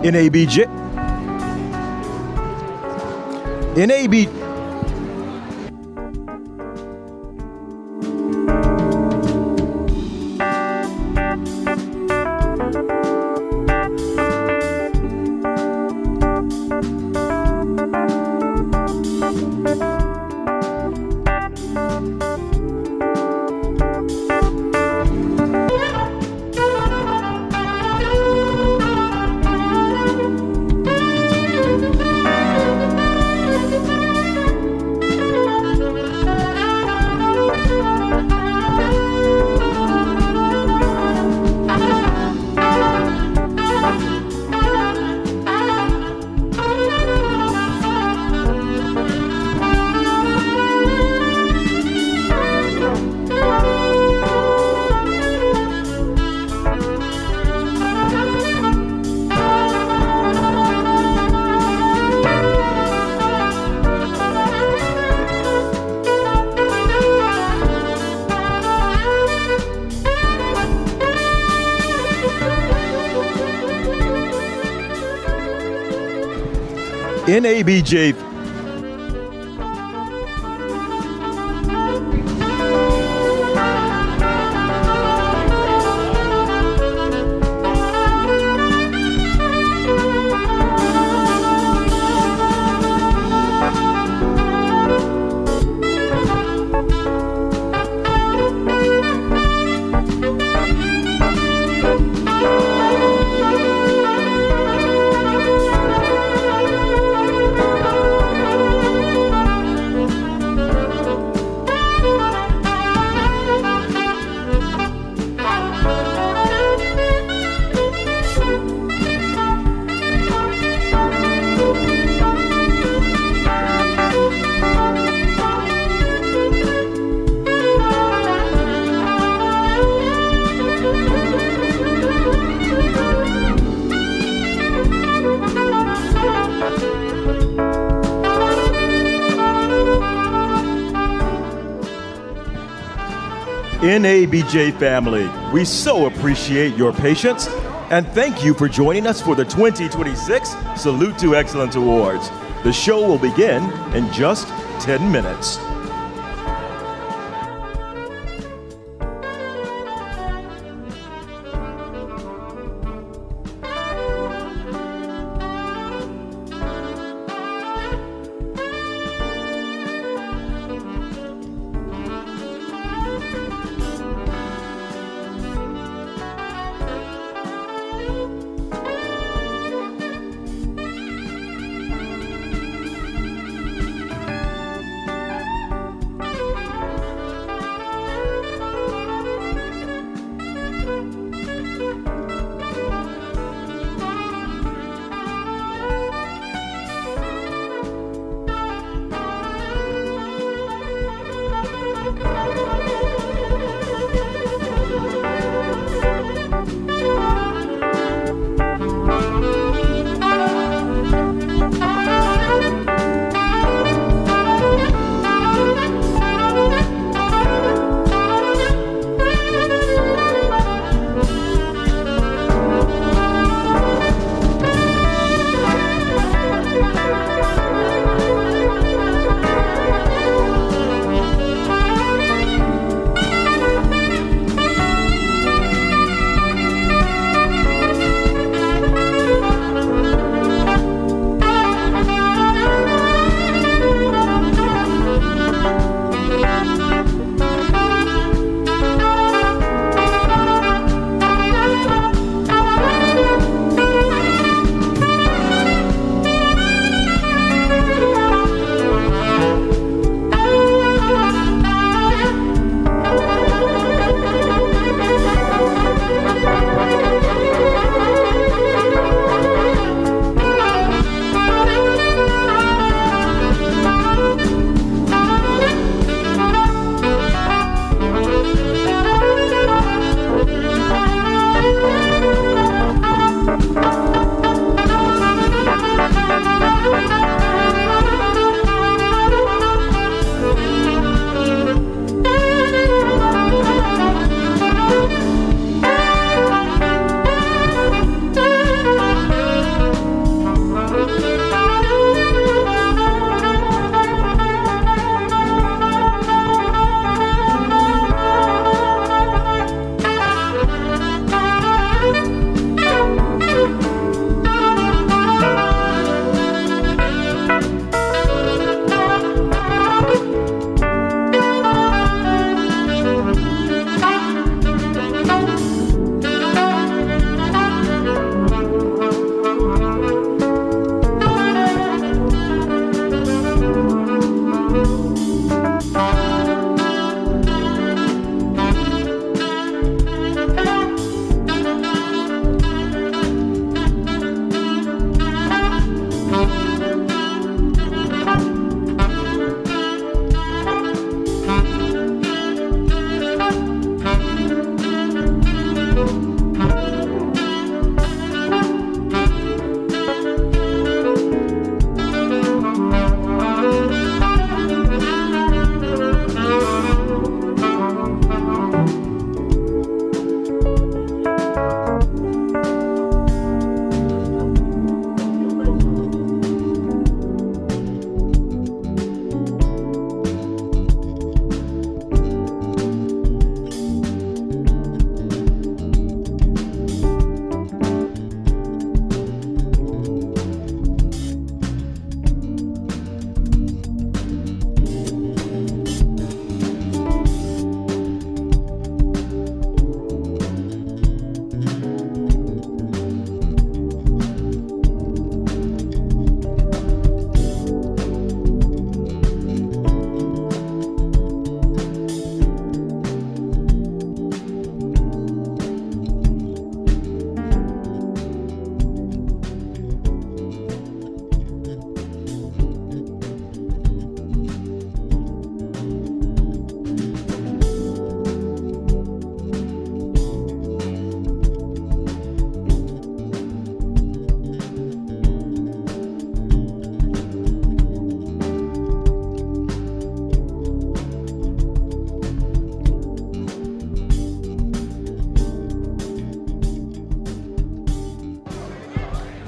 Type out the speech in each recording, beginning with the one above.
NABJ. NAB. NABJ. NABJ family, we so appreciate your patience and thank you for joining us for the 2026 Salute to Excellence Awards. The show will begin in just 10 minutes.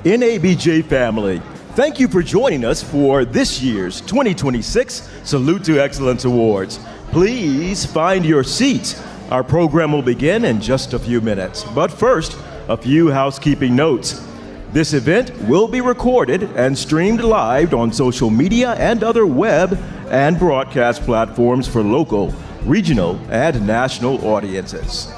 NABJ family, thank you for joining us for this year's 2026 Salute to Excellence Awards. Please find your seats. Our program will begin in just a few minutes. But first, a few housekeeping notes. This event will be recorded and streamed live on social media and other web and broadcast platforms for local, regional, and national audiences.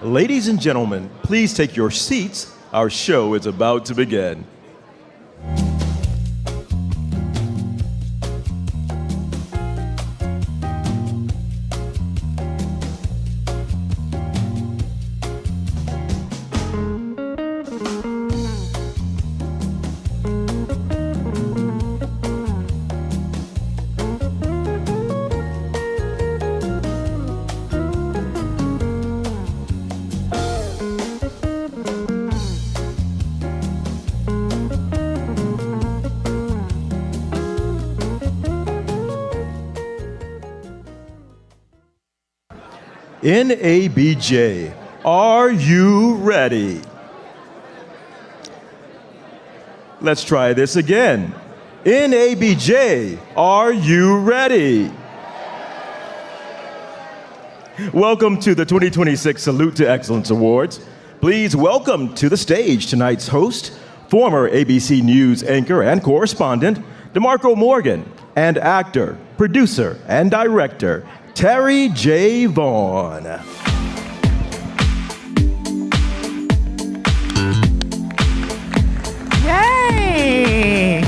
Ladies and gentlemen, please take your seats. Our show is about to begin. NABJ, are you ready? Let's try this again. NABJ, are you ready? Welcome to the 2026 Salute to Excellence Awards. Please welcome to the stage tonight's host, former ABC News anchor and correspondent, DeMarco Morgan, and actor, producer, and director, Terry J. Vaughn. Yay! I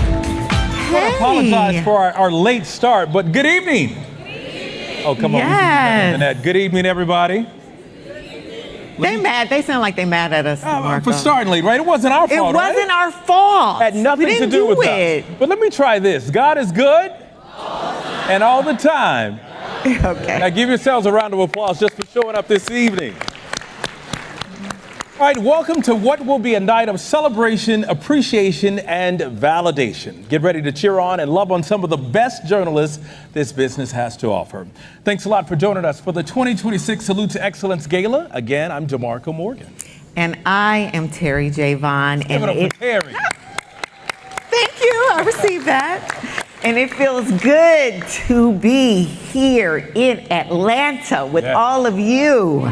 want to apologize for our late start, but good evening. Oh, come on. Yes. Good evening, everybody. They mad. They sound like they mad at us. For starting late, right? It wasn't our fault. It wasn't our fault. Had nothing we to didn't do with it. us. But let me try this. God is good and all the time. Okay. Now give yourselves a round of applause just for showing up this evening. All right, welcome to what will be a night of celebration, appreciation, and validation. Get ready to cheer on and love on some of the best journalists this business has to offer. Thanks a lot for joining us for the 2026 Salute to Excellence Gala. Again, I'm DeMarco Morgan. And I am Terry J. Vaughn. Give it up for Terry. Thank you. I received that. And it feels good to be here in Atlanta with all of you.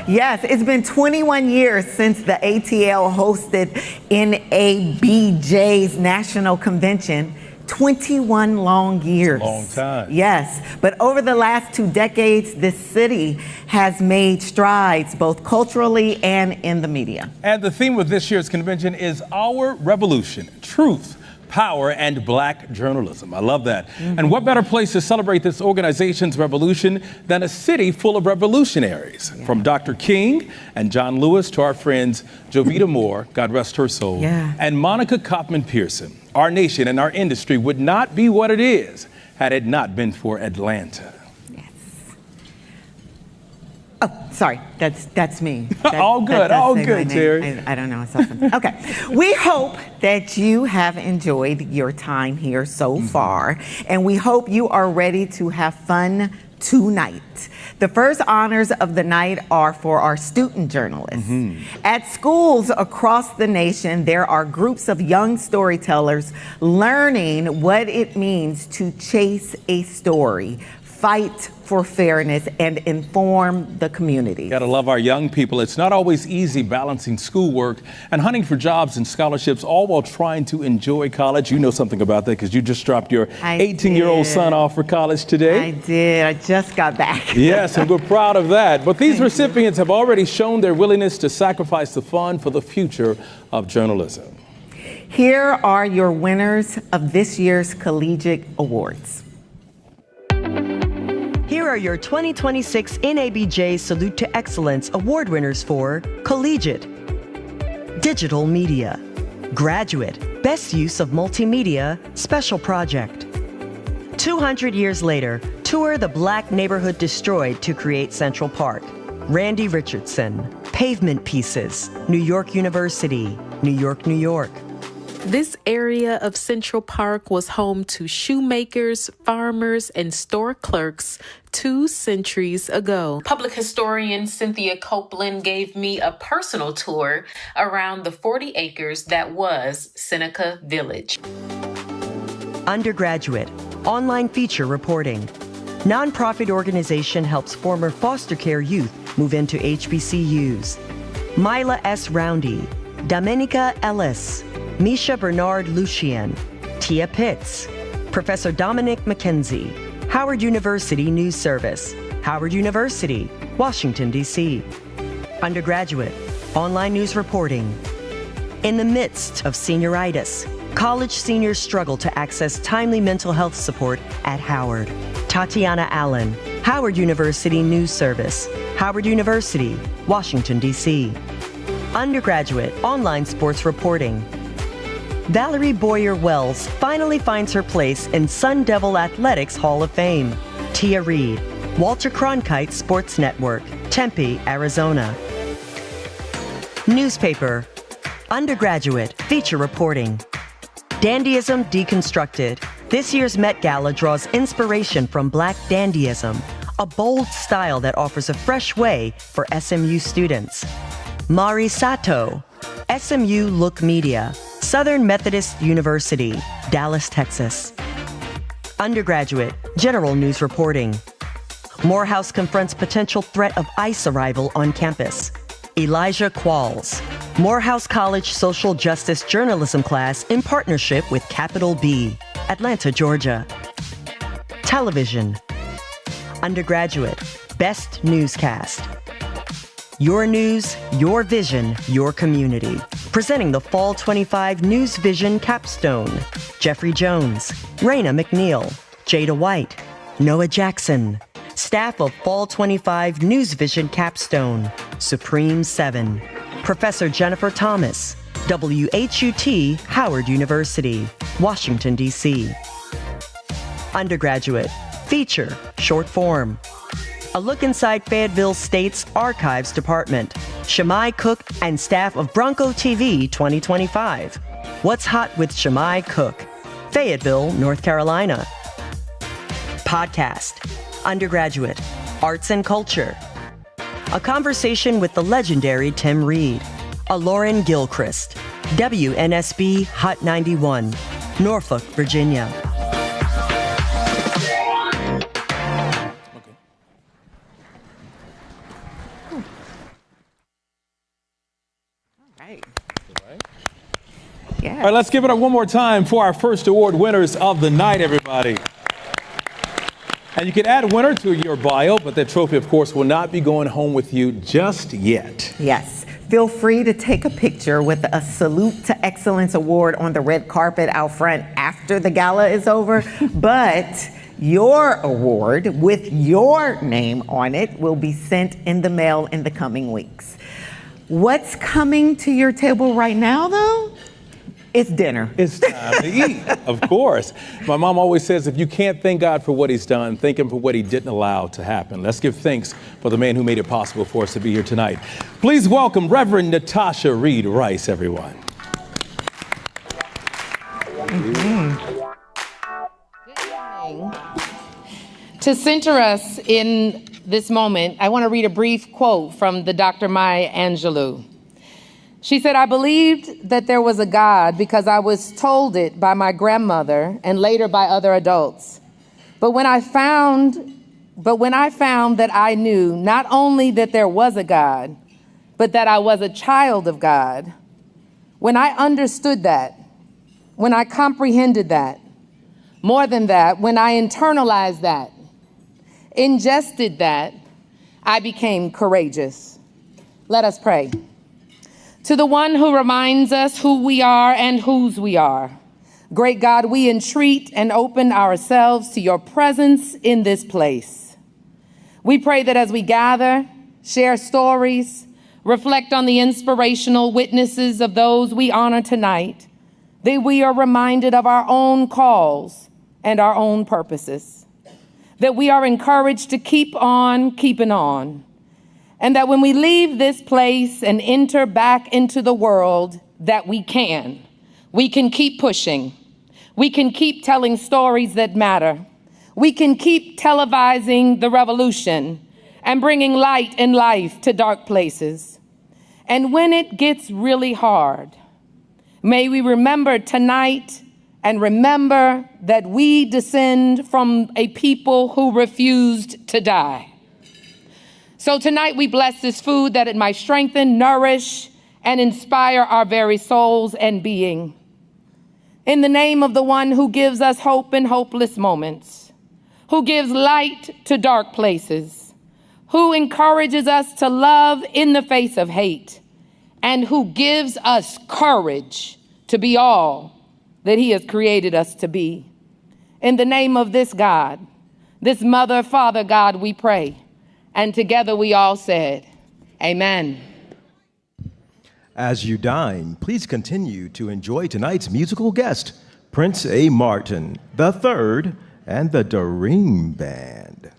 Yes, it's been 21 years since the ATL hosted NABJ's National Convention. 21 long years. Long time. Yes, but over the last 2 decades, this city has made strides both culturally and in the media. And the theme of this year's convention is Our Revolution, Truth, Power, and Black Journalism. I love that. And what better place to celebrate this organization's revolution than a city full of revolutionaries? Yeah. From Dr. King and John Lewis to our friends Jovita Moore, God rest her soul, and Monica Coppman Pearson. Our nation and our industry would not be what it is had it not been for Atlanta. Oh, sorry, that's me. All good, Terry. I don't know. Okay. We hope that you have enjoyed your time here so far, and we hope you are ready to have fun tonight. The first honors of the night are for our student journalists. At schools across the nation, there are groups of young storytellers learning what it means to chase a story, fight for fairness, and inform the community. Gotta love our young people. It's not always easy balancing schoolwork and hunting for jobs and scholarships, all while trying to enjoy college. You know something about that because you just dropped your 18-year-old son off for college today. I did. I just got back. Yes, and we're proud of that. But these recipients have already shown their willingness to sacrifice the fun for the future of journalism. Here are your winners of this year's Collegiate Awards. Here are your 2026 NABJ Salute to Excellence Award winners for Collegiate, Digital Media, Graduate, Best Use of Multimedia, Special Project. 200 years later, tour the Black neighborhood destroyed to create Central Park. Randy Richardson, Pavement Pieces, New York University, New York, New York. This area of Central Park was home to shoemakers, farmers, and store clerks 2 centuries ago. Public historian Cynthia Copeland gave me a personal tour around the 40 acres that was Seneca Village. Undergraduate, online feature reporting. Nonprofit organization helps former foster care youth move into HBCUs. Mila S. Roundy, Dominica Ellis, Misha Bernard Lucien, Tia Pitts, Professor Dominic McKenzie, Howard University News Service, Howard University, Washington, D.C. Undergraduate, online news reporting. In the midst of senioritis, college seniors struggle to access timely mental health support at Howard. Tatiana Allen, Howard University News Service, Howard University, Washington, D.C. Undergraduate, online sports reporting. Valerie Boyer-Wells finally finds her place in Sun Devil Athletics Hall of Fame. Tia Reed, Walter Cronkite Sports Network, Tempe, Arizona. Newspaper, undergraduate, feature reporting. Dandyism Deconstructed. This year's Met Gala draws inspiration from Black dandyism, a bold style that offers a fresh way for SMU students. Mari Sato, SMU Look Media, Southern Methodist University, Dallas, Texas. Undergraduate, general news reporting. Morehouse confronts potential threat of ICE arrival on campus. Elijah Qualls, Morehouse College Social Justice Journalism class in partnership with Capital B, Atlanta, Georgia. Television. Undergraduate, best newscast. Your news, your vision, your community. Presenting the Fall 25 News Vision Capstone. Jeffrey Jones, Raina McNeil, Jada White, Noah Jackson. Staff of Fall 25 News Vision Capstone, Supreme 7. Professor Jennifer Thomas, WHUT Howard University, Washington, D.C. Undergraduate, feature, short form. A look inside Fayetteville State's Archives Department. Shamai Cook and staff of Bronco TV 2025. What's hot with Shamai Cook? Fayetteville, North Carolina. Podcast. Undergraduate, arts and culture. A conversation with the legendary Tim Reed. A Lauren Gilchrist. WNSB Hot 91, Norfolk, Virginia. Yeah. All right, let's give it up one more time for our first award winners of the night, everybody. And you can add winner to your bio, but that trophy, of course, will not be going home with you just yet. Yes. Feel free to take a picture with a Salute to Excellence award on the red carpet out front after the gala is over. But your award with your name on it will be sent in the mail in the coming weeks. What's coming to your table right now, though? It's dinner. It's time to eat, of course. My mom always says, if you can't thank God for what he's done, thank him for what he didn't allow to happen. Let's give thanks for the man who made it possible for us to be here tonight. Please welcome Reverend Natasha Reed Rice, everyone. To center us in this moment, I want to read a brief quote from the Dr. Maya Angelou. She said, "I believed that there was a God because I was told it by my grandmother and later by other adults. But when I found that I knew not only that there was a God, but that I was a child of God, when I understood that, when I comprehended that, more than that, when I internalized that, ingested that, I became courageous." Let us pray. To the one who reminds us who we are and whose we are, great God, we entreat and open ourselves to your presence in this place. We pray that as we gather, share stories, reflect on the inspirational witnesses of those we honor tonight, that we are reminded of our own calls and our own purposes, that we are encouraged to keep on keeping on, and that when we leave this place and enter back into the world, that we can keep pushing. We can keep telling stories that matter. We can keep televising the revolution and bringing light and life to dark places. And when it gets really hard, may we remember tonight and remember that we descend from a people who refused to die. So tonight we bless this food that it might strengthen, nourish, and inspire our very souls and being. In the name of the one who gives us hope in hopeless moments, who gives light to dark places, who encourages us to love in the face of hate, and who gives us courage to be all that he has created us to be. In the name of this God, this Mother, Father God, we pray. And together we all said, amen. As you dine, please continue to enjoy tonight's musical guest, Prince A. Martin III and the Dream Band.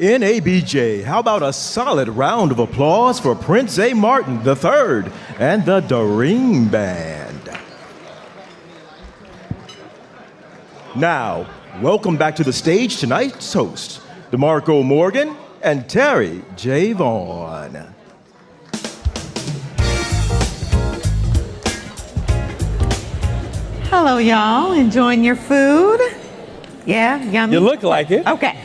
NABJ, how about a solid round of applause for Prince A. Martin III and the Doreen Band. Now, welcome back to the stage tonight's hosts, DeMarco Morgan and Terry J. Vaughn. Hello, y'all. Enjoying your food? Yeah, yummy. You look like it. Okay.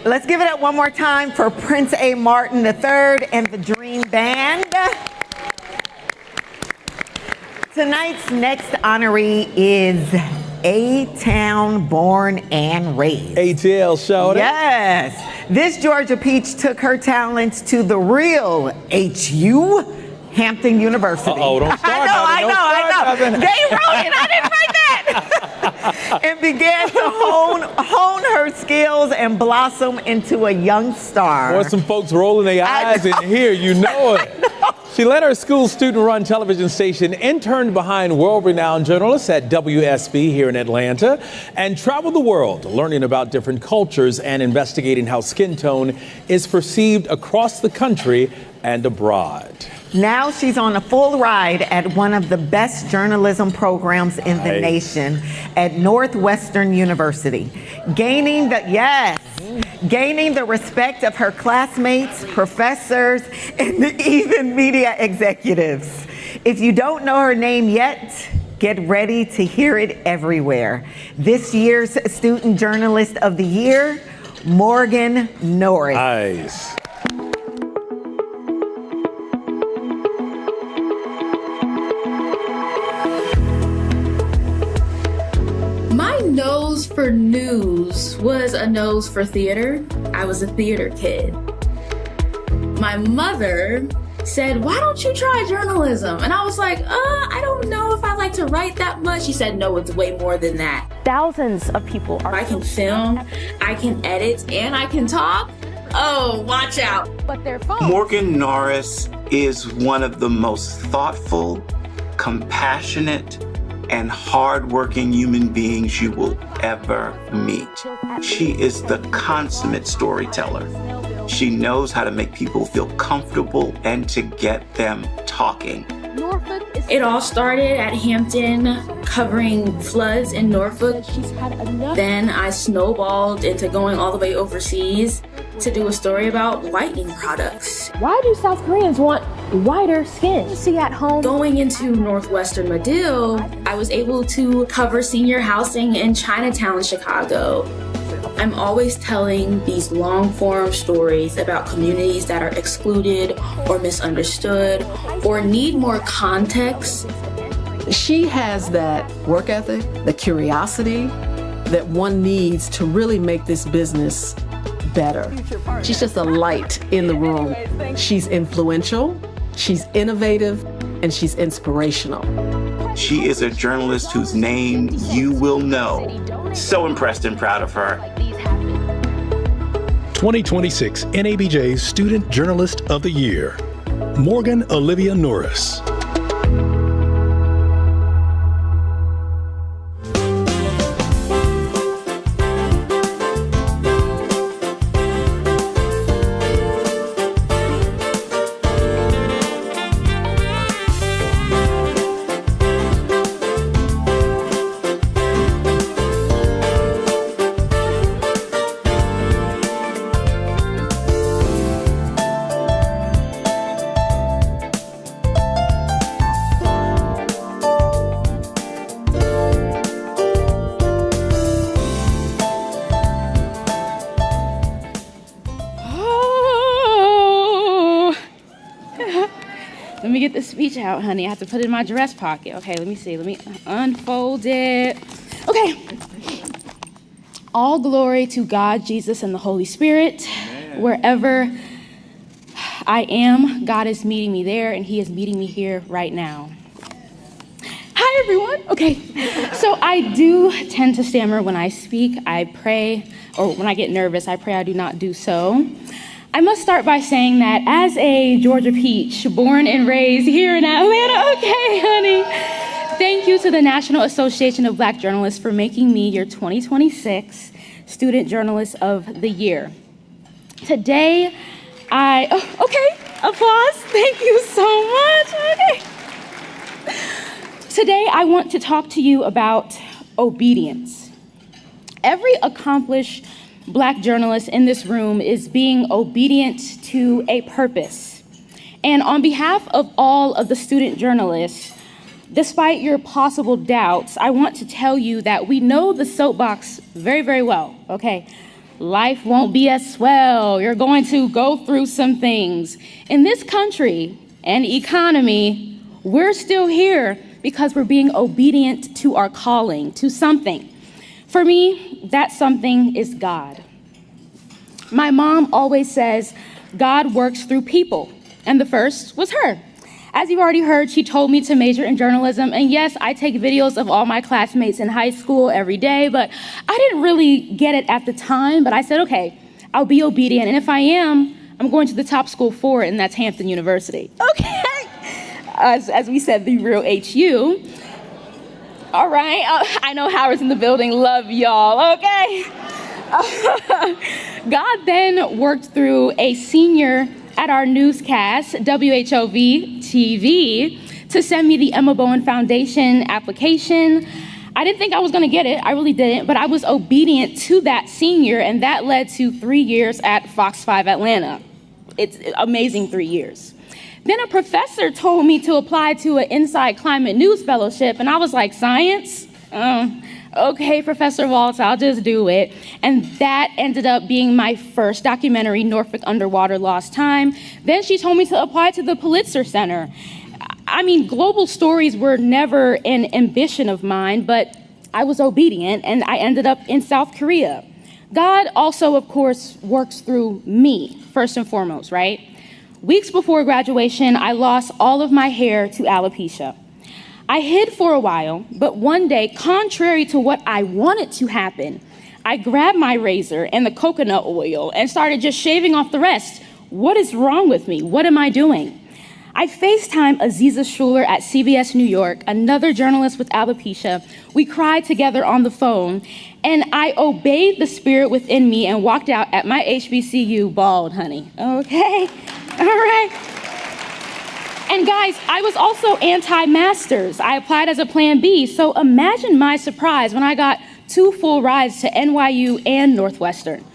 Let's give it up one more time for Prince A. Martin III and the Dream Band. Tonight's next honoree is A-Town, born and raised. ATL showed it. Yes. This Georgia Peach took her talents to the real HU, Hampton University. Uh-oh, don't start I know. They wrote it. I didn't write that. And began to hone her skills and blossom into a young star. Or some folks rolling their eyes in here, you know it. She led her school's student-run television station, interned behind world-renowned journalists at WSB here in Atlanta, and traveled the world learning about different cultures and investigating how skin tone is perceived across the country and abroad. Now she's on a full ride at one of the best journalism programs in the nation at Northwestern University, gaining the respect of her classmates, professors, and even media executives. If you don't know her name yet, get ready to hear it everywhere. This year's Student Journalist of the Year, Morgan Norris. Nice. My nose for news was a nose for theater. I was a theater kid. My mother said, "Why don't you try journalism?" And I was like, I don't know if I like to write that much. She said, "No, it's way more than that." Thousands of people are. I can film, I can edit, and I can talk. Oh, watch out. But their phones. Morgan Norris is one of the most thoughtful, compassionate, and hardworking human beings you will ever meet. She is the consummate storyteller. She knows how to make people feel comfortable and to get them talking. It all started at Hampton, covering floods in Norfolk. Then I snowballed into going all the way overseas to do a story about whitening products. Why do South Koreans want whiter skin? See at home. Going into Northwestern Medill, I was able to cover senior housing in Chinatown, Chicago. I'm always telling these long-form stories about communities that are excluded or misunderstood or need more context. She has that work ethic, the curiosity that one needs to really make this business better. She's just a light in the room. She's influential, she's innovative, and she's inspirational. She is a journalist whose name you will know. So impressed and proud of her. 2026 NABJ Student Journalist of the Year, Morgan Olivia Norris. Let me get the speech out, honey. I have to put it in my dress pocket. Okay, let me see. Let me unfold it. Okay. All glory to God, Jesus, and the Holy Spirit. Amen. Wherever I am, God is meeting me there, and He is meeting me here right now. Hi, everyone. Okay. So I do tend to stammer when I speak. I pray, or when I get nervous, I pray I do not do so. I must start by saying that as a Georgia Peach, born and raised here in Atlanta, okay, honey, thank you to the National Association of Black Journalists for making me your 2026 Student Journalist of the Year. Today, okay, applause. Thank you so much. Okay. Today, I want to talk to you about obedience. Every accomplished Black journalist in this room is being obedient to a purpose. And on behalf of all of the student journalists, despite your possible doubts, I want to tell you that we know the soapbox very, very well, okay? Life won't be as swell. You're going to go through some things. In this country and economy, we're still here because we're being obedient to our calling, to something. For me, that something is God. My mom always says, God works through people, and the first was her. As you've already heard, she told me to major in journalism, and yes, I take videos of all my classmates in high school every day, but I didn't really get it at the time, but I said, okay, I'll be obedient, and if I am, I'm going to the top school for it, and that's Hampton University. Okay, as we said, the real HU. All right, I know Howard's in the building, love y'all, okay? God then worked through a senior at our newscast, WHOV TV, to send me the Emma Bowen Foundation application. I didn't think I was gonna get it, I really didn't, but I was obedient to that senior, and that led to 3 years at Fox 5 Atlanta. It's amazing 3 years. Then a professor told me to apply to an Inside Climate News Fellowship, and I was like, science? Okay, Professor Waltz, I'll just do it. And that ended up being my first documentary, Norfolk Underwater Lost Time. Then she told me to apply to the Pulitzer Center. I mean, global stories were never an ambition of mine, but I was obedient, and I ended up in South Korea. God also, of course, works through me, first and foremost, right? Weeks before graduation, I lost all of my hair to alopecia. I hid for a while, but one day, contrary to what I wanted to happen, I grabbed my razor and the coconut oil and started just shaving off the rest. What is wrong with me? What am I doing? I FaceTimed Aziza Schuler at CBS New York, another journalist with alopecia. We cried together on the phone, and I obeyed the spirit within me and walked out at my HBCU bald, honey. Okay? All right. And guys, I was also anti-masters. I applied as a Plan B, so imagine my surprise when I got 2 full rides to NYU and Northwestern.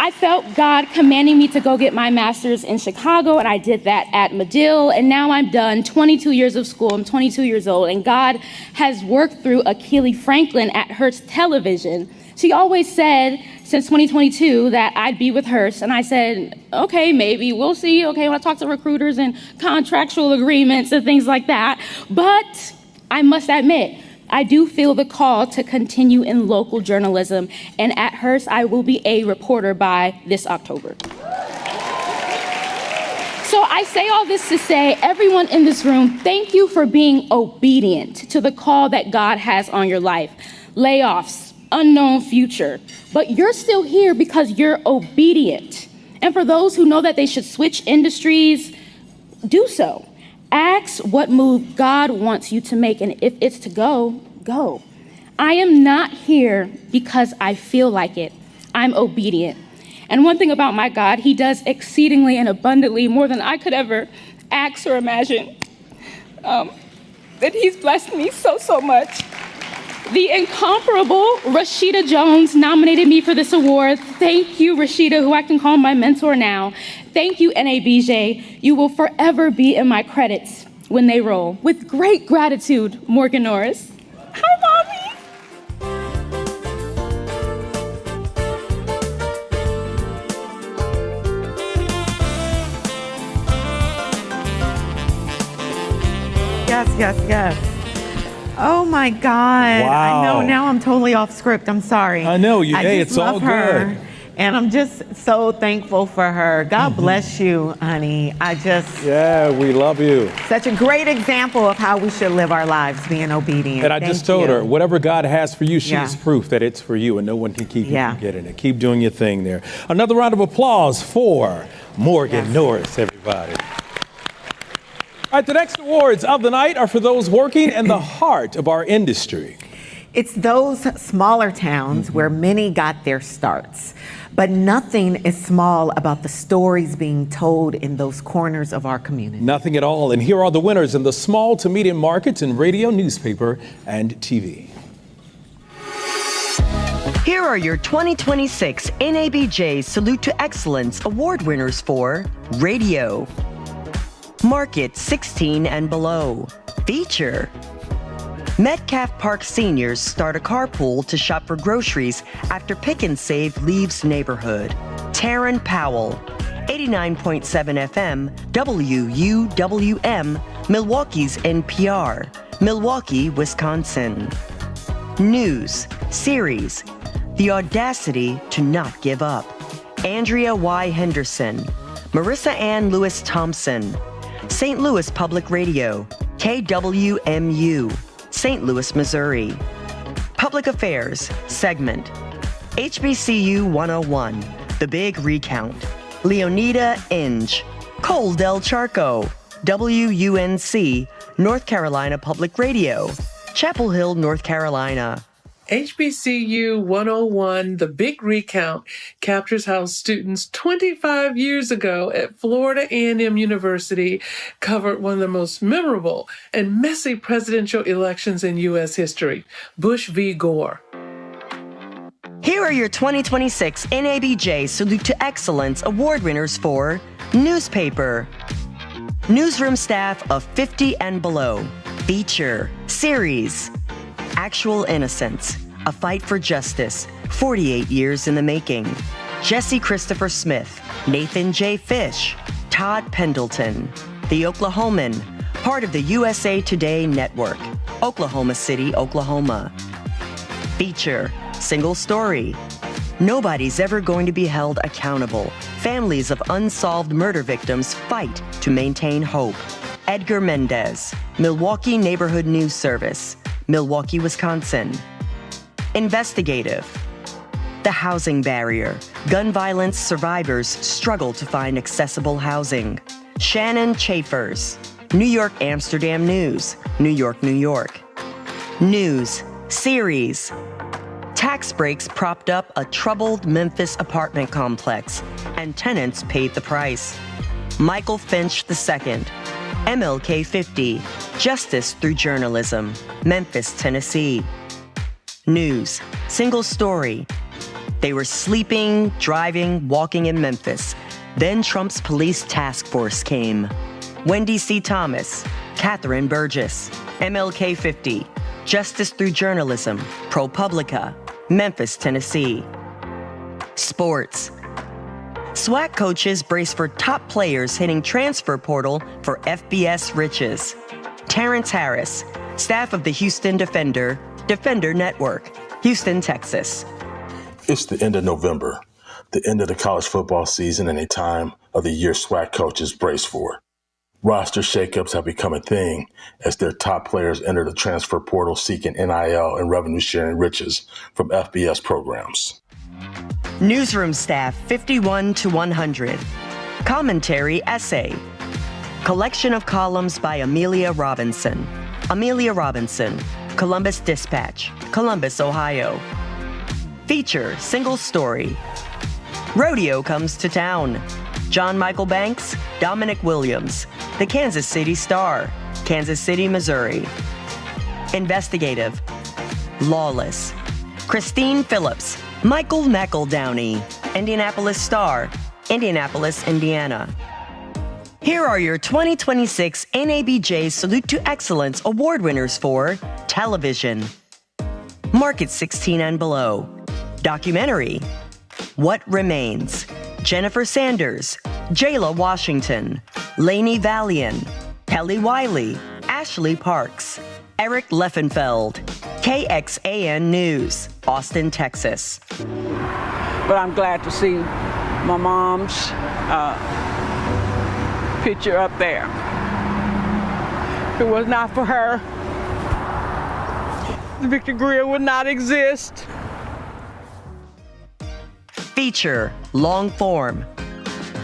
I felt God commanding me to go get my master's in Chicago, and I did that at Medill, and now I'm done, 22 years of school, I'm 22 years old, and God has worked through Akili Franklin at Hearst Television. She always said, since 2022, that I'd be with Hearst, and I said, okay, maybe, we'll see, okay, when I talk to recruiters and contractual agreements and things like that, but I must admit, I do feel the call to continue in local journalism, and at Hearst, I will be a reporter by this October. So I say all this to say, everyone in this room, thank you for being obedient to the call that God has on your life. Layoffs, unknown future, but you're still here because you're obedient. And for those who know that they should switch industries, do so. Ask what move God wants you to make, and if it's to go, go. I am not here because I feel like it. I'm obedient. And one thing about my God, he does exceedingly and abundantly more than I could ever ask or imagine. That he's blessed me so much. The incomparable Rashida Jones nominated me for this award. Thank you, Rashida, who I can call my mentor now. Thank you, NABJ. You will forever be in my credits when they roll. With great gratitude, Morgan Norris. Hi, Mommy. Yes. Oh my God. Wow. I know, now I'm totally off script. I'm sorry. I know, hey, it's all her, good. and I'm just so thankful for her. God bless you, honey. Yeah, we love you. Such a great example of how we should live our lives, being obedient. And I just told her, whatever God has for you, she's Yeah. proof that it's for you, and no one can keep you from getting it. Keep doing your thing there. Another round of applause for Morgan Norris, everybody. All right, the next awards of the night are for those working in the heart of our industry. It's those smaller towns where many got their starts. But nothing is small about the stories being told in those corners of our community. Nothing at all. And here are the winners in the small to medium markets in radio, newspaper, and TV. Here are your 2026 NABJ Salute to Excellence Award winners for Radio. Market 16 and below. Feature. Metcalf Park seniors start a carpool to shop for groceries after Pick and Save leaves neighborhood. Taryn Powell, 89.7 FM, WUWM, Milwaukee's NPR, Milwaukee, Wisconsin. News, series, The Audacity to Not Give Up. Andrea Y. Henderson, Marissa Ann Lewis Thompson, St. Louis Public Radio, KWMU, St. Louis, Missouri. Public Affairs segment. HBCU 101, The Big Recount. Leonida Inge, Cole Del Charco, WUNC, North Carolina Public Radio, Chapel Hill, North Carolina. HBCU 101, The Big Recount, captures how students 25 years ago at Florida A&M University covered one of the most memorable and messy presidential elections in U.S. history, Bush v. Gore. Here are your 2026 NABJ Salute to Excellence Award winners for Newspaper. Newsroom staff of 50 and below. Feature. Series. Actual Innocence, A Fight for Justice, 48 years in the making. Jesse Christopher Smith, Nathan J. Fish, Todd Pendleton. The Oklahoman, part of the USA Today Network, Oklahoma City, Oklahoma. Feature, single story. Nobody's ever going to be held accountable. Families of unsolved murder victims fight to maintain hope. Edgar Mendez, Milwaukee Neighborhood News Service, Milwaukee, Wisconsin. Investigative. The housing barrier. Gun violence survivors struggle to find accessible housing. Shannon Chafers. New York Amsterdam News, New York, New York. News. Series. Tax breaks propped up a troubled Memphis apartment complex, and tenants paid the price. Michael Finch II. MLK 50, Justice Through Journalism, Memphis, Tennessee. News, single story. They were sleeping, driving, walking in Memphis. Then Trump's police task force came. Wendy C. Thomas, Catherine Burgess, MLK 50, Justice Through Journalism, ProPublica, Memphis, Tennessee. Sports. SWAC coaches brace for top players hitting transfer portal for FBS riches. Terrence Harris, staff of the Houston Defender Network, Houston, Texas. It's the end of November, the end of the college football season and a time of the year SWAC coaches brace for. Roster shakeups have become a thing as their top players enter the transfer portal seeking NIL and revenue-sharing riches from FBS programs. Newsroom staff 51 to 100. Commentary essay. Collection of columns by Amelia Robinson. Amelia Robinson, Columbus Dispatch, Columbus, Ohio. Feature, single story. Rodeo Comes to Town. John Michael Banks, Dominic Williams, The Kansas City Star, Kansas City, Missouri. Investigative. Lawless. Christine Phillips, Michael McEldowney, Indianapolis Star, Indianapolis, Indiana. Here are your 2026 NABJ Salute to Excellence Award winners for Television. Market 16 and below. Documentary. What Remains. Jennifer Sanders, Jayla Washington, Lainey Valian, Kelly Wiley, Ashley Parks, Eric Leffenfeld, KXAN News, Austin, Texas. But I'm glad to see my mom's picture up there. If it was not for her, the Victor Grill would not exist. Feature, long form.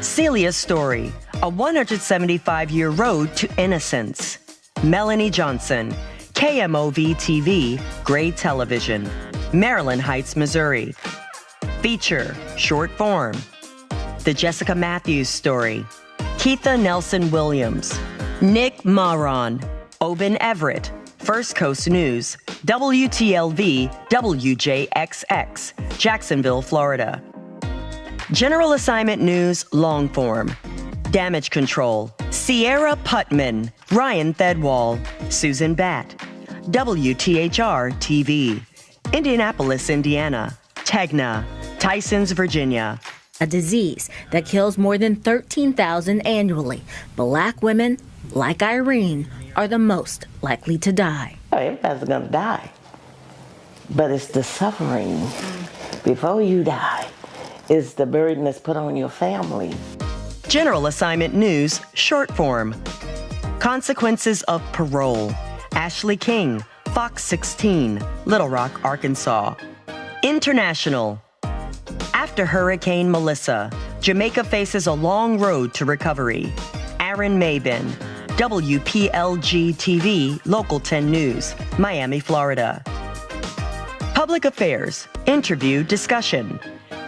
Celia's Story, a 175-year road to innocence. Melanie Johnson, KMOV TV, Gray Television, Maryland Heights, Missouri. Feature, short form. The Jessica Matthews Story. Keitha Nelson Williams. Nick Maron. Oben Everett. First Coast News. WTLV WJXX. Jacksonville, Florida. General Assignment News, long form. Damage Control. Sierra Putman. Ryan Thedwall. Susan Batt. WTHR TV. Indianapolis, Indiana. Tegna. Tysons, Virginia. A disease that kills more than 13,000 annually. Black women, like Irene, are the most likely to die. Everybody's gonna die, but it's the suffering before you die. It's the burden that's put on your family. General Assignment News, short form. Consequences of Parole. Ashley King, Fox 16, Little Rock, Arkansas. International. After Hurricane Melissa, Jamaica faces a long road to recovery. Aaron Mabin, WPLG TV, Local 10 News, Miami, Florida. Public Affairs, Interview Discussion.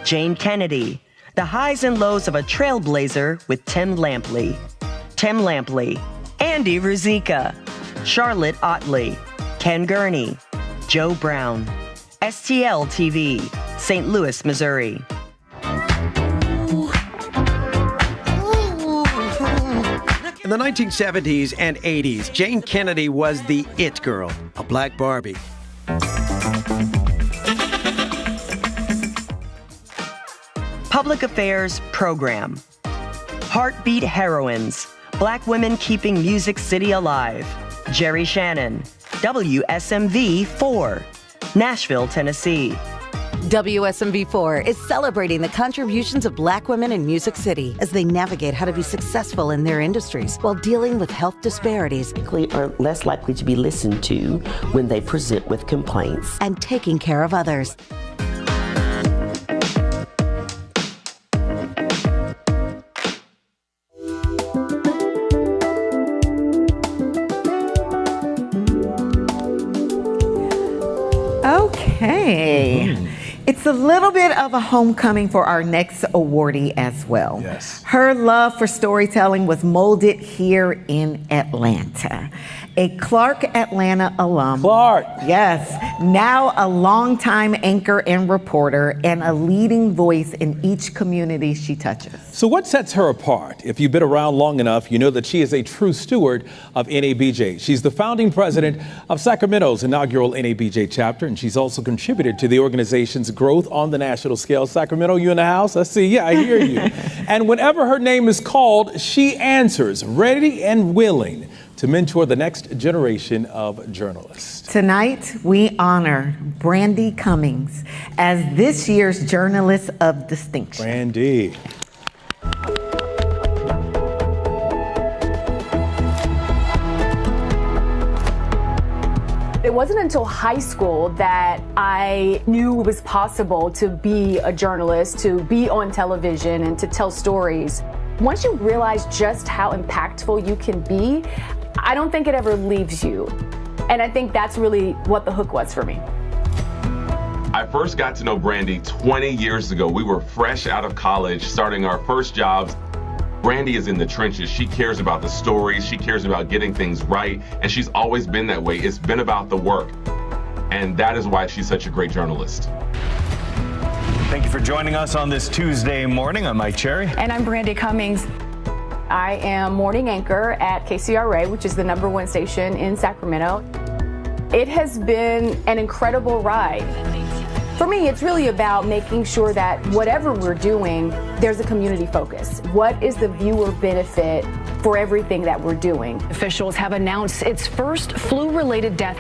Jane Kennedy, The Highs and Lows of a Trailblazer with Tim Lampley. Tim Lampley. Andy Ruzicka. Charlotte Otley. Ken Gurney. Joe Brown. STL TV, St. Louis, Missouri. In the 1970s and 80s, Jane Kennedy was the it girl, a black Barbie. Public Affairs Program. Heartbeat Heroines. Black Women Keeping Music City Alive. Jerry Shannon. WSMV 4. Nashville, Tennessee. WSMV4 is celebrating the contributions of Black women in Music City as they navigate how to be successful in their industries while dealing with health disparities. Are less likely to be listened to when they present with complaints. And taking care of others. Okay. It's a little bit of a homecoming for our next awardee as well. Yes. Her love for storytelling was molded here in Atlanta. A Clark Atlanta alum. Clark. Yes. Now a longtime anchor and reporter and a leading voice in each community she touches. So what sets her apart? If you've been around long enough, you know that she is a true steward of NABJ. She's the founding president of Sacramento's inaugural NABJ chapter, and she's also contributed to the organization's growth on the national scale. Sacramento, you in the house? I see. Yeah, I hear you. And whenever her name is called, she answers, ready and willing to mentor the next generation of journalists. Tonight, we honor Brandy Cummings as this year's Journalist of Distinction. Brandy. It wasn't until high school that I knew it was possible to be a journalist, to be on television, and to tell stories. Once you realize just how impactful you can be, I don't think it ever leaves you. And I think that's really what the hook was for me. I first got to know Brandy 20 years ago. We were fresh out of college, starting our first jobs. Brandy is in the trenches. She cares about the stories. She cares about getting things right. And she's always been that way. It's been about the work. And that is why she's such a great journalist. Thank you for joining us on this Tuesday morning. I'm Mike Cherry. And I'm Brandy Cummings. I am morning anchor at KCRA, which is the #1 station in Sacramento. It has been an incredible ride. For me, it's really about making sure that whatever we're doing, there's a community focus. What is the viewer benefit for everything that we're doing? Officials have announced its first flu-related death.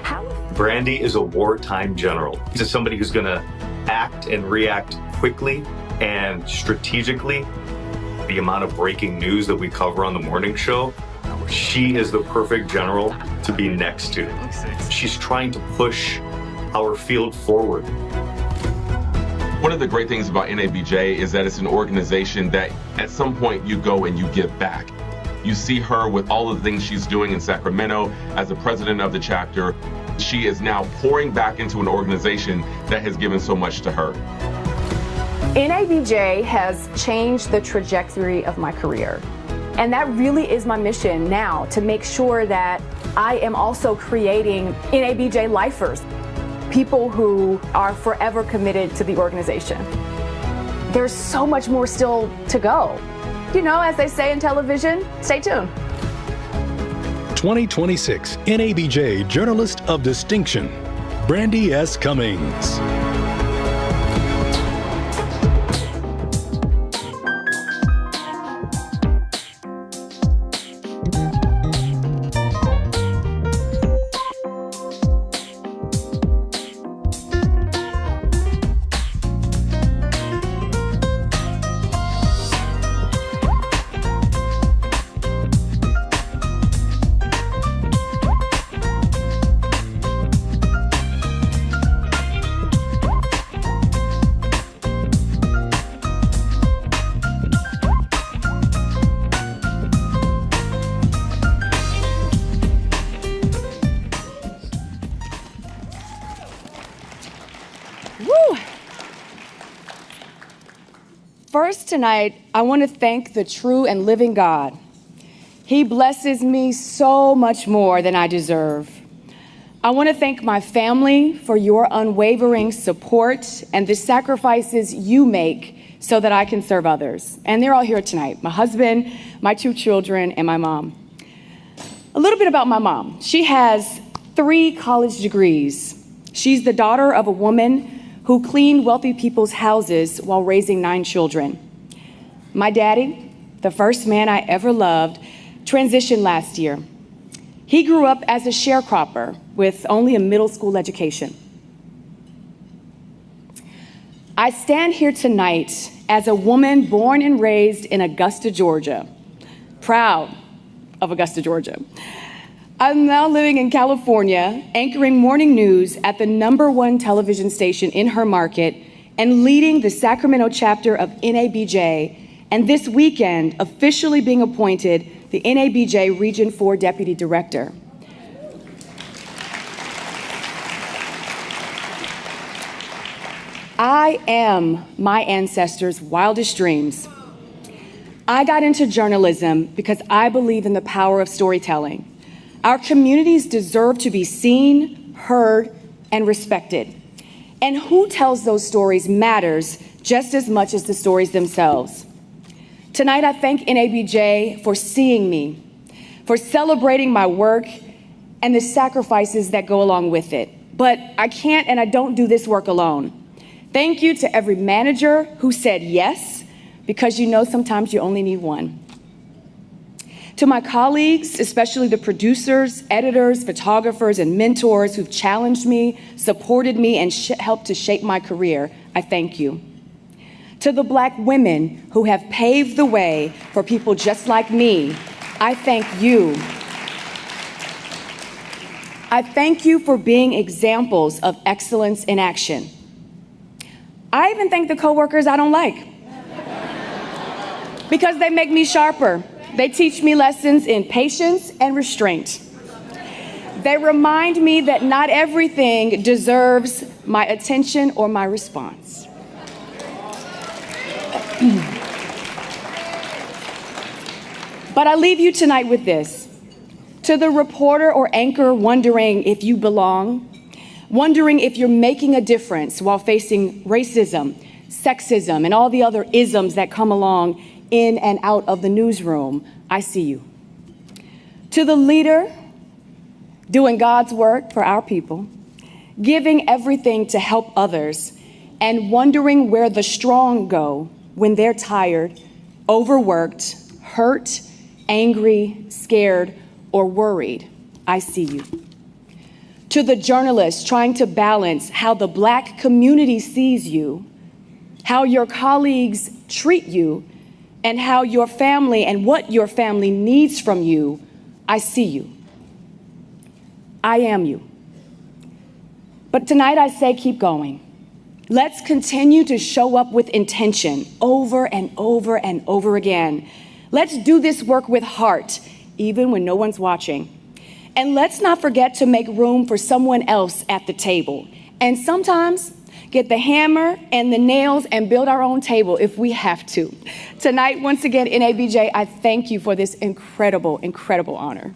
Brandy is a wartime general. He's somebody who's going to act and react quickly and strategically. The amount of breaking news that we cover on the morning show, she is the perfect general to be next to. She's trying to push our field forward. One of the great things about NABJ is that it's an organization that at some point you go and you give back. You see her with all of the things she's doing in Sacramento as the president of the chapter. She is now pouring back into an organization that has given so much to her. NABJ has changed the trajectory of my career. And that really is my mission now, to make sure that I am also creating NABJ lifers, people who are forever committed to the organization. There's so much more still to go. You know, as they say in television, stay tuned. 2026 NABJ Journalist of Distinction, Brandy S. Cummings. First tonight, I want to thank the true and living God. He blesses me so much more than I deserve. I want to thank my family for your unwavering support and the sacrifices you make so that I can serve others. And they're all here tonight, my husband, my 2 children, and my mom. A little bit about my mom. She has 3 college degrees. She's the daughter of a woman who cleaned wealthy people's houses while raising 9 children. My daddy, the first man I ever loved, transitioned last year. He grew up as a sharecropper with only a middle school education. I stand here tonight as a woman born and raised in Augusta, Georgia, proud of Augusta, Georgia. I'm now living in California, anchoring morning news at the #1 television station in her market and leading the Sacramento chapter of NABJ, and this weekend officially being appointed the NABJ Region 4 Deputy Director. I am my ancestors' wildest dreams. I got into journalism because I believe in the power of storytelling. Our communities deserve to be seen, heard, and respected. And who tells those stories matters just as much as the stories themselves. Tonight, I thank NABJ for seeing me, for celebrating my work and the sacrifices that go along with it. But I can't and I don't do this work alone. Thank you to every manager who said yes, because you know sometimes you only need one. To my colleagues, especially the producers, editors, photographers, and mentors who've challenged me, supported me, and helped to shape my career, I thank you. To the Black women who have paved the way for people just like me, I thank you. I thank you for being examples of excellence in action. I even thank the coworkers I don't like, because they make me sharper. They teach me lessons in patience and restraint. They remind me that not everything deserves my attention or my response. But I leave you tonight with this. To the reporter or anchor wondering if you belong, wondering if you're making a difference while facing racism, sexism, and all the other isms that come along in and out of the newsroom, I see you. To the leader doing God's work for our people, giving everything to help others, and wondering where the strong go when they're tired, overworked, hurt, angry, scared, or worried, I see you. To the journalists trying to balance how the Black community sees you, how your colleagues treat you, and how your family and what your family needs from you, I see you. I am you. But tonight I say keep going. Let's continue to show up with intention over and over and over again. Let's do this work with heart, even when no one's watching. And let's not forget to make room for someone else at the table. And sometimes get the hammer and the nails, and build our own table if we have to. Tonight, once again, NABJ, I thank you for this incredible, incredible honor.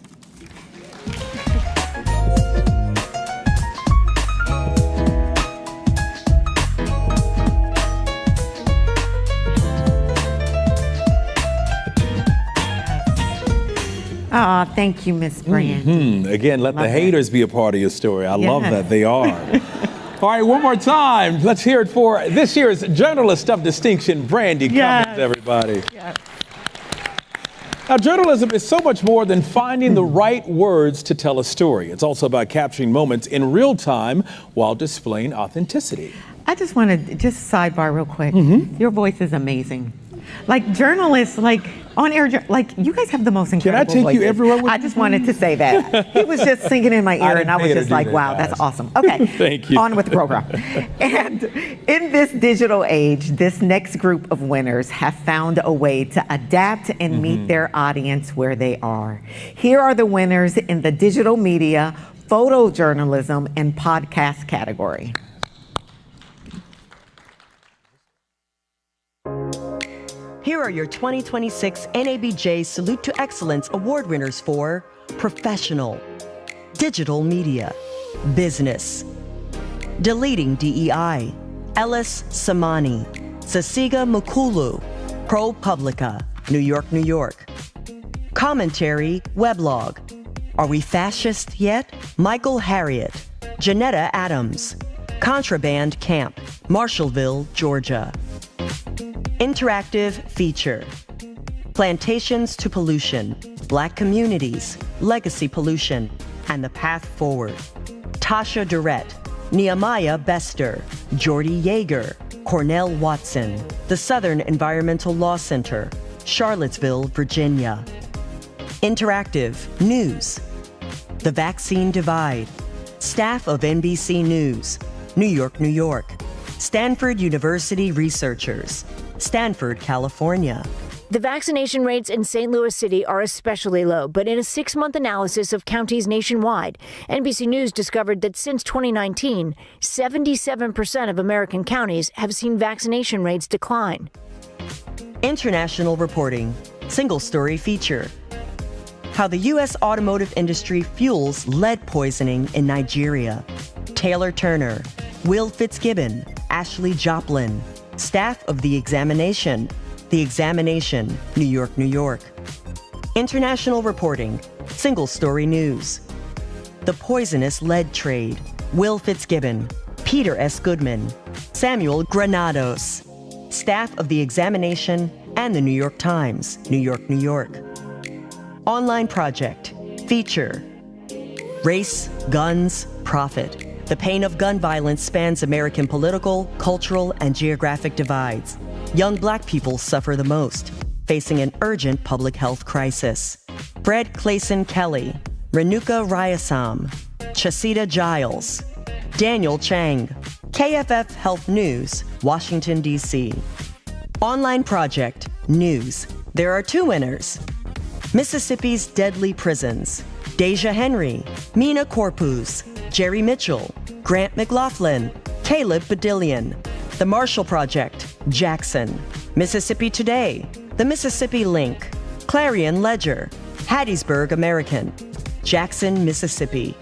Oh, thank you, Miss Brandy. Again, let the haters be a part of your story. I love Yes. that they are. All right, one more time. Let's hear it for this year's Journalist of Distinction, Brandy Cummins, everybody. Yes. Now, journalism is so much more than finding the right words to tell a story. It's also about capturing moments in real time while displaying authenticity. I just want to just sidebar real quick. Your voice is amazing. Like journalists, like on air, like you guys have the most incredible Can I take voices. you everywhere with I just wanted to say that. He was just singing in my ear and I was just like, wow, that's awesome. Okay, Thank you. on with the program. And in this digital age, this next group of winners have found a way to adapt and meet their audience where they are. Here are the winners in the digital media, photojournalism, and podcast category. Here are your 2026 NABJ Salute to Excellence Award winners for Professional, Digital Media, Business, Deleting DEI, Ellis Samani, Sasiga Mukulu, ProPublica, New York, New York. Commentary, Weblog, Are We Fascist Yet? Michael Harriet, Janetta Adams, Contraband Camp, Marshallville, Georgia. Interactive feature, Plantations to Pollution, Black Communities, Legacy Pollution, and the Path Forward. Tasha Durrett, Nehemiah Bester, Jordy Yeager, Cornell Watson, the Southern Environmental Law Center, Charlottesville, Virginia. Interactive news, The Vaccine Divide, staff of NBC News, New York, New York. Stanford University researchers, Stanford, California. The vaccination rates in St. Louis City are especially low, but in a 6-month analysis of counties nationwide, NBC News discovered that since 2019, 77% of American counties have seen vaccination rates decline. International reporting, single story feature. How the U.S. automotive industry fuels lead poisoning in Nigeria. Taylor Turner, Will Fitzgibbon, Ashley Joplin, staff of The Examination, New York, New York. International reporting, single story news. The Poisonous Lead Trade, Will Fitzgibbon, Peter S. Goodman, Samuel Granados, staff of The Examination and the New York Times, New York, New York. Online project, feature, Race, Guns, Profit. The pain of gun violence spans American political, cultural, and geographic divides. Young Black people suffer the most, facing an urgent public health crisis. Fred Clayson Kelly, Renuka Ryasam, Chasita Giles, Daniel Chang, KFF Health News, Washington, D.C. Online project, News. There are 2 winners. Mississippi's Deadly Prisons, Deja Henry, Mina Corpus, Jerry Mitchell, Grant McLaughlin, Caleb Badillion. The Marshall Project, Jackson. Mississippi Today, The Mississippi Link, Clarion Ledger, Hattiesburg American, Jackson, Mississippi.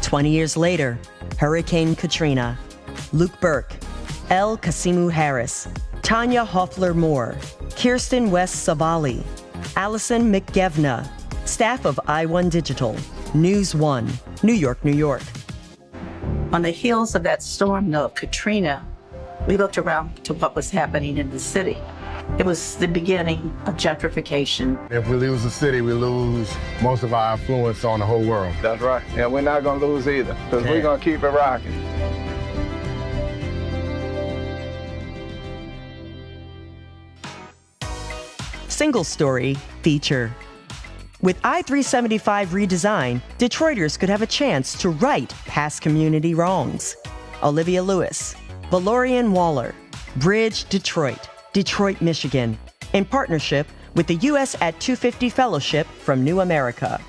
20 years later, Hurricane Katrina. Luke Burke, L. Kasimu Harris, Tanya Hoffler Moore, Kirsten West Savali, Allison McGevna, staff of I1 Digital, News 1, New York, New York. On the heels of that storm, though, Katrina, we looked around to what was happening in the city. It was the beginning of gentrification. If we lose the city, we lose most of our influence on the whole world. That's right. And we're not going to lose either, because we're going to keep it rocking. Single story feature. With I-375 redesign, Detroiters could have a chance to right past community wrongs. Olivia Lewis, Valorian Waller, Bridge Detroit, Detroit, Michigan, in partnership with the U.S. at 250 Fellowship from New America.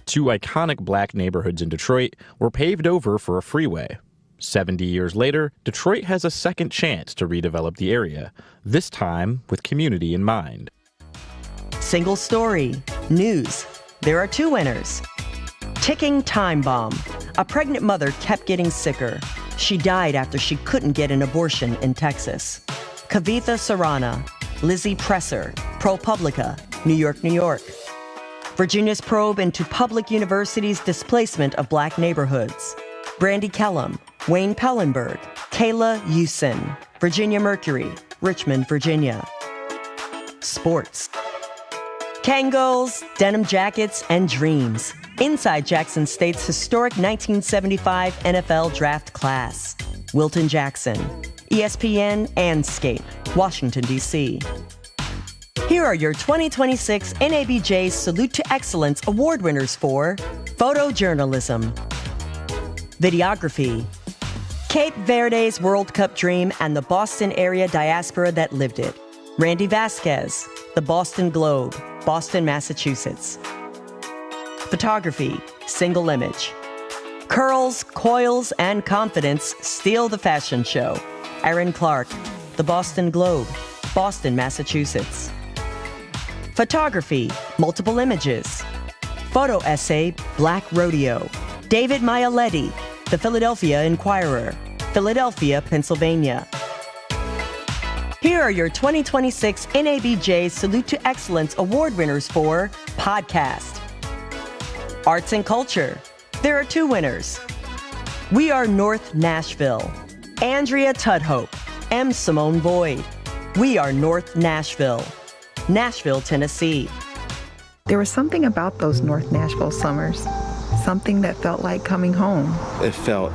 2 iconic Black neighborhoods in Detroit were paved over for a freeway. 70 years later, Detroit has a second chance to redevelop the area, this time with community in mind. Single story, news. There are 2 winners. Ticking time bomb. A pregnant mother kept getting sicker. She died after she couldn't get an abortion in Texas. Kavitha Sarana, Lizzie Presser, ProPublica, New York, New York. Virginia's probe into public universities' displacement of black neighborhoods. Brandy Kellum, Wayne Pellenberg, Kayla Usin, Virginia Mercury, Richmond, Virginia. Sports. Kangol, denim jackets, and dreams. Inside Jackson State's historic 1975 NFL draft class. Wilton Jackson, ESPN and Scape, Washington, D.C. Here are your 2026 NABJ Salute to Excellence award winners for photojournalism, videography, Cape Verde's World Cup dream and the Boston area diaspora that lived it. Randy Vasquez, The Boston Globe, Boston, Massachusetts. Photography, single image. Curls, coils, and confidence steal the fashion show. Aaron Clark, The Boston Globe, Boston, Massachusetts. Photography, multiple images. Photo essay, Black Rodeo. David Mialetti, The Philadelphia Inquirer, Philadelphia, Pennsylvania. Here are your 2026 NABJ Salute to Excellence award winners for podcast. Arts and culture. There are 2 winners. We Are North Nashville. Andrea Tudhope, M. Simone Boyd. We Are North Nashville. Nashville, Tennessee. There was something about those North Nashville summers, something that felt like coming home. It felt,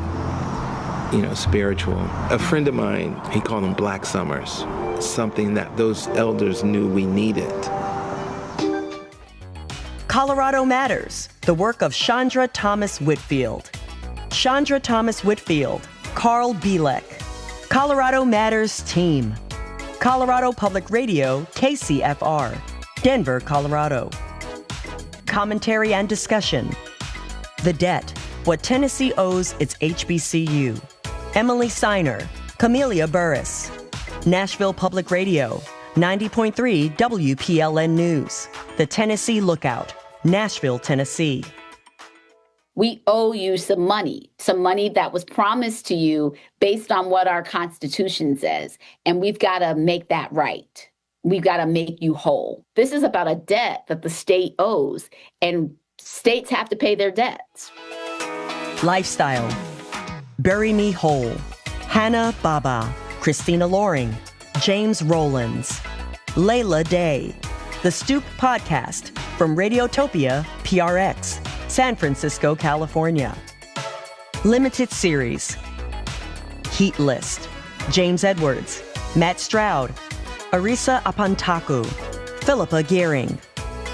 spiritual. A friend of mine, he called them Black Summers, something that those elders knew we needed. Colorado Matters, the work of Chandra Thomas Whitfield. Chandra Thomas Whitfield, Carl Bielek. Colorado Matters Team. Colorado Public Radio, KCFR, Denver, Colorado. Commentary and discussion. The Debt, What Tennessee Owes Its HBCU. Emily Steiner, Camelia Burris. Nashville Public Radio, 90.3 WPLN News. The Tennessee Lookout, Nashville, Tennessee. We owe you some money that was promised to you based on what our Constitution says. And we've got to make that right. We've got to make you whole. This is about a debt that the state owes, and states have to pay their debts. Lifestyle. Bury Me Whole. Hannah Baba. Christina Loring. James Rollins. Layla Day. The Stoop Podcast from Radiotopia, PRX, San Francisco, California. Limited Series. Heat List. James Edwards. Matt Stroud. Arisa Apantaku. Philippa Gearing.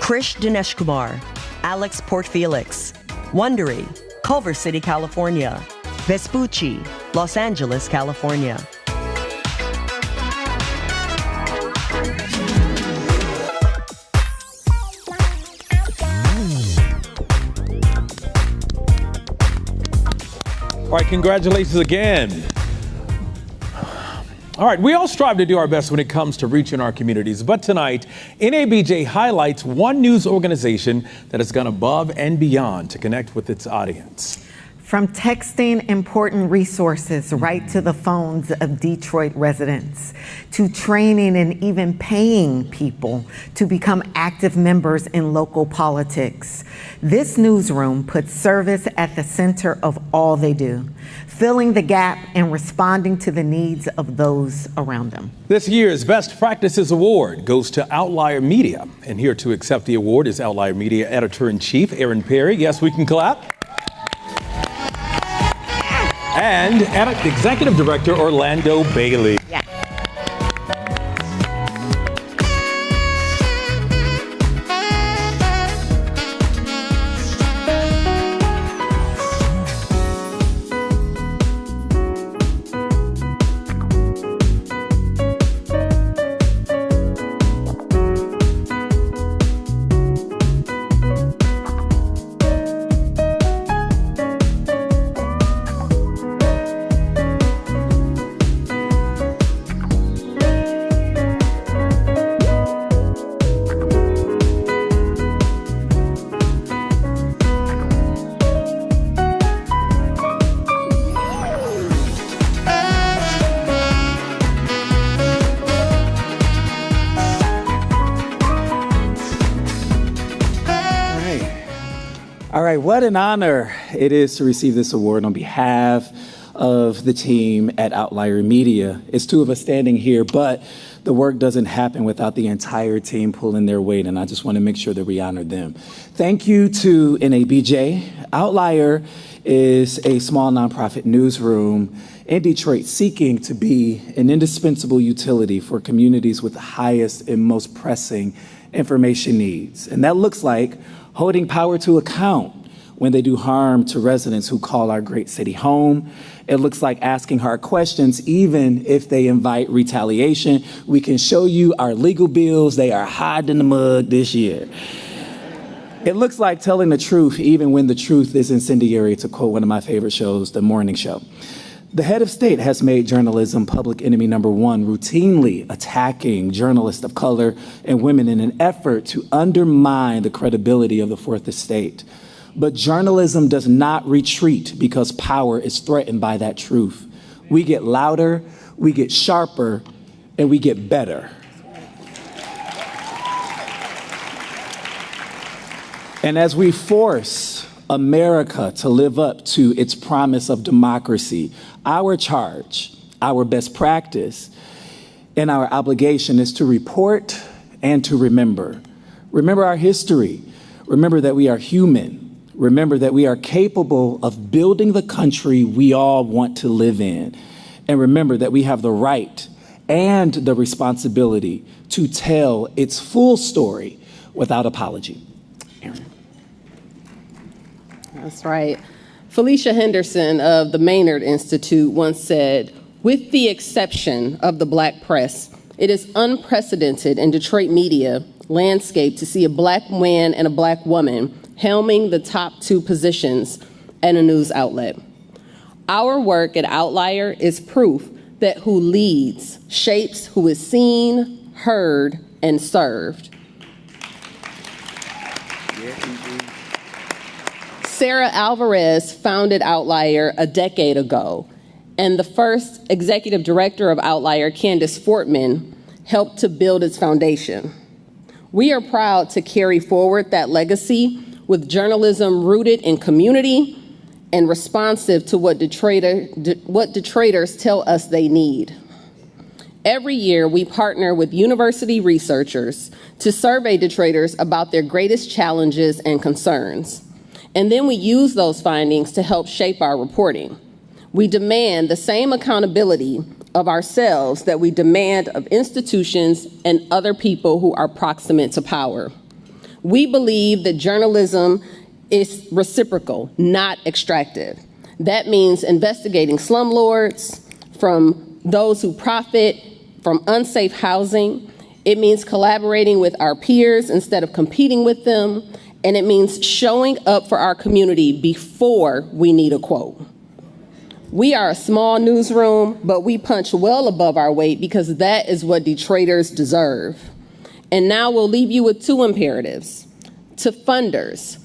Krish Dineshkumar. Alex Portfelix. Wondery. Culver City, California. Vespucci. Los Angeles, California. All right, congratulations again. All right, we all strive to do our best when it comes to reaching our communities, but tonight, NABJ highlights one news organization that has gone above and beyond to connect with its audience. From texting important resources right to the phones of Detroit residents, to training and even paying people to become active members in local politics, this newsroom puts service at the center of all they do, filling the gap and responding to the needs of those around them. This year's Best Practices Award goes to Outlier Media. And here to accept the award is Outlier Media Editor-in-Chief Aaron Perry. Yes, we can clap. And Executive Director Orlando Bailey. Yeah. All right, what an honor it is to receive this award on behalf of the team at Outlier Media. It's two of us standing here, but the work doesn't happen without the entire team pulling their weight, and I just want to make sure that we honor them. Thank you to NABJ. Outlier is a small nonprofit newsroom in Detroit seeking to be an indispensable utility for communities with the highest and most pressing information needs. And that looks like holding power to account when they do harm to residents who call our great city home. It looks like asking hard questions, even if they invite retaliation. We can show you our legal bills. They are hiding in the mud this year. It looks like telling the truth, even when the truth is incendiary, to quote one of my favorite shows, The Morning Show. The head of state has made journalism public enemy number one, routinely attacking journalists of color and women in an effort to undermine the credibility of the Fourth Estate. But journalism does not retreat because power is threatened by that truth. We get louder, we get sharper, and we get better. And as we force America to live up to its promise of democracy, our charge, our best practice, and our obligation is to report and to remember. Remember our history. Remember that we are human. Remember that we are capable of building the country we all want to live in. And remember that we have the right and the responsibility to tell its full story without apology. Aaron. That's right. Felicia Henderson of the Maynard Institute once said, "With the exception of the Black press, it is unprecedented in Detroit media landscape to see a Black man and a Black woman helming the top two positions at a news outlet. Our work at Outlier is proof that who leads shapes who is seen, heard, and served." Sarah Alvarez founded Outlier a decade ago, and the first executive director of Outlier, Candace Fortman, helped to build its foundation. We are proud to carry forward that legacy with journalism rooted in community and responsive to what Detroiters tell us they need. Every year, we partner with university researchers to survey Detroiters about their greatest challenges and concerns. And then we use those findings to help shape our reporting. We demand the same accountability of ourselves that we demand of institutions and other people who are proximate to power. We believe that journalism is reciprocal, not extractive. That means investigating slumlords, from those who profit from unsafe housing. It means collaborating with our peers instead of competing with them. And it means showing up for our community before we need a quote. We are a small newsroom, but we punch well above our weight because that is what Detroiters deserve. And now we'll leave you with two imperatives. To funders,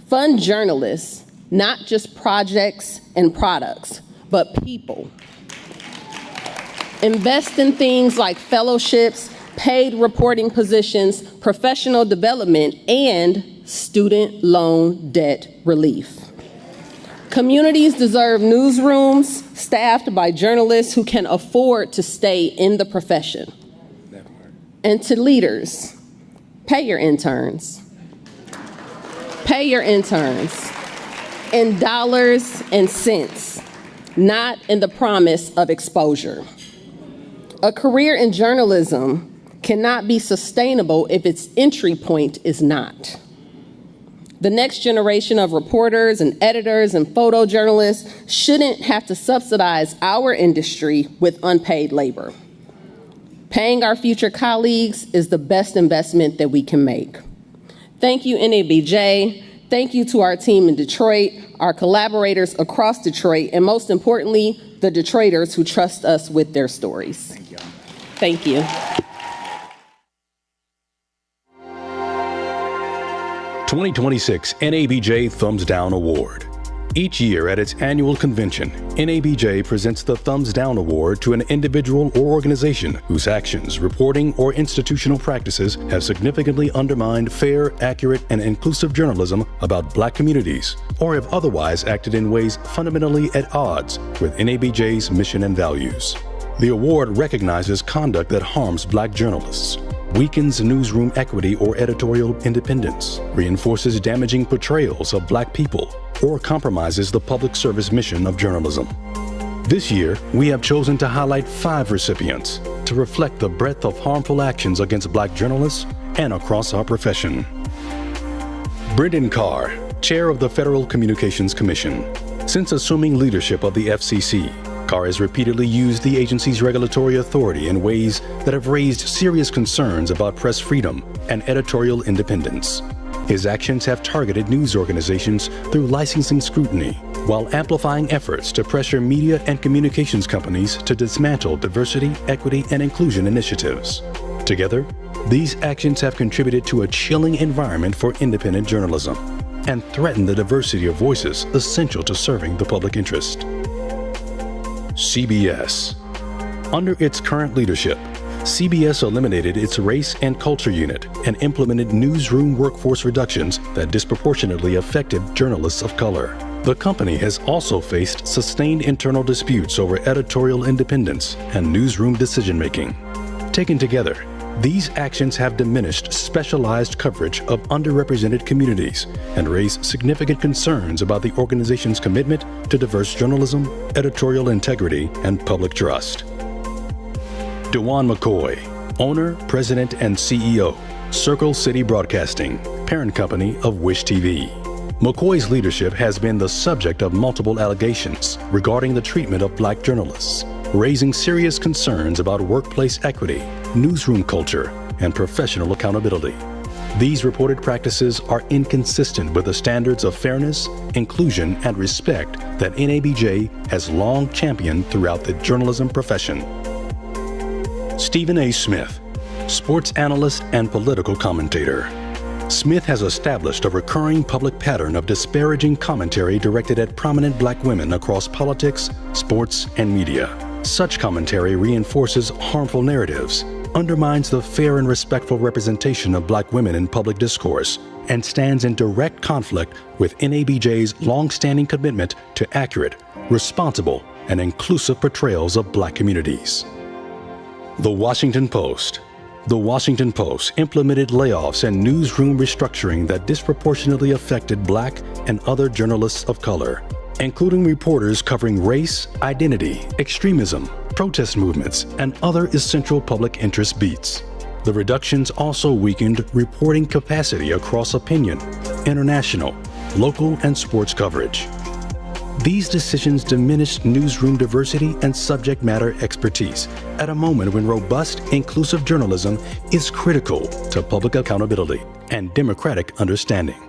fund journalists, not just projects and products, but people. Invest in things like fellowships, paid reporting positions, professional development, and student loan debt relief. Communities deserve newsrooms staffed by journalists who can afford to stay in the profession. And to leaders, pay your interns. Pay your interns in dollars and cents, not in the promise of exposure. A career in journalism cannot be sustainable if its entry point is not. The next generation of reporters and editors and photojournalists shouldn't have to subsidize our industry with unpaid labor. Paying our future colleagues is the best investment that we can make. Thank you, NABJ. Thank you to our team in Detroit, our collaborators across Detroit, and most importantly, the Detroiters who trust us with their stories. Thank you. 2026 NABJ Thumbs Down Award. Each year at its annual convention, NABJ presents the Thumbs Down Award to an individual or organization whose actions, reporting, or institutional practices have significantly undermined fair, accurate, and inclusive journalism about Black communities, or have otherwise acted in ways fundamentally at odds with NABJ's mission and values. The award recognizes conduct that harms Black journalists, weakens newsroom equity or editorial independence, reinforces damaging portrayals of Black people, or compromises the public service mission of journalism. This year, we have chosen to highlight 5 recipients to reflect the breadth of harmful actions against Black journalists and across our profession. Brendan Carr, Chair of the Federal Communications Commission. Since assuming leadership of the FCC, Carr has repeatedly used the agency's regulatory authority in ways that have raised serious concerns about press freedom and editorial independence. His actions have targeted news organizations through licensing scrutiny, while amplifying efforts to pressure media and communications companies to dismantle diversity, equity, and inclusion initiatives. Together, these actions have contributed to a chilling environment for independent journalism and threaten the diversity of voices essential to serving the public interest. CBS. Under its current leadership, CBS eliminated its race and culture unit and implemented newsroom workforce reductions that disproportionately affected journalists of color. The company has also faced sustained internal disputes over editorial independence and newsroom decision-making. Taken together, these actions have diminished specialized coverage of underrepresented communities and raised significant concerns about the organization's commitment to diverse journalism, editorial integrity, and public trust. DeJuan McCoy, owner, president, and CEO, Circle City Broadcasting, parent company of Wish TV. McCoy's leadership has been the subject of multiple allegations regarding the treatment of Black journalists, raising serious concerns about workplace equity, newsroom culture, and professional accountability. These reported practices are inconsistent with the standards of fairness, inclusion, and respect that NABJ has long championed throughout the journalism profession. Stephen A. Smith, sports analyst and political commentator. Smith has established a recurring public pattern of disparaging commentary directed at prominent Black women across politics, sports, and media. Such commentary reinforces harmful narratives, undermines the fair and respectful representation of Black women in public discourse, and stands in direct conflict with NABJ's long-standing commitment to accurate, responsible, and inclusive portrayals of Black communities. The Washington Post. The Washington Post implemented layoffs and newsroom restructuring that disproportionately affected Black and other journalists of color, including reporters covering race, identity, extremism, protest movements, and other essential public interest beats. The reductions also weakened reporting capacity across opinion, international, local, and sports coverage. These decisions diminished newsroom diversity and subject matter expertise at a moment when robust, inclusive journalism is critical to public accountability and democratic understanding.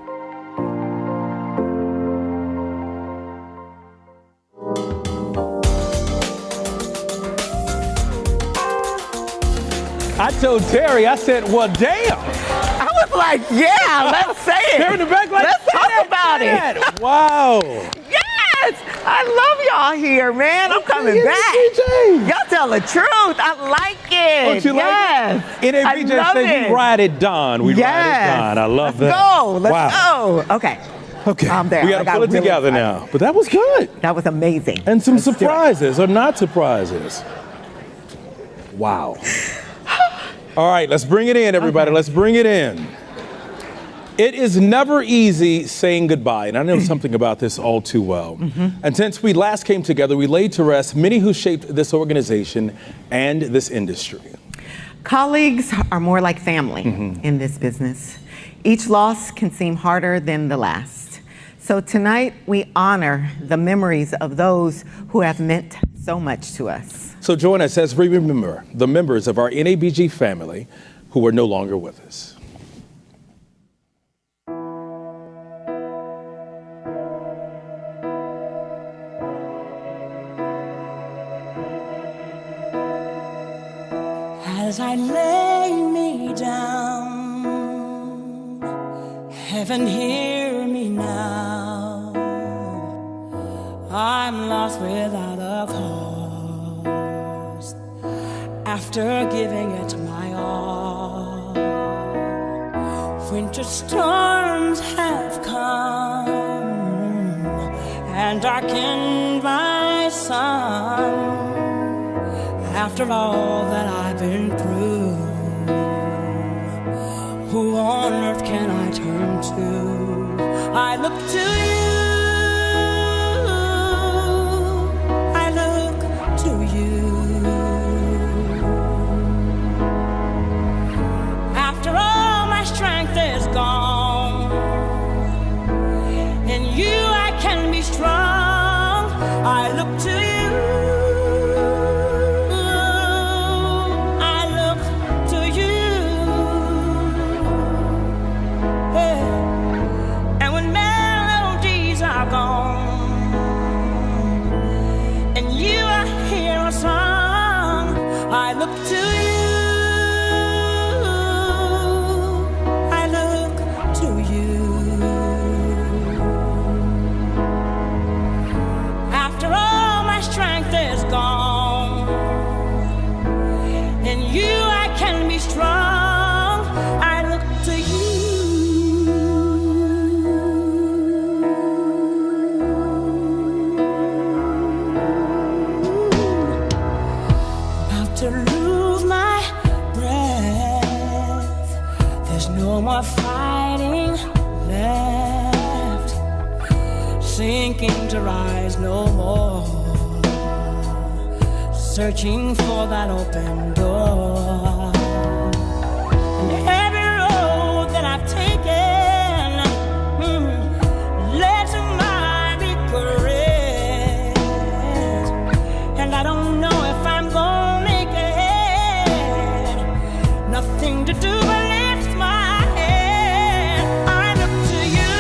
I told Terry, I said, well, damn. I was like, yeah, let's say it. Terry in the back, like, let's talk about it. Wow. Yes, I love y'all here, man. I'm coming back. Y'all tell the truth. I like it. Don't you yes. like it? NABJ says we ride it, Don. We ride it, Don. I love that. Let's go. Okay. Okay. I'm there. We got to pull it together now. But that was good. That was amazing. And some surprises or not surprises. Wow. All right, let's bring it in, everybody. Okay. Let's bring it in. It is never easy saying goodbye, and I know something about this all too well. And since we last came together, we laid to rest many who shaped this organization and this industry. Colleagues are more like family in this business. Each loss can seem harder than the last. So tonight, we honor the memories of those who have meant so much to us. So join us as we remember the members of our NABJ family who are no longer with us. As I lay me down, heaven hear me now. I'm lost without a cause. After giving it my all, winter storms have come and darkened my sun. After all that I've been through, who on earth can I turn to? I look to you. I look to you. After all my strength is gone, in you I can be strong. I look to you. I look to you, I look to you. After all my strength is gone, in you I can be strong. I look to you. About to lose my breath, there's no more fighting left, sinking to rise no more, searching for that open door. And every road that I've taken led to my regret, and I don't know if I'm gonna make it. Nothing to do but lift my head. I look to you.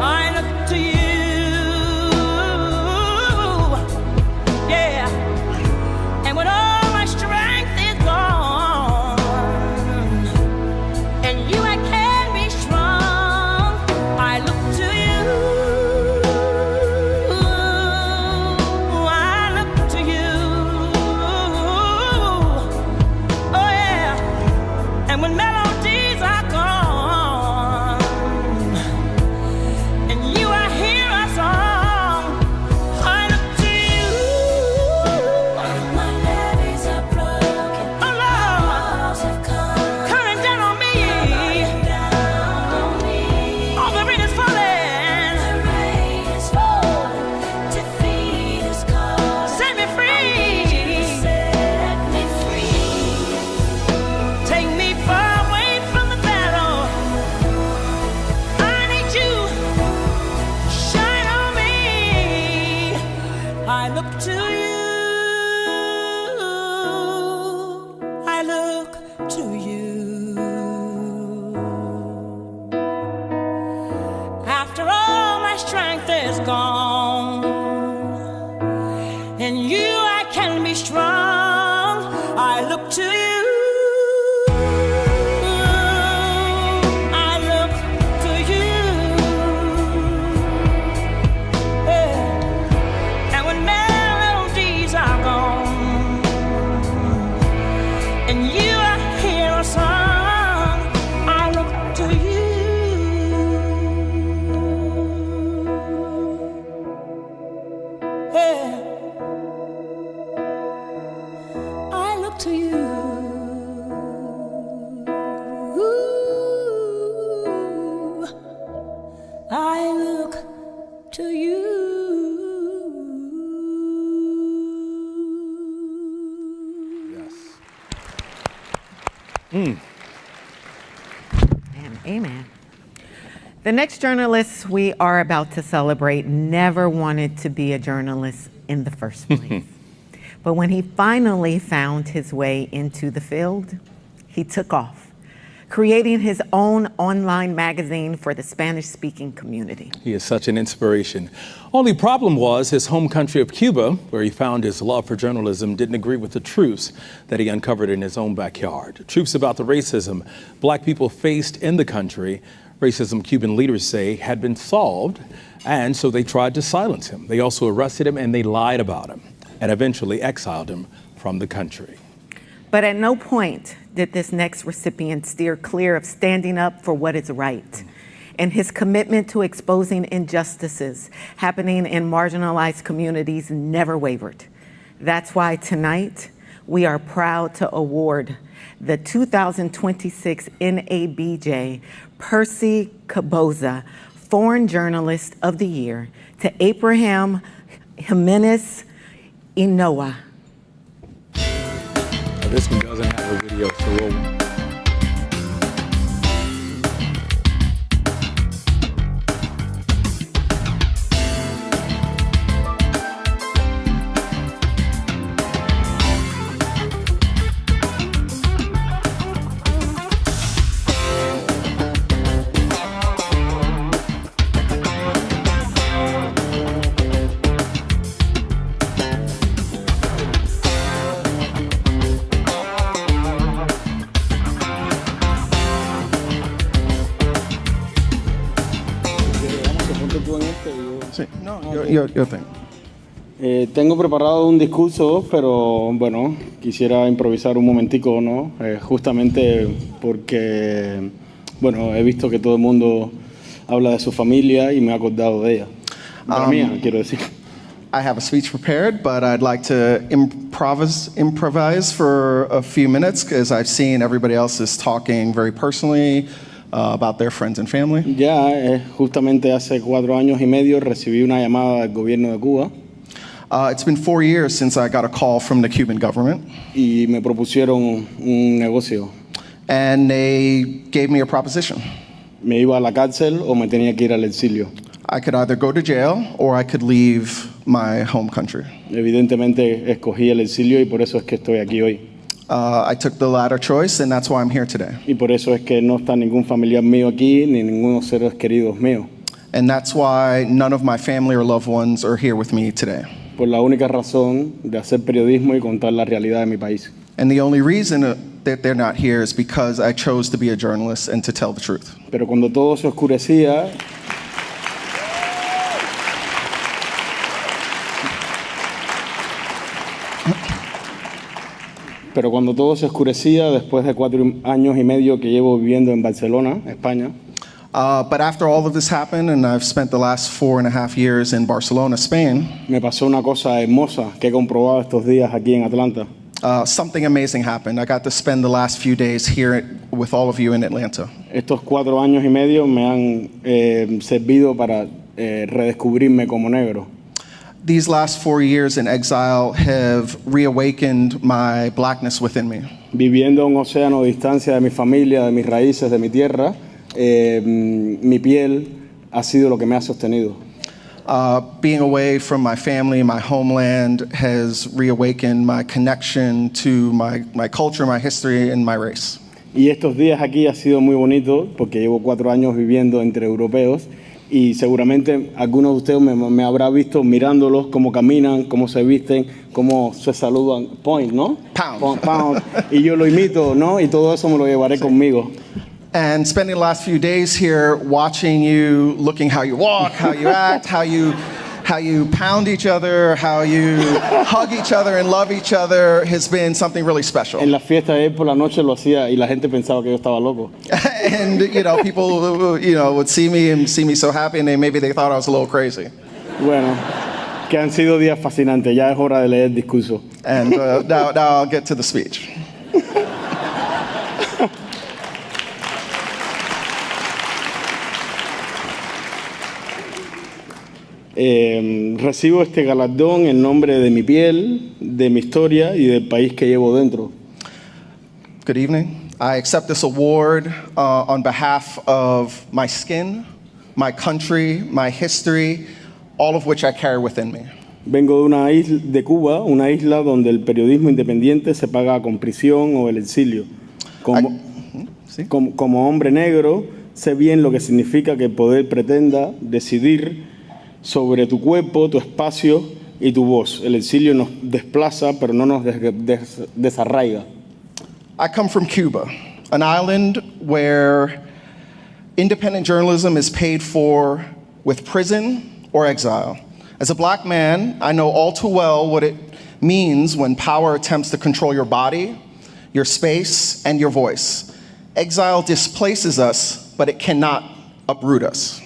I look to you. Yeah. And when all my strength is gone, and you I can be strong, I look to you. I look to you. Oh yeah. And when melodies are gone, and you I hear a song, I look to you. My levees are broken. Oh Lord, walls have come coming down on me. All the rain is falling. The rain is falling. Defeat is calling. Set me free. Set me free. Take me far away from the battle. I need you. Shine on me. I look to you. I look to you. After all my strength is gone, in you I can be strong. I look to you. I look to you. Yeah. And when melodies are gone, and you I hear a song, I look to you. Yeah. I look to you. Ooh, I look to you. Amen. The next journalist we are about to celebrate never wanted to be a journalist in the first place. But when he finally found his way into the field, he took off, creating his own online magazine for the Spanish-speaking community. He is such an inspiration. Only problem was his home country of Cuba, where he found his love for journalism, didn't agree with the truths that he uncovered in his own backyard. Truths about the racism Black people faced in the country, racism Cuban leaders say had been solved, and so they tried to silence him. They also arrested him and they lied about him and eventually exiled him from the country. But at no point did this next recipient steer clear of standing up for what is right. And his commitment to exposing injustices happening in marginalized communities never wavered. That's why tonight we are proud to award the 2026 NABJ Percy Caboza Foreign Journalist of the Year to Abraham Jimenez Inoa. This one doesn't have a video, so we'll... Sí, no, yo tengo. Tengo preparado un discurso, pero bueno, quisiera improvisar un momentico, ¿no? Justamente porque, bueno, he visto que todo el mundo habla de su familia y me he acordado de ella. La mía, quiero decir. I have a speech prepared, but I'd like to improvise for a few minutes because I've seen everybody else is talking very personally about their friends and family. Ya, justamente hace 4 años y medio recibí una llamada del gobierno de Cuba. It's been 4 years since I got a call from the Cuban government. Y me propusieron un negocio. And they gave me a proposition. Me iba a la cárcel o me tenía que ir al exilio. I could either go to jail or I could leave my home country. Evidentemente escogí el exilio y por eso es que estoy aquí hoy. I took the latter choice, and that's why I'm here today. Y por eso es que no está ningún familiar mío aquí ni ninguno seres queridos míos. And that's why none of my family or loved ones are here with me today. Por la única razón de hacer periodismo y contar la realidad de mi país. And the only reason that they're not here is because I chose to be a journalist and to tell the truth. Pero cuando todo se oscurecía, después de 4 años y medio que llevo viviendo en Barcelona, España. But after all of this happened, and I've spent the last 4.5 years in Barcelona, Spain. Me pasó una cosa hermosa que he comprobado estos días aquí en Atlanta. Something amazing happened. I got to spend the last few days here with all of you in Atlanta. Estos 4 años y medio me han servido para redescubrirme como negro. These last 4 years in exile have reawakened my blackness within me. Viviendo a un océano de distancia de mi familia, de mis raíces, de mi tierra, mi piel ha sido lo que me ha sostenido. Being away from my family, my homeland, has reawakened my connection to my culture, my history, and my race. Y estos días aquí ha sido muy bonito porque llevo 4 años viviendo entre europeos. Y seguramente algunos de ustedes me habrá visto mirándolos, cómo caminan, cómo se visten, cómo se saludan. Point, ¿no? Pound. Y yo lo imito, ¿no? Y todo eso me lo llevaré conmigo. And spending the last few days here watching you, looking how you walk, how you act, how you pound each other, how you hug each other and love each other has been something really special. En la fiesta de él por la noche lo hacía y la gente pensaba que yo estaba loco. And people would see me so happy, and maybe they thought I was a little crazy. Bueno, que han sido días fascinantes. Ya es hora de leer el discurso. And now I'll get to the speech. Recibo este galardón en nombre de mi piel, de mi historia y del país que llevo dentro. Good evening. I accept this award on behalf of my skin, my country, my history, all of which I carry within me. Vengo de una isla de Cuba, una isla donde el periodismo independiente se paga con prisión o el exilio. Como hombre negro, sé bien lo que significa que el poder pretenda decidir sobre tu cuerpo, tu espacio y tu voz. El exilio nos desplaza, pero no nos desarraiga. I come from Cuba, an island where Independent journalism is paid for with prison or exile. As a black man, I know all too well what it means when power attempts to control your body, your space, and your voice. Exile displaces us, but it cannot uproot us.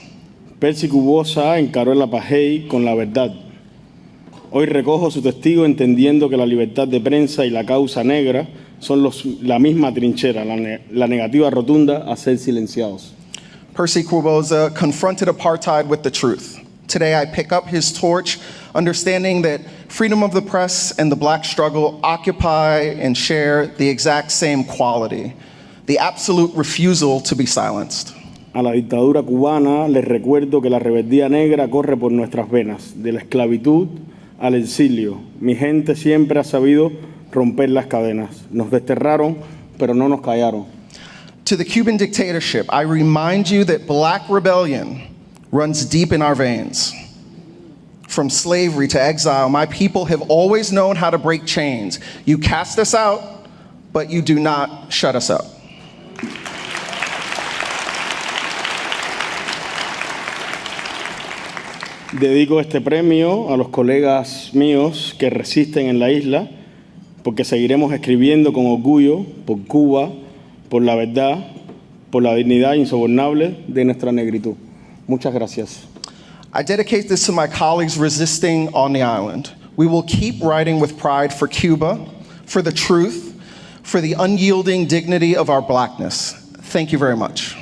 Percy Cubosa encaró el apartheid con la verdad. Hoy recojo su testigo entendiendo que la libertad de prensa y la causa negra son la misma trinchera, la negativa rotunda a ser silenciados. Percy Cubosa confronted apartheid with the truth. Today I pick up his torch, understanding that freedom of the press and the black struggle occupy and share the exact same quality, the absolute refusal to be silenced. A la dictadura cubana les recuerdo que la rebeldía negra corre por nuestras venas, de la esclavitud al exilio. Mi gente siempre ha sabido romper las cadenas. Nos desterraron, pero no nos callaron. To the Cuban dictatorship, I remind you that black rebellion runs deep in our veins. From slavery to exile, my people have always known how to break chains. You cast us out, but you do not shut us up. Dedico este premio a los colegas míos que resisten en la isla, porque seguiremos escribiendo con orgullo por Cuba, por la verdad, por la dignidad insobornable de nuestra negritud. Muchas gracias. I dedicate this to my colleagues resisting on the island. We will keep writing with pride for Cuba, for the truth, for the unyielding dignity of our blackness. Thank you very much.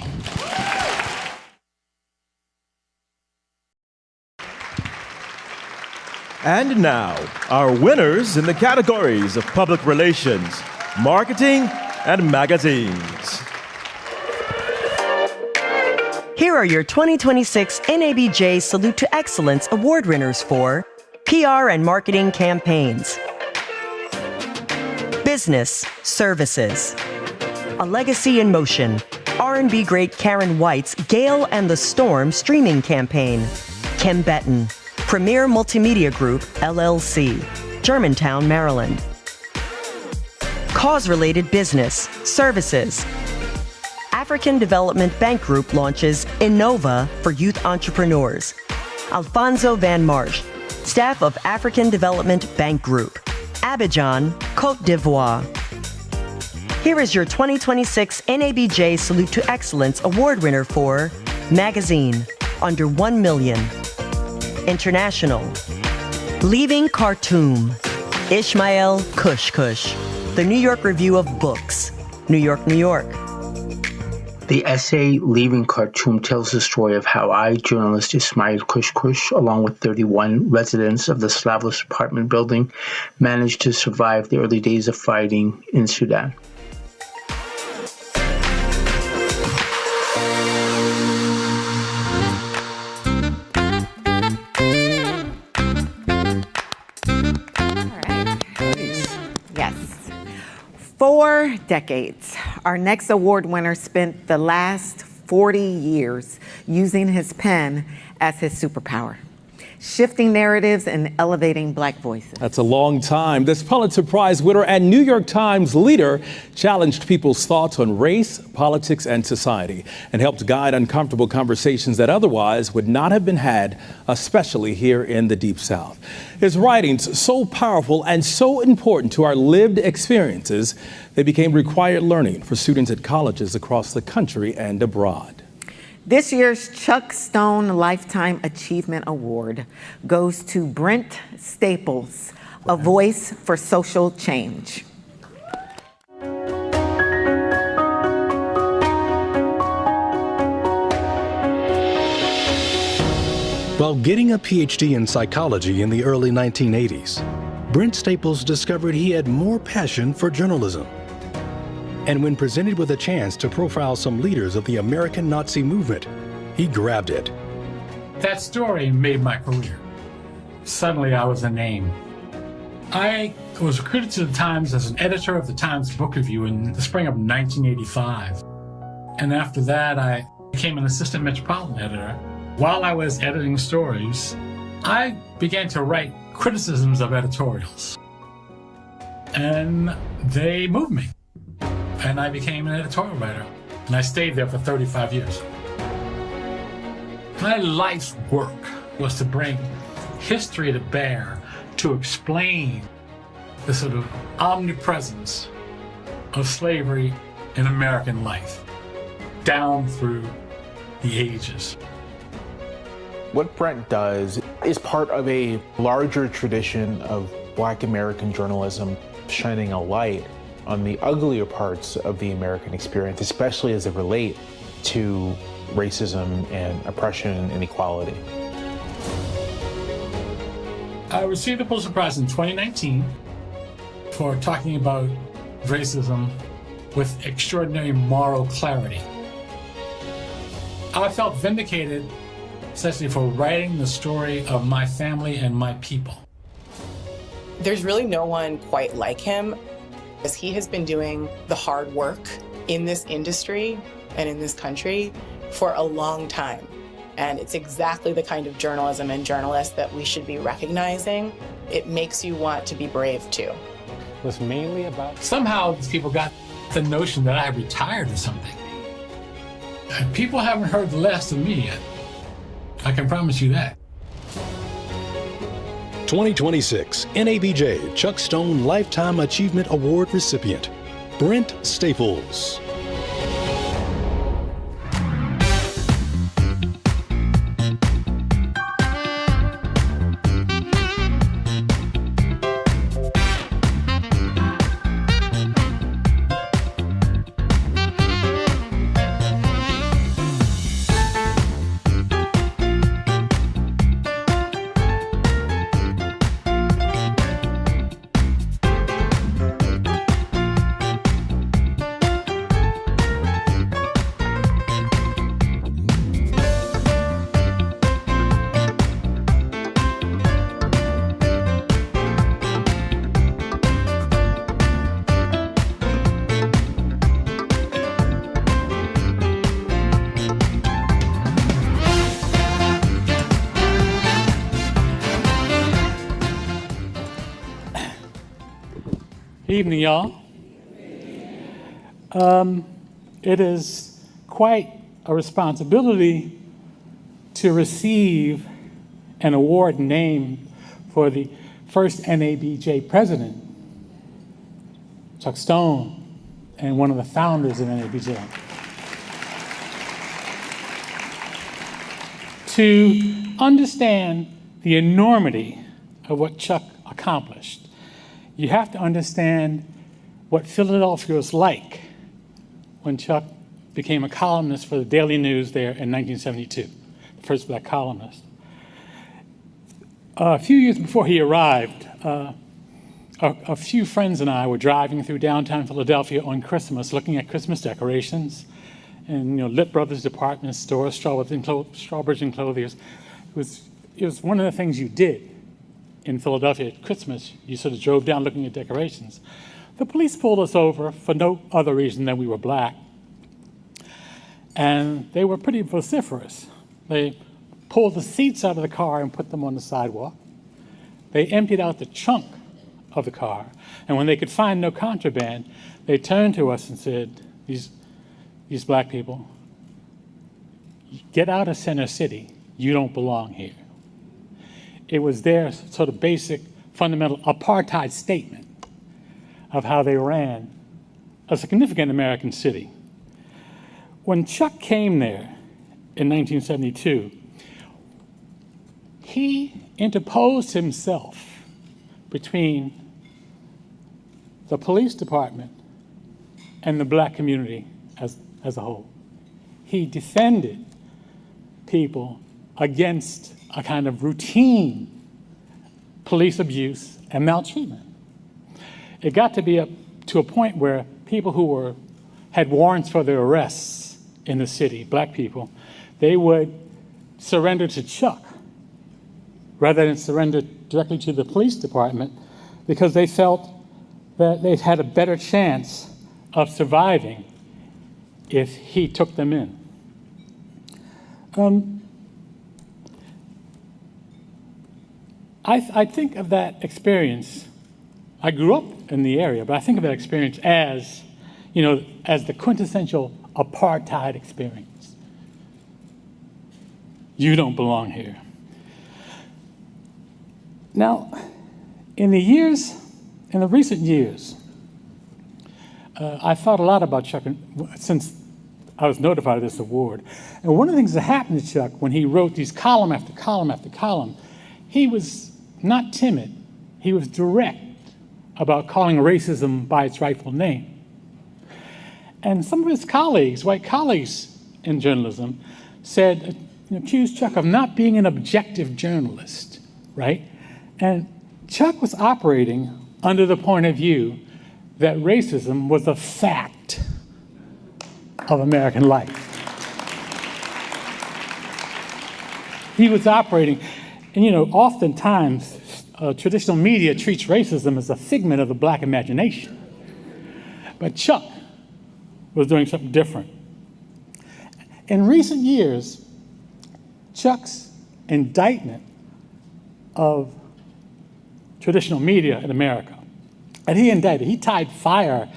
And now, our winners in the categories of public relations, marketing, and magazines. Here are your 2026 NABJ Salute to Excellence award winners for PR and marketing campaigns, business services, A Legacy in Motion, R&B great Karen White's Gale and the Storm streaming campaign, Kim Betton, Premier Multimedia Group, LLC, Germantown, Maryland. Cause-related business, services. African Development Bank Group launches Innova for youth entrepreneurs. Alfonso Van Marsh, staff of African Development Bank Group, Abidjan, Côte d'Ivoire. Here is your 2026 NABJ Salute to Excellence award winner for Magazine, under 1 million. International. Leaving Khartoum. Ishmael Kush Kush. The New York Review of Books. New York, New York. The essay Leaving Khartoum tells the story of how I, journalist Ismail Kush Kush, along with 31 residents of the Slavos apartment building, managed to survive the early days of fighting in Sudan. Yes. 4 decades. Our next award winner spent the last 40 years using his pen as his superpower, shifting narratives and elevating black voices. That's a long time. This Pulitzer Prize winner and New York Times leader challenged people's thoughts on race, politics, and society, and helped guide uncomfortable conversations that otherwise would not have been had, especially here in the Deep South. His writings, so powerful and so important to our lived experiences, they became required learning for students at colleges across the country and abroad. This year's Chuck Stone Lifetime Achievement Award goes to Brent Staples, a voice for social change. While getting a PhD in psychology in the early 1980s, Brent Staples discovered he had more passion for journalism. And when presented with a chance to profile some leaders of the American Nazi movement, he grabbed it. That story made my career. Suddenly I was a name. I was recruited to the Times as an editor of the Times Book Review in the spring of 1985. And after that, I became an assistant metropolitan editor. While I was editing stories, I began to write criticisms of editorials. And they moved me. And I became an editorial writer. And I stayed there for 35 years. My life's work was to bring history to bear, to explain the sort of omnipresence of slavery in American life, down through the ages. What Brent does is part of a larger tradition of Black American journalism, shining a light on the uglier parts of the American experience, especially as they relate to racism and oppression and inequality. I received the Pulitzer Prize in 2019 for talking about racism with extraordinary moral clarity. I felt vindicated, essentially, for writing the story of my family and my people. There's really no one quite like him, as he has been doing the hard work in this industry and in this country for a long time. And it's exactly the kind of journalism and journalists that we should be recognizing. It makes you want to be brave too. It was mainly about... Somehow these people got the notion that I had retired or something. And people haven't heard the last of me yet. I can promise you that. 2026 NABJ Chuck Stone Lifetime Achievement Award recipient, Brent Staples. Evening, y'all. It is quite a responsibility to receive an award named for the first NABJ president, Chuck Stone, and one of the founders of NABJ. To understand the enormity of what Chuck accomplished, you have to understand what Philadelphia was like when Chuck became a columnist for the Daily News there in 1972, the first Black columnist. A few years before he arrived, a few friends and I were driving through downtown Philadelphia on Christmas, looking at Christmas decorations and Lit Brothers department stores, Strawbridge and Clothiers. It was one of the things you did in Philadelphia at Christmas. You sort of drove down looking at decorations. The police pulled us over for no other reason than we were Black. And they were pretty vociferous. They pulled the seats out of the car and put them on the sidewalk. They emptied out the trunk of the car. And when they could find no contraband, they turned to us and said, these Black people, get out of Center City. You don't belong here. It was their sort of basic, fundamental apartheid statement of how they ran a significant American city. When Chuck came there in 1972, he interposed himself between the police department and the Black community as a whole. He defended people against a kind of routine police abuse and maltreatment. It got to be to a point where people who had warrants for their arrests in the city, Black people, they would surrender to Chuck rather than surrender directly to the police department because they felt that they had a better chance of surviving if he took them in. I think of that experience. I grew up in the area, but I think of that experience as, as the quintessential apartheid experience. You don't belong here. Now, in the recent years, I thought a lot about Chuck since I was notified of this award. And one of the things that happened to Chuck when he wrote these column after column after column, he was not timid. He was direct about calling racism by its rightful name. And some of his colleagues, white colleagues in journalism, accused Chuck of not being an objective journalist, right? And Chuck was operating under the point of view that racism was a fact of American life. He was operating, and oftentimes traditional media treats racism as a figment of the black imagination. But Chuck was doing something different. In recent years, Chuck's indictment of traditional media in America, and he tied fire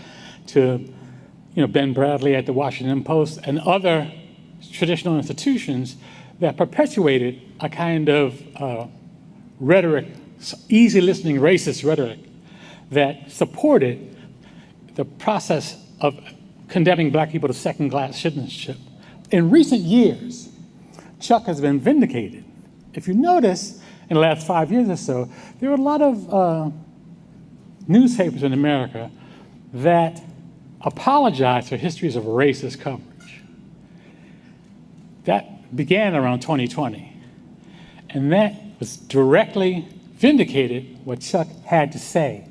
to Ben Bradley at the Washington Post and other traditional institutions that perpetuated a kind of rhetoric, easy listening racist rhetoric that supported the process of condemning black people to second-class citizenship. In recent years, Chuck has been vindicated. If you notice, in the last 5 years or so, there were a lot of newspapers in America that apologized for histories of racist coverage. That began around 2020. And that was directly vindicated what Chuck had to say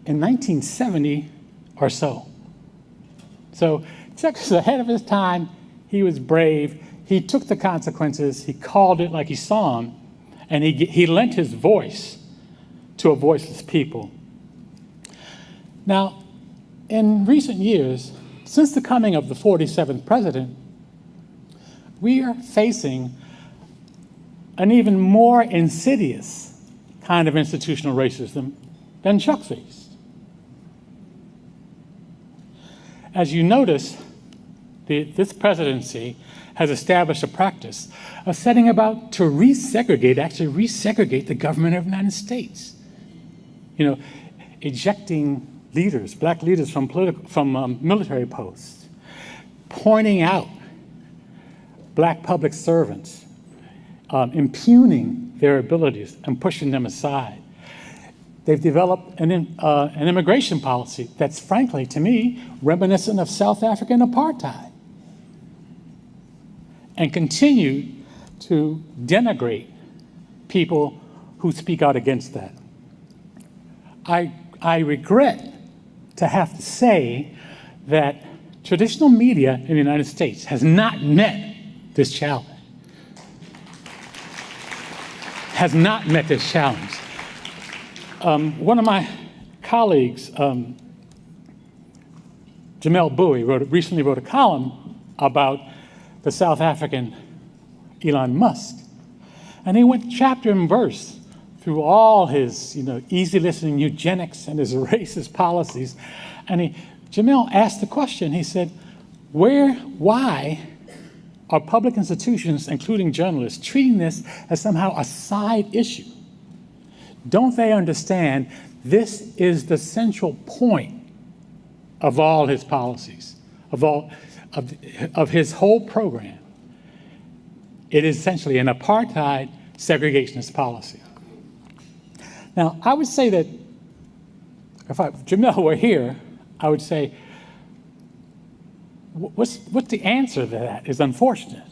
in 1970 or so. So Chuck was ahead of his time. He was brave. He took the consequences. He called it like he saw them. And he lent his voice to a voiceless people. Now, in recent years, since the coming of the 47th president, we are facing an even more insidious kind of institutional racism than Chuck faced. As you notice, this presidency has established a practice of setting about to resegregate the government of the United States. Ejecting leaders, black leaders from military posts, pointing out black public servants, impugning their abilities and pushing them aside. They've developed an immigration policy that's, frankly, to me, reminiscent of South African apartheid, and continue to denigrate people who speak out against that. I regret to have to say that traditional media in the United States has not met this challenge. Has not met this challenge. One of my colleagues, Jamel Bowie, recently wrote a column about the South African Elon Musk. And he went chapter and verse through all his easy listening eugenics and his racist policies. And Jamel asked the question, he said, why are public institutions, including journalists, treating this as somehow a side issue? Don't they understand this is the central point of all his policies, of his whole program? It is essentially an apartheid segregationist policy. Now, I would say that if Jamel were here, I would say, what's the answer to that is unfortunate.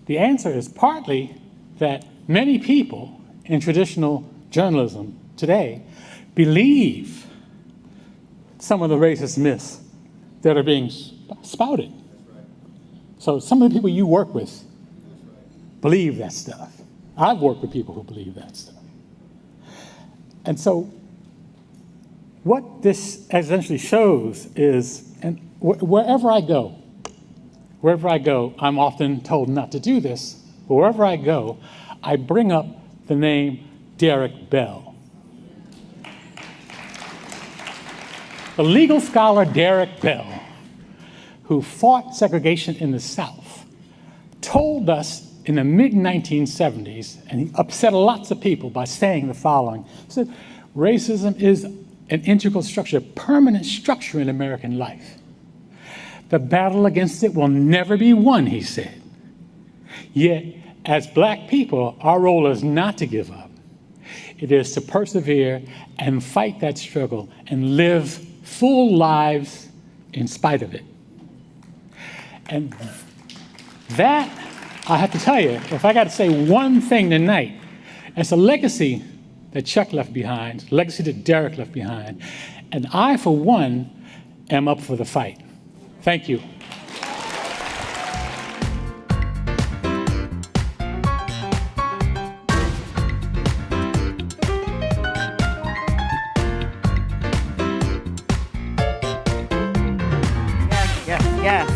The answer is partly that many people in traditional journalism today believe some of the racist myths that are being spouted. So some of the people you work with believe that stuff. I've worked with people who believe that stuff. And so what this essentially shows is, and wherever I go, I'm often told not to do this, but wherever I go, I bring up the name Derek Bell. The legal scholar Derek Bell, who fought segregation in the South, told us in the mid-1970s, and he upset lots of people by saying the following. He said, racism is an integral structure, a permanent structure in American life. The battle against it will never be won, he said. Yet, as Black people, our role is not to give up. It is to persevere and fight that struggle and live full lives in spite of it. And that, I have to tell you, if I got to say one thing tonight, it's a legacy that Chuck left behind, legacy that Derek left behind. And I, for one, am up for the fight. Thank you. Yes.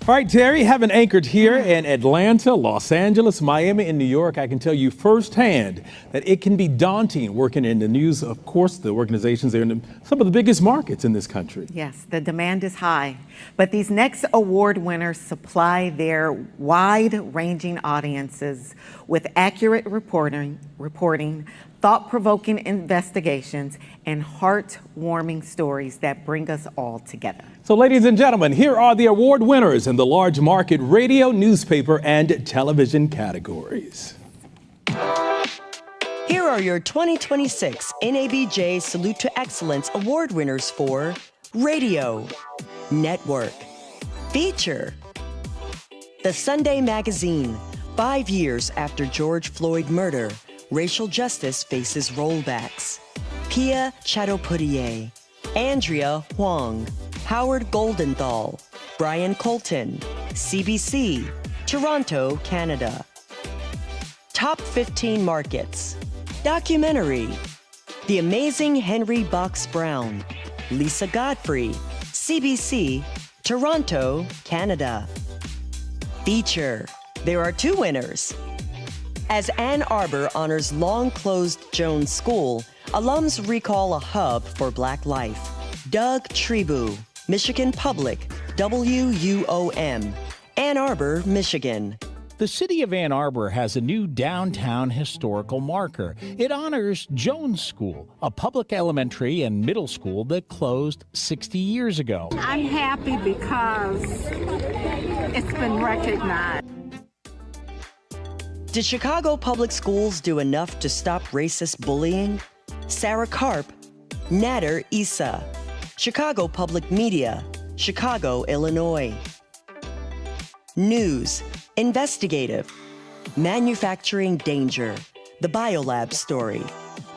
All right, Terry, having anchored here in Atlanta, Los Angeles, Miami, and New York, I can tell you firsthand that it can be daunting working in the news. Of course, the organizations are in some of the biggest markets in this country. Yes, the demand is high, but these next award winners supply their wide-ranging audiences with accurate reporting, thought-provoking investigations, and heartwarming stories that bring us all together. So, ladies and gentlemen, here are the award winners in the large market radio, newspaper, and television categories. Here are your 2026 NABJ Salute to Excellence Award winners for Radio, Network, Feature, The Sunday Magazine, 5 years after George Floyd murder, racial justice faces rollbacks. Pia Chattopadhyay, Andrea Huang, Howard Goldenthal, Brian Colton, CBC, Toronto, Canada. Top 15 markets. Documentary, The Amazing Henry Box Brown, Lisa Godfrey, CBC, Toronto, Canada. Feature, there are 2 winners. As Ann Arbor honors long-closed Jones School, alums recall a hub for Black life. Doug Tribu, Michigan Public, WUOM, Ann Arbor, Michigan. The city of Ann Arbor has a new downtown historical marker. It honors Jones School, a public elementary and middle school that closed 60 years ago. I'm happy because it's been recognized. Did Chicago Public Schools do enough to stop racist bullying? Sarah Karp, Nader Issa, Chicago Public Media, Chicago, Illinois. News, investigative, manufacturing danger, the Biolab story,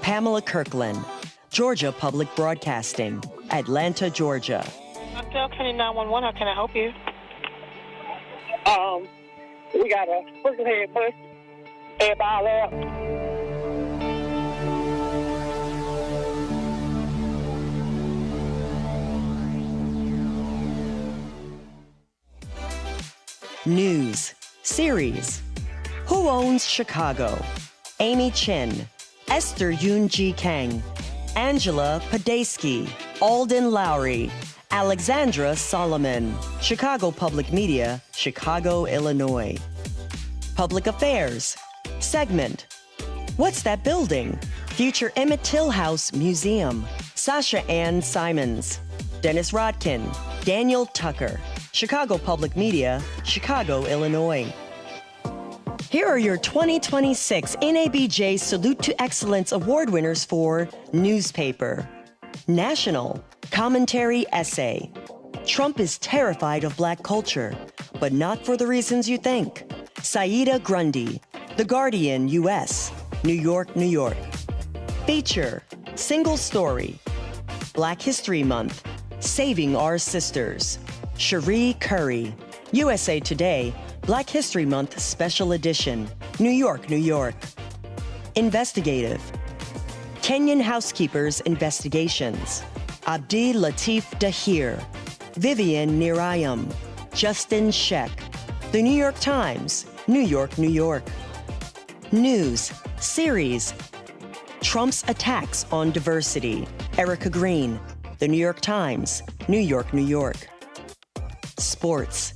Pamela Kirkland, Georgia Public Broadcasting, Atlanta, Georgia. Hotel 2911, how can I help you? We got a head bus at Biolab. News, series, Who Owns Chicago? Amy Chin, Esther Yoon Ji Kang, Angela Podesky, Alden Lowry, Alexandra Solomon, Chicago Public Media, Chicago, Illinois. Public Affairs, segment, What's That Building? Future Emmett Till House Museum, Sasha Ann Simons, Dennis Rodkin, Daniel Tucker, Chicago Public Media, Chicago, Illinois. Here are your 2026 NABJ Salute to Excellence Award winners for Newspaper, National, Commentary Essay, Trump is terrified of Black culture, but not for the reasons you think. Saida Grundy, The Guardian, U.S., New York, New York. Feature, Single Story, Black History Month, Saving Our Sisters. Cherie Curry, USA Today, Black History Month Special Edition, New York, New York. Investigative, Kenyan Housekeepers Investigations, Abdi Latif Dahir, Vivian Nirayam, Justin Sheck, The New York Times, New York, New York. News, series, Trump's attacks on diversity, Erica Green, The New York Times, New York, New York. Sports,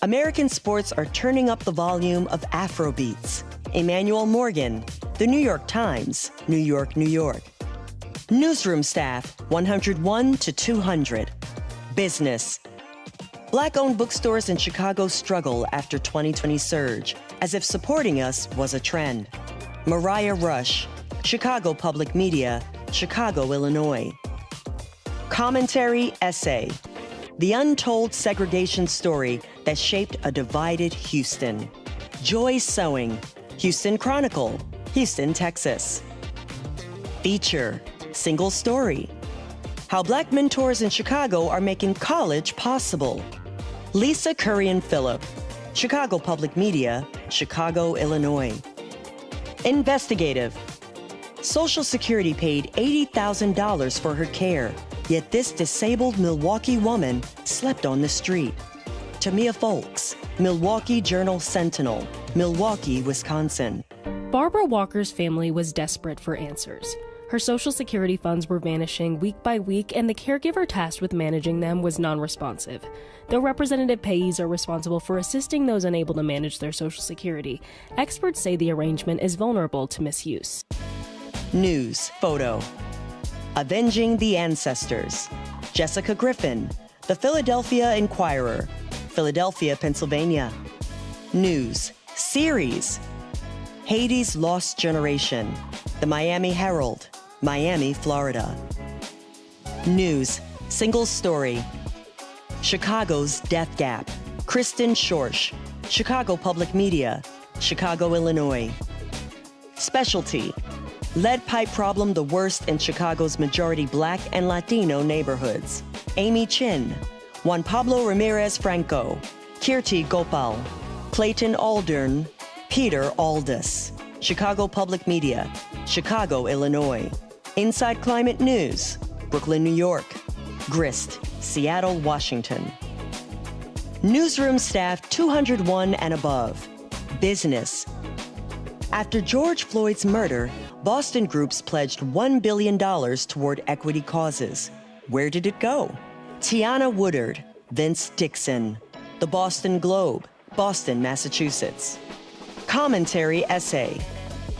American sports are turning up the volume of Afrobeats. Emmanuel Morgan, The New York Times, New York, New York. Newsroom staff, 101 to 200. Business. Black-owned bookstores in Chicago struggle after 2020 surge, as if supporting us was a trend. Mariah Rush, Chicago Public Media, Chicago, Illinois. Commentary essay. The untold segregation story that shaped a divided Houston. Joy Sewing, Houston Chronicle, Houston, Texas. Feature, single story. How Black mentors in Chicago are making college possible. Lisa Curry and Phillip, Chicago Public Media, Chicago, Illinois. Investigative. Social Security paid $80,000 for her care, yet this disabled Milwaukee woman slept on the street. Tamia Folks, Milwaukee Journal Sentinel, Milwaukee, Wisconsin. Barbara Walker's family was desperate for answers. Her Social Security funds were vanishing week by week, and the caregiver tasked with managing them was non-responsive. Though representative payees are responsible for assisting those unable to manage their Social Security, experts say the arrangement is vulnerable to misuse. News photo. Avenging the Ancestors. Jessica Griffin, The Philadelphia Inquirer, Philadelphia, Pennsylvania. News series. Haiti's Lost Generation, The Miami Herald, Miami, Florida. News single story. Chicago's Death Gap, Kristen Schorsch, Chicago Public Media, Chicago, Illinois. Specialty. Lead pipe problem the worst in Chicago's majority Black and Latino neighborhoods. Amy Chin, Juan Pablo Ramirez Franco, Kirti Gopal, Clayton Aldern, Peter Aldis. Chicago Public Media, Chicago, Illinois. Inside Climate News, Brooklyn, New York. Grist, Seattle, Washington. Newsroom staff 201 and above. Business. After George Floyd's murder, Boston groups pledged $1 billion toward equity causes. Where did it go? Tiana Woodard, Vince Dixon. The Boston Globe, Boston, Massachusetts. Commentary essay.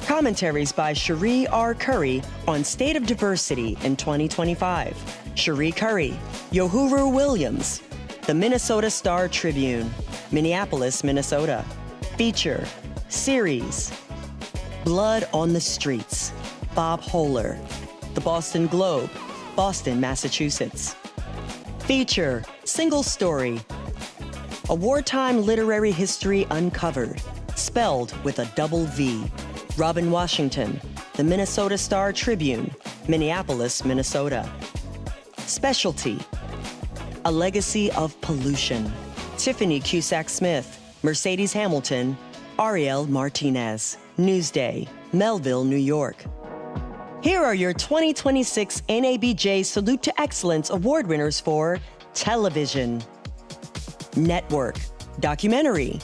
Commentaries by Cherie R. Curry on State of Diversity in 2025. Cherie Curry. Yohuru Williams. The Minnesota Star Tribune, Minneapolis, Minnesota. Feature. Series. Blood on the Streets. Bob Holler. The Boston Globe, Boston, Massachusetts. Feature. Single story. A wartime literary history uncovered, spelled with a double V. Robin Washington, The Minnesota Star Tribune, Minneapolis, Minnesota. Specialty. A Legacy of Pollution. Tiffany Cusack Smith, Mercedes Hamilton, Ariel Martinez. Newsday, Melville, New York. Here are your 2026 NABJ Salute to Excellence Award winners for television. Network, documentary.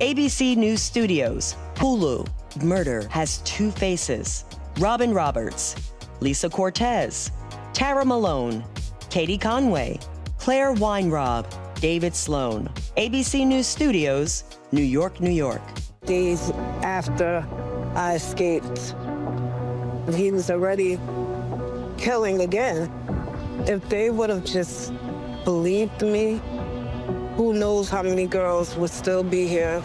ABC News Studios, Hulu, Murder Has Two Faces. Robin Roberts, Lisa Cortez, Tara Malone, Katie Conway, Claire Weinrob, David Sloan. ABC News Studios, New York, New York. Days after I escaped, he was already killing again. If they would have just believed me, who knows how many girls would still be here.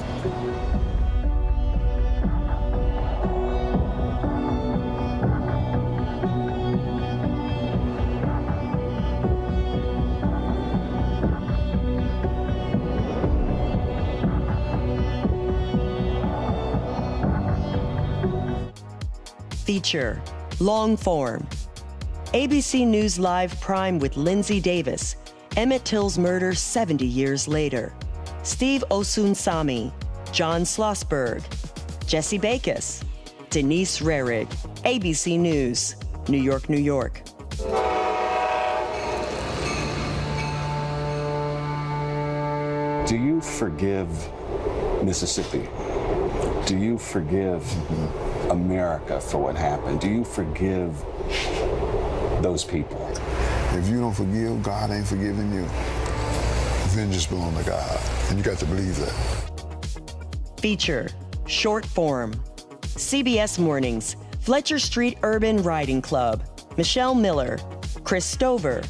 Feature, long form. ABC News Live Prime with Lindsay Davis, Emmett Till's murder 70 years later. Steve Osunsami, John Schlossberg, Jesse Bacus, Denise Rerig. ABC News, New York, New York. Do you forgive Mississippi? Do you forgive America for what happened? Do you forgive those people? If you don't forgive, God ain't forgiving you. Vengeance belongs to God. And you got to believe that. Feature, short form. CBS Mornings, Fletcher Street Urban Riding Club, Michelle Miller, Chris Stover,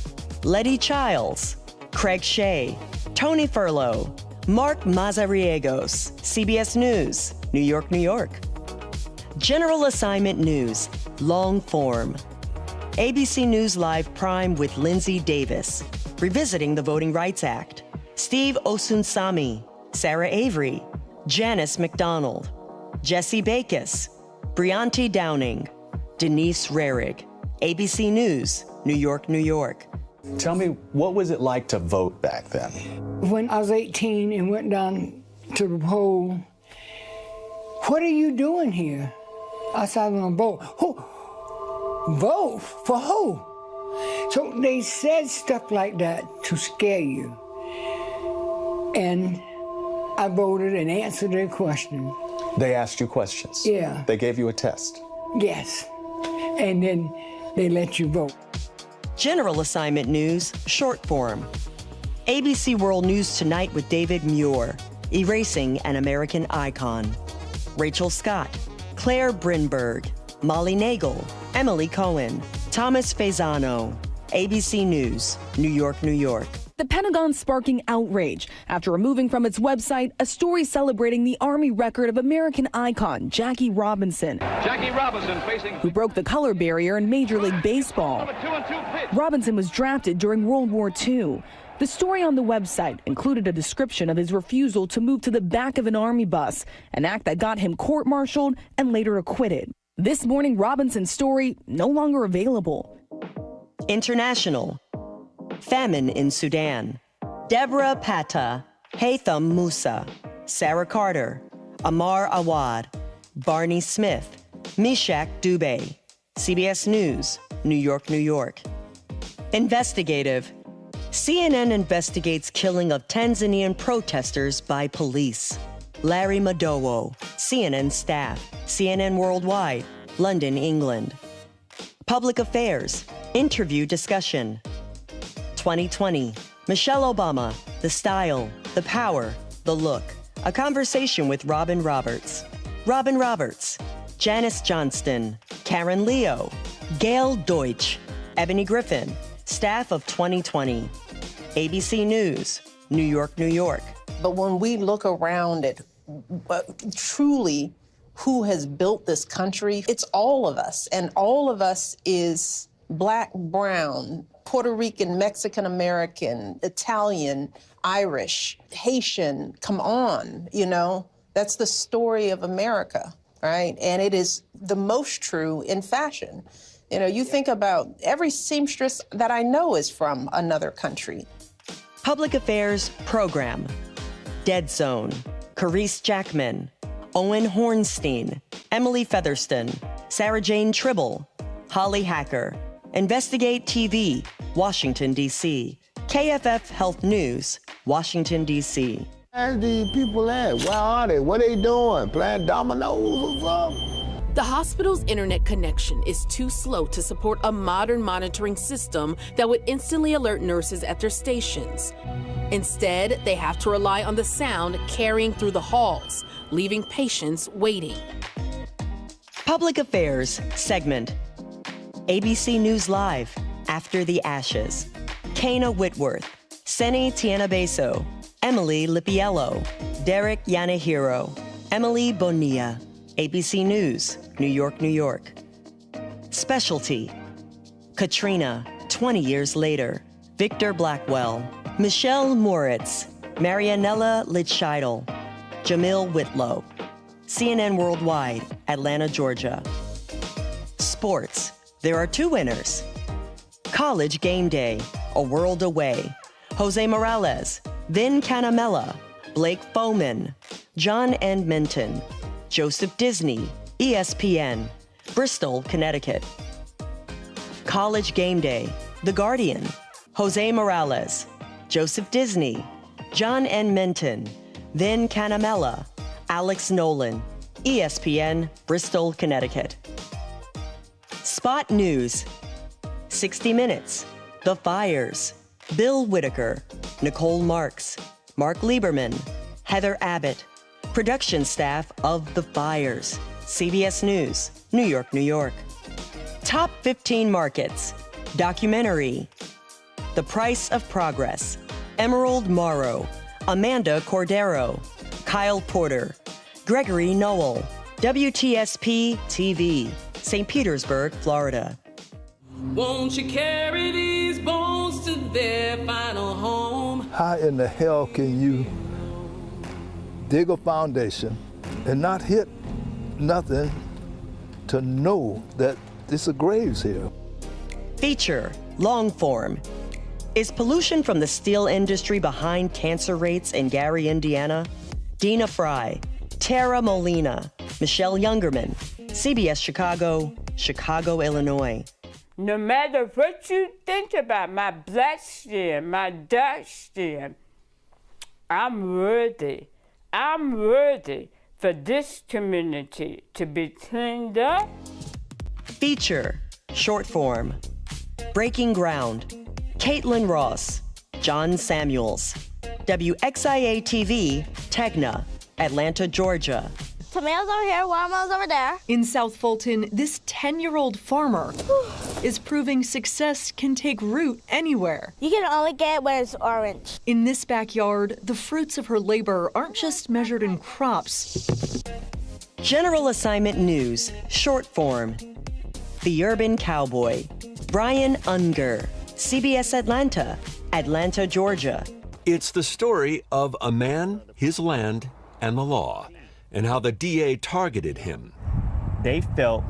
Letty Childs, Craig Shea, Tony Furlow, Mark Mazariegos, CBS News, New York, New York. General Assignment News, long form. ABC News Live Prime with Lindsay Davis, revisiting the Voting Rights Act. Steve Osunsami, Sarah Avery, Janice McDonald, Jesse Bakis, Brianti Downing, Denise Rarig. ABC News, New York, New York. Tell me, what was it like to vote back then? When I was 18 and went down to the poll, what are you doing here? I said, I'm going to vote. Who? Vote? For who? So they said stuff like that to scare you. And I voted and answered their question. They asked you questions? Yeah. They gave you a test? Yes. And then they let you vote. General Assignment News, short form. ABC World News Tonight with David Muir, Erasing an American Icon. Rachel Scott, Claire Brinberg, Molly Nagel, Emily Cohen, Thomas Faisano. ABC News, New York, New York. The Pentagon sparking outrage after removing from its website a story celebrating the Army record of American icon Jackie Robinson. Jackie Robinson facing... who broke the color barrier in Major League Baseball. Robinson was drafted during World War II. The story on the website included a description of his refusal to move to the back of an Army bus, an act that got him court-martialed and later acquitted. This morning, Robinson's story no longer available. International. Famine in Sudan. Deborah Patta, Haytham Musa, Sarah Carter, Amar Awad, Barney Smith, Mishak Dubé. CBS News, New York, New York. Investigative. CNN investigates killing of Tanzanian protesters by police. Larry Madowo, CNN staff, CNN Worldwide, London, England. Public Affairs, interview discussion. 2020, Michelle Obama, the style, the power, the look. A conversation with Robin Roberts. Robin Roberts, Janice Johnston, Karen Leo, Gail Deutsch, Ebony Griffin, staff of 2020. ABC News, New York, New York. But when we look around at truly who has built this country, it's all of us. And all of us is Black, brown, Puerto Rican, Mexican American, Italian, Irish, Haitian. Come on, you know, that's the story of America, right? And it is the most true in fashion. You know, you think about every seamstress that I know is from another country. Public Affairs Program. Dead Zone. Carice Jackman, Owen Hornstein, Emily Featherston, Sarah Jane Tribble, Holly Hacker. Investigate TV, Washington, D.C. KFF Health News, Washington, D.C. Where's the people at? Where are they? What are they doing? Playing dominoes or something? The hospital's internet connection is too slow to support a modern monitoring system that would instantly alert nurses at their stations. Instead, they have to rely on the sound carrying through the halls, leaving patients waiting. Public Affairs segment. ABC News Live, After the Ashes. Kana Whitworth, Seni Tianabeso, Emily Lipiello, Derek Yanahiro, Emily Bonilla. ABC News, New York, New York. Specialty. Katrina, 20 years later. Victor Blackwell, Michelle Moritz, Marianella Litscheidel, Jamil Whitlow. CNN Worldwide, Atlanta, Georgia. Sports. There are two winners. College Game Day, A World Away. Jose Morales, Vin Canamella, Blake Bowman, John N. Minton, Joseph Disney, ESPN, Bristol, Connecticut. College Game Day, The Guardian, Jose Morales, Joseph Disney, John N. Minton, Vin Canamella, Alex Nolan, ESPN, Bristol, Connecticut. Spot News, 60 Minutes, The Fires, Bill Whitaker, Nicole Marks, Mark Lieberman, Heather Abbott, production staff of The Fires, CBS News, New York, New York. Top 15 markets, documentary, The Price of Progress, Emerald Morrow, Amanda Cordero, Kyle Porter, Gregory Noel, WTSP TV, St. Petersburg, Florida. Won't you carry these bones to their final home? How in the hell can you dig a foundation and not hit nothing to know that this is graves here? Feature, long form. Is pollution from the steel industry behind cancer rates in Gary, Indiana? Dina Fry, Tara Molina, Michelle Youngerman, CBS Chicago, Chicago, Illinois. No matter what you think about my black skin, my dark skin, I'm worthy. I'm worthy for this community to be cleaned up. Feature, short form. Breaking Ground. Caitlin Ross, John Samuels. WXIA TV, Tegna, Atlanta, Georgia. Tomatoes over here, watermelons over there. In South Fulton, this 10-year-old farmer is proving success can take root anywhere. You can only get it when it's orange. In this backyard, the fruits of her labor aren't just measured in crops. General Assignment News, short form. The Urban Cowboy. Brian Unger, CBS Atlanta, Atlanta, Georgia. It's the story of a man, his land, and the law, and how the DA targeted him. They felt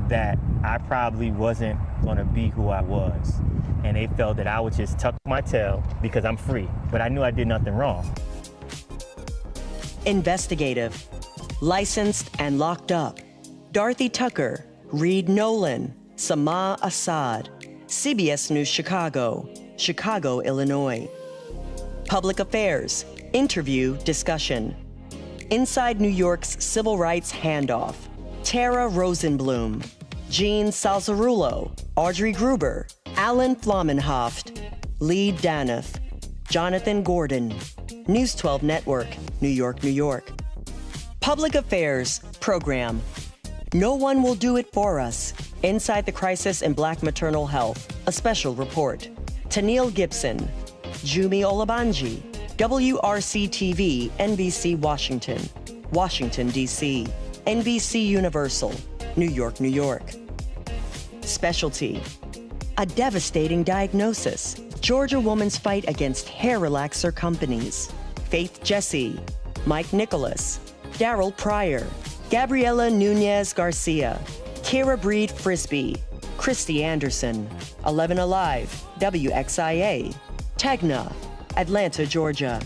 that I probably wasn't going to be who I was, and they felt that I would just tuck my tail because I'm free, but I knew I did nothing wrong. Investigative. Licensed and Locked Up. Dorothy Tucker, Reed Nolan, Sama Assad, CBS News Chicago, Chicago, Illinois. Public Affairs, Interview, Discussion. Inside New York's Civil Rights Handoff. Tara Rosenblum, Jean Salzarulo, Audrey Gruber, Alan Flamenhoft, Lee Danoff, Jonathan Gordon. News 12 Network, New York, New York. Public Affairs Program. No One Will Do It For Us. Inside the Crisis in Black Maternal Health, a special report. Tennille Gibson, Jumi Olabanji, WRC-TV, NBC Washington, Washington, D.C., NBC Universal, New York, New York. Specialty. A devastating diagnosis. Georgia woman's fight against hair relaxer companies. Faith Jesse, Mike Nicholas, Daryl Pryor, Gabriela Nunez Garcia, Kira Breed Frisbee, Christy Anderson, 11 Alive, WXIA, Tegna, Atlanta, Georgia.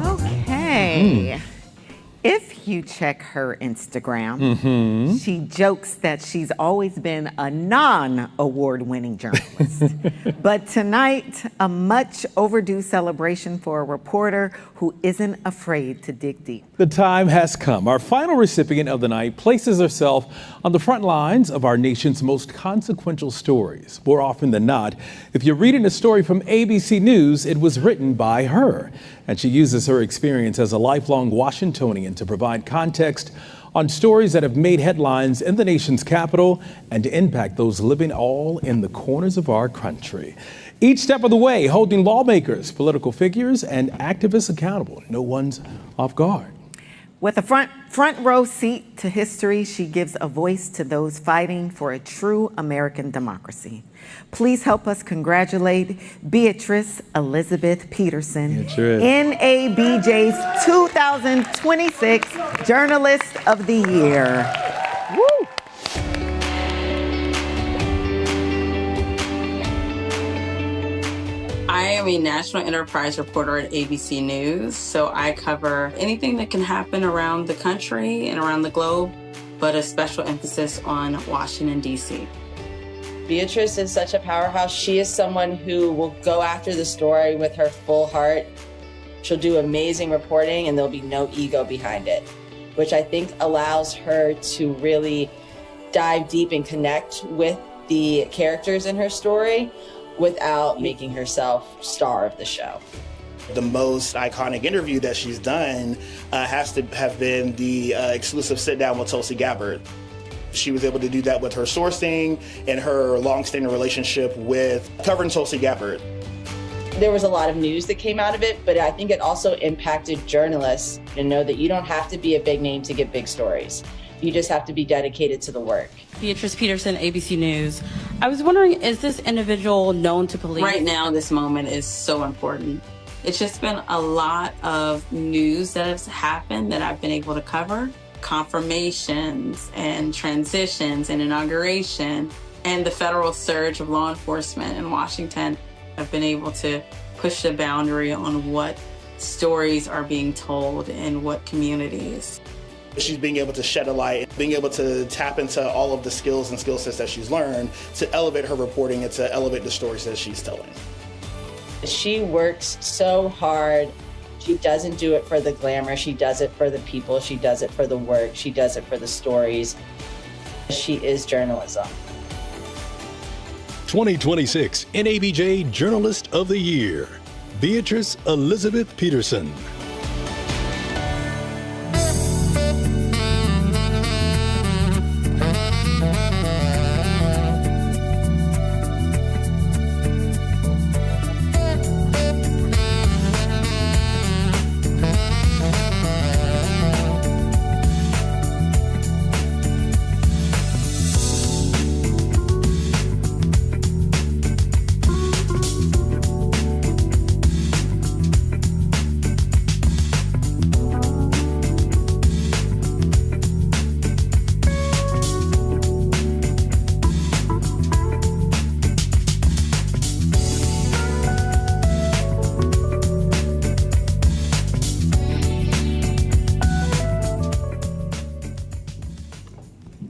Okay. If you check her Instagram, she jokes that she's always been a non-award-winning journalist. But tonight, a much overdue celebration for a reporter who isn't afraid to dig deep. The time has come. Our final recipient of the night places herself on the front lines of our nation's most consequential stories. More often than not, if you're reading a story from ABC News, it was written by her. And she uses her experience as a lifelong Washingtonian to provide context on stories that have made headlines in the nation's capital and to impact those living all in the corners of our country. Each step of the way, holding lawmakers, political figures, and activists accountable. No one's off guard. With a front row seat to history, she gives a voice to those fighting for a true American democracy. Please help us congratulate Beatrice Elizabeth Peterson, NABJ's 2026 Journalist of the Year. Woo! I am a national enterprise reporter at ABC News, so I cover anything that can happen around the country and around the globe, but a special emphasis on Washington, D.C. Beatrice is such a powerhouse. She is someone who will go after the story with her full heart. She'll do amazing reporting, and there'll be no ego behind it. which I think allows her to really dive deep and connect with the characters in her story without making herself star of the show. The most iconic interview that she's done has to have been the exclusive sit-down with Tulsi Gabbard. She was able to do that with her sourcing and her long-standing relationship with covering Tulsi Gabbard. There was a lot of news that came out of it, but I think it also impacted journalists to know that you don't have to be a big name to get big stories. You just have to be dedicated to the work. Beatrice Peterson, ABC News. I was wondering, is this individual known to police? Right now, this moment is so important. It's just been a lot of news that has happened that I've been able to cover. Confirmations and transitions and inauguration and the federal surge of law enforcement in Washington. I've been able to push the boundary on what stories are being told in what communities. She's being able to shed a light, being able to tap into all of the skills and skill sets that she's learned to elevate her reporting and to elevate the stories that she's telling. She works so hard. She doesn't do it for the glamour. She does it for the people. She does it for the work. She does it for the stories. She is journalism. 2026 NABJ Journalist of the Year, Beatrice Elizabeth Peterson.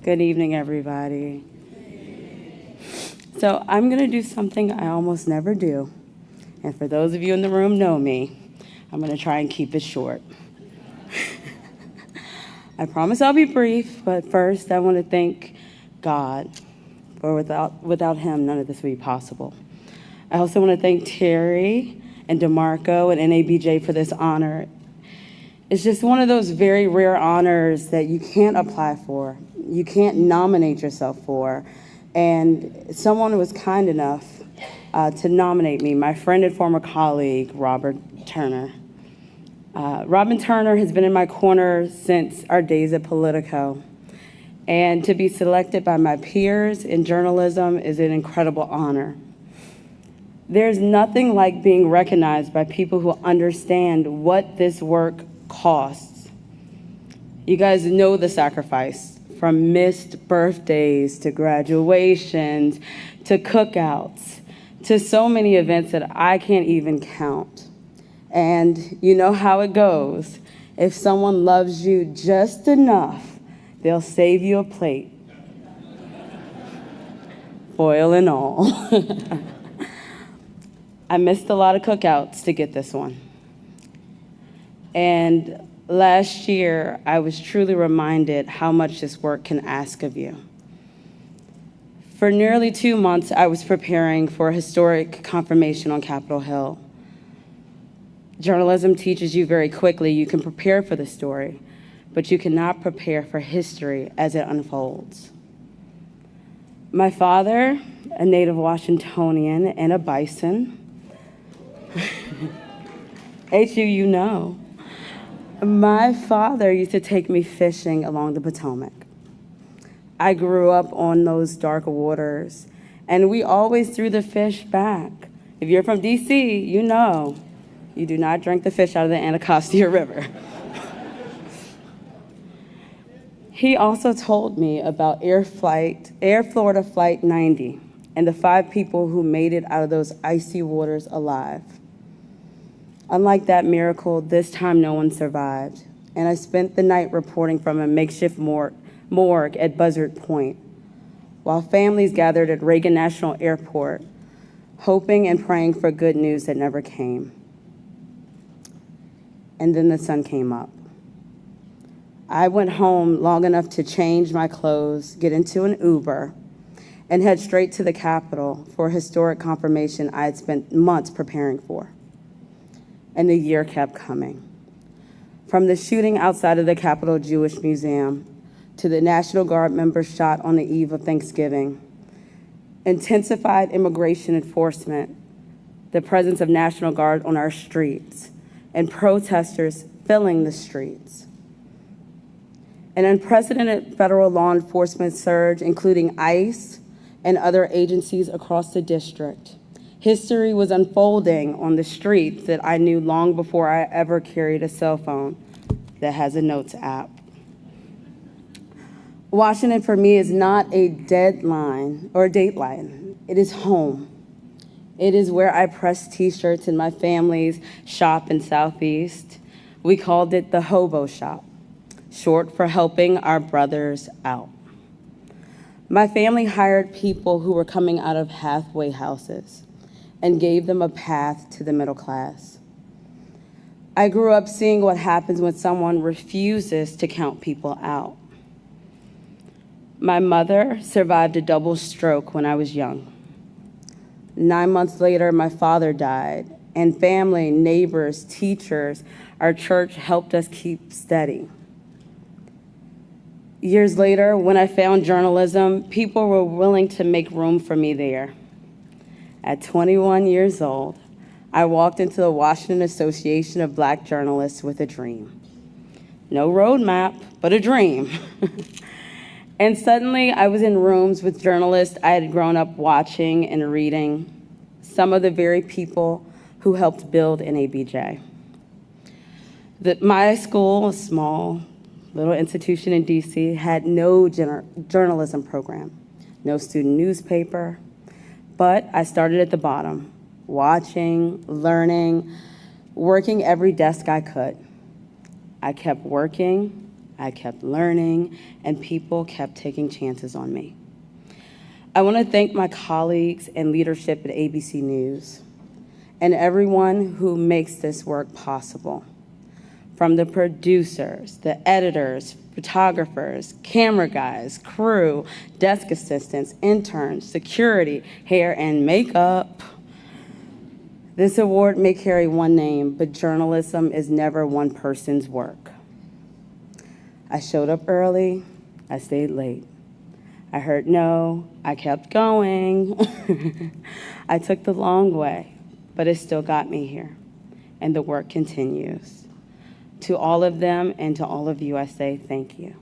Good evening, everybody. So I'm going to do something I almost never do. And for those of you in the room know me, I'm going to try and keep it short. I promise I'll be brief, but first I want to thank God, for without him, none of this would be possible. I also want to thank Terry and DeMarco and NABJ for this honor. It's just one of those very rare honors that you can't apply for. You can't nominate yourself for. And someone was kind enough to nominate me, my friend and former colleague, Robert Turner. Robin Turner has been in my corner since our days at Politico. And to be selected by my peers in journalism is an incredible honor. There's nothing like being recognized by people who understand what this work costs. You guys know the sacrifice, from missed birthdays to graduations to cookouts to so many events that I can't even count. And you know how it goes. If someone loves you just enough, they'll save you a plate, foil and all. I missed a lot of cookouts to get this one. And last year, I was truly reminded how much this work can ask of you. For nearly 2 months, I was preparing for a historic confirmation on Capitol Hill. Journalism teaches you very quickly you can prepare for the story, but you cannot prepare for history as it unfolds. My father, a native Washingtonian and a bison, HU, you know. My father used to take me fishing along the Potomac. I grew up on those dark waters, and we always threw the fish back. If you're from DC, you know, you do not drink the fish out of the Anacostia River. He also told me about Air Florida Flight 90 and the 5 people who made it out of those icy waters alive. Unlike that miracle, this time no one survived, and I spent the night reporting from a makeshift morgue at Buzzard Point, while families gathered at Reagan National Airport, hoping and praying for good news that never came. And then the sun came up. I went home long enough to change my clothes, get into an Uber, and head straight to the Capitol for a historic confirmation I had spent months preparing for. And the year kept coming. From the shooting outside of the Capitol Jewish Museum to the National Guard members shot on the eve of Thanksgiving, intensified immigration enforcement, the presence of National Guard on our streets, and protesters filling the streets. An unprecedented federal law enforcement surge, including ICE and other agencies across the district. History was unfolding on the streets that I knew long before I ever carried a cell phone that has a notes app. Washington for me is not a deadline or a dateline. It is home. It is where I press t-shirts in my family's shop in Southeast. We called it the Hobo Shop, short for helping our brothers out. My family hired people who were coming out of halfway houses and gave them a path to the middle class. I grew up seeing what happens when someone refuses to count people out. My mother survived a double stroke when I was young. 9 months later, my father died, and family, neighbors, teachers, our church helped us keep steady. Years later, when I found journalism, people were willing to make room for me there. At 21 years old, I walked into the Washington Association of Black Journalists with a dream. No roadmap, but a dream. And suddenly I was in rooms with journalists I had grown up watching and reading, some of the very people who helped build NABJ. My school, a small little institution in DC, had no journalism program, no student newspaper, but I started at the bottom, watching, learning, working every desk I could. I kept working, I kept learning, and people kept taking chances on me. I want to thank my colleagues and leadership at ABC News and everyone who makes this work possible. From the producers, the editors, photographers, camera guys, crew, desk assistants, interns, security, hair and makeup. This award may carry one name, but journalism is never one person's work. I showed up early, I stayed late. I heard no, I kept going. I took the long way, but it still got me here, and the work continues. To all of them and to all of you, I say thank you.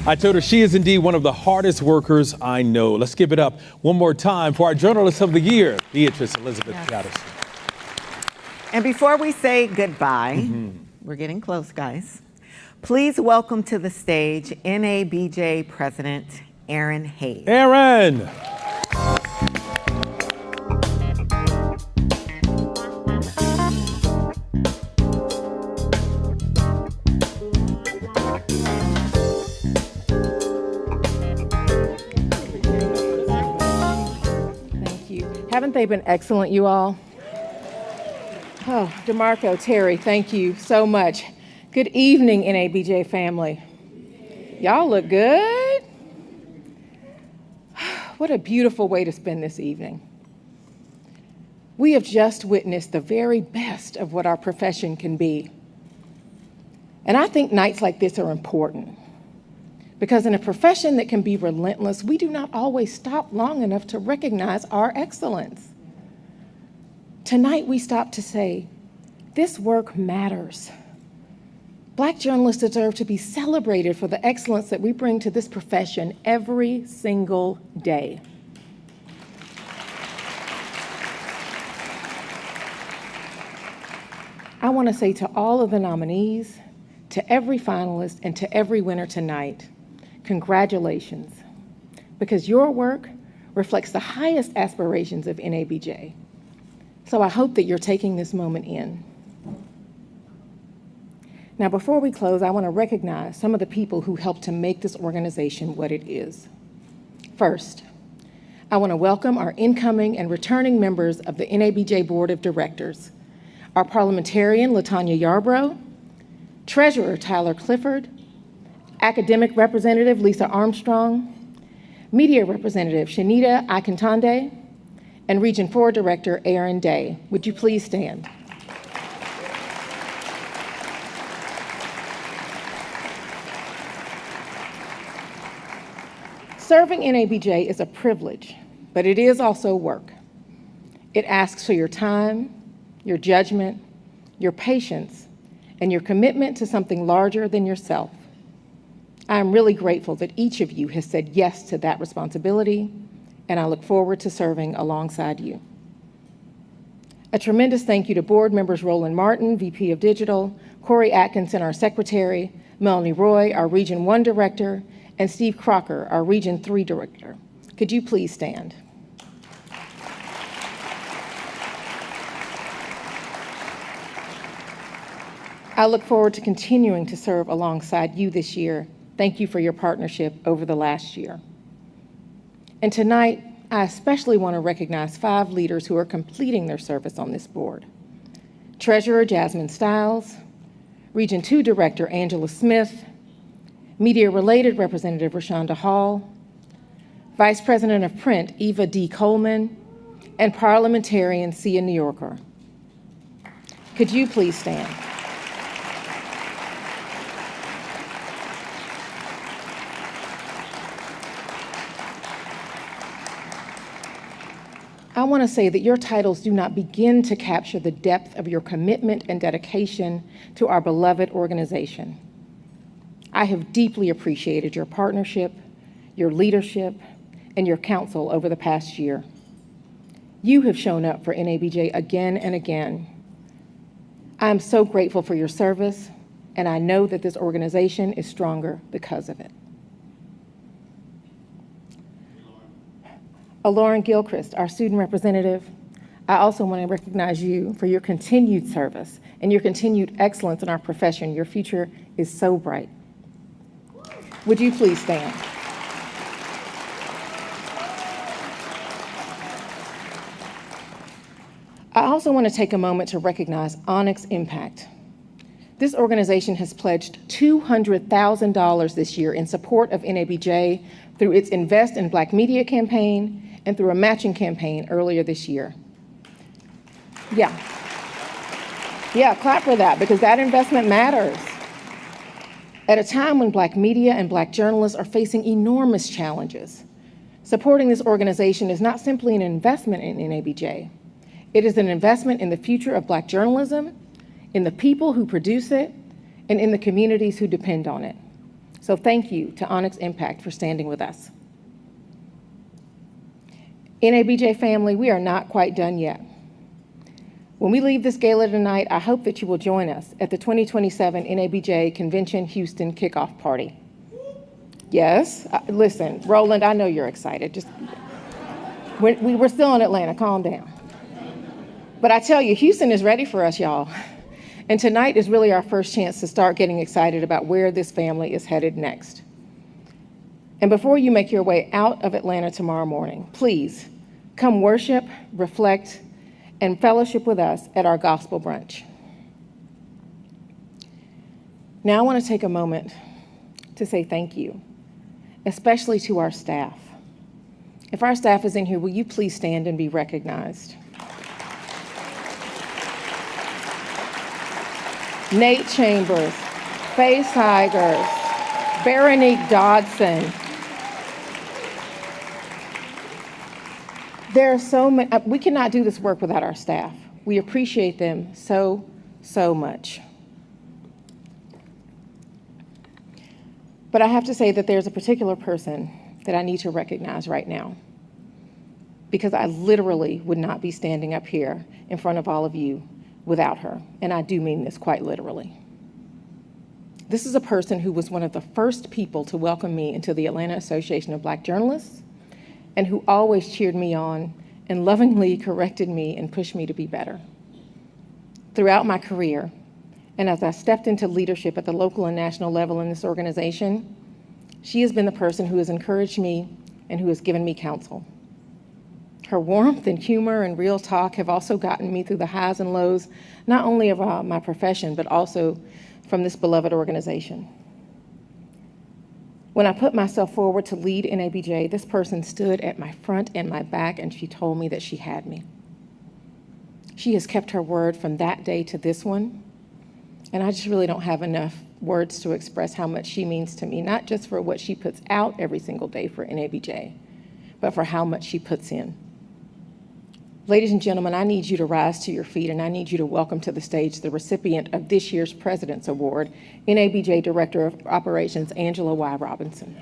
I told her she is indeed one of the hardest workers I know. Let's give it up one more time for our Journalist of the Year, Beatrice Elizabeth Patterson. And before we say goodbye, we're getting close, guys. Please welcome to the stage NABJ President Aaron Hayes. Aaron! Haven't they been excellent, you all? Oh, DeMarco, Terry, thank you so much. Good evening, NABJ family. Y'all look good. What a beautiful way to spend this evening. We have just witnessed the very best of what our profession can be. And I think nights like this are important because in a profession that can be relentless, we do not always stop long enough to recognize our excellence. Tonight, we stop to say, this work matters. Black journalists deserve to be celebrated for the excellence that we bring to this profession every single day. I want to say to all of the nominees, to every finalist, and to every winner tonight, congratulations, because your work reflects the highest aspirations of NABJ. So I hope that you're taking this moment in. Now, before we close, I want to recognize some of the people who helped to make this organization what it is. First, I want to welcome our incoming and returning members of the NABJ Board of Directors, our parliamentarian, LaTanya Yarbrough, Treasurer Tyler Clifford, Academic Representative Lisa Armstrong, Media Representative Shanita Akintande, and Region 4 Director Aaron Day. Would you please stand? Serving NABJ is a privilege, but it is also work. It asks for your time, your judgment, your patience, and your commitment to something larger than yourself. I am really grateful that each of you has said yes to that responsibility, and I look forward to serving alongside you. A tremendous thank you to board members Roland Martin, VP of Digital, Corey Atkinson, our Secretary, Melanie Roy, our Region 1 Director, and Steve Crocker, our Region 3 Director. Could you please stand? I look forward to continuing to serve alongside you this year. Thank you for your partnership over the last year. And tonight, I especially want to recognize 5 leaders who are completing their service on this board. Treasurer Jasmine Stiles, Region 2 Director Angela Smith, Media-related Representative Rashonda Hall, Vice President of Print Eva D. Coleman, and Parliamentarian Sia New Yorker. Could you please stand? I want to say that your titles do not begin to capture the depth of your commitment and dedication to our beloved organization. I have deeply appreciated your partnership, your leadership, and your counsel over the past year. You have shown up for NABJ again and again. I am so grateful for your service, and I know that this organization is stronger because of it. Lauren Gilchrist, our student representative, I also want to recognize you for your continued service and your continued excellence in our profession. Your future is so bright. Would you please stand? I also want to take a moment to recognize Onyx Impact. This organization has pledged $200,000 this year in support of NABJ through its Invest in Black Media campaign and through a matching campaign earlier this year. Yeah, clap for that, because that investment matters. At a time when Black media and Black journalists are facing enormous challenges, supporting this organization is not simply an investment in NABJ. It is an investment in the future of Black journalism, in the people who produce it, and in the communities who depend on it. So thank you to Onyx Impact for standing with us. NABJ family, we are not quite done yet. When we leave this gala tonight, I hope that you will join us at the 2027 NABJ Convention Houston Kickoff Party. Yes, listen, Roland, I know you're excited. We're still in Atlanta, calm down. But I tell you, Houston is ready for us, y'all. And tonight is really our first chance to start getting excited about where this family is headed next. And before you make your way out of Atlanta tomorrow morning, please come worship, reflect, and fellowship with us at our gospel brunch. Now I want to take a moment to say thank you, especially to our staff. If our staff is in here, will you please stand and be recognized? Nate Chambers, Faye Seigers, Veronique Dodson. There are so many, we cannot do this work without our staff. We appreciate them so, so much. But I have to say that there's a particular person that I need to recognize right now, because I literally would not be standing up here in front of all of you without her, and I do mean this quite literally. This is a person who was one of the first people to welcome me into the Atlanta Association of Black Journalists, and who always cheered me on and lovingly corrected me and pushed me to be better. Throughout my career, And as I stepped into leadership at the local and national level in this organization, she has been the person who has encouraged me and who has given me counsel. Her warmth and humor and real talk have also gotten me through the highs and lows, not only of my profession, but also from this beloved organization. When I put myself forward to lead NABJ, this person stood at my front and my back, and she told me that she had me. She has kept her word from that day to this one, and I just really don't have enough words to express how much she means to me, not just for what she puts out every single day for NABJ, but for how much she puts in. Ladies and gentlemen, I need you to rise to your feet, and I need you to welcome to the stage the recipient of this year's President's Award, NABJ Director of Operations, Angela Y. Robinson.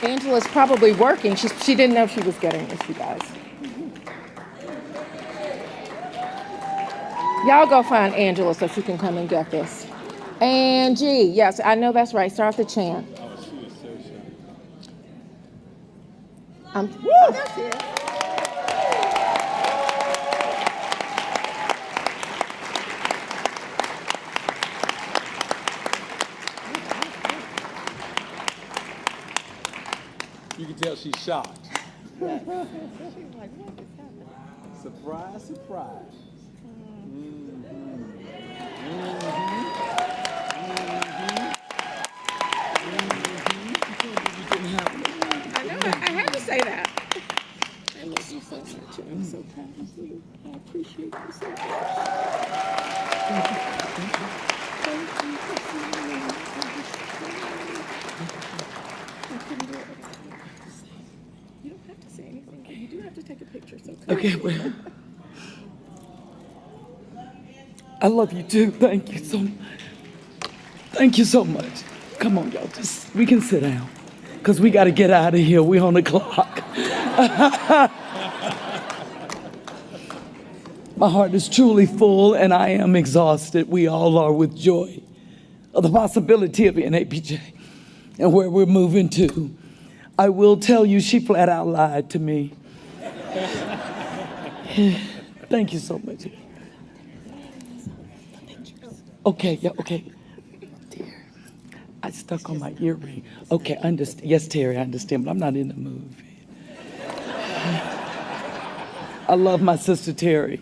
Angela's probably working. She didn't know she was getting this, you guys. Y'all go find Angela so she can come and get this. Angie, yes, I know that's right. Start the chant. That's it. You can tell she's shocked. Yes. Surprise, surprise. I had to say that. I love you so much. I'm so proud of you. I appreciate you so much. You don't have to say anything, but you do have to take a picture. So Okay, well, I love you too. Thank you so much. Thank you so much. Come on, y'all. We can sit down because we got to get out of here. We're on the clock. My heart is truly full and I am exhausted. We all are with joy of the possibility of NABJ and where we're moving to. I will tell you, she flat out lied to me. Thank you so much. Okay, yeah, okay. Dear, I stuck on my earring. Okay, understand. Yes, Terry, I understand, but I'm not in the movie. I love my sister Terry.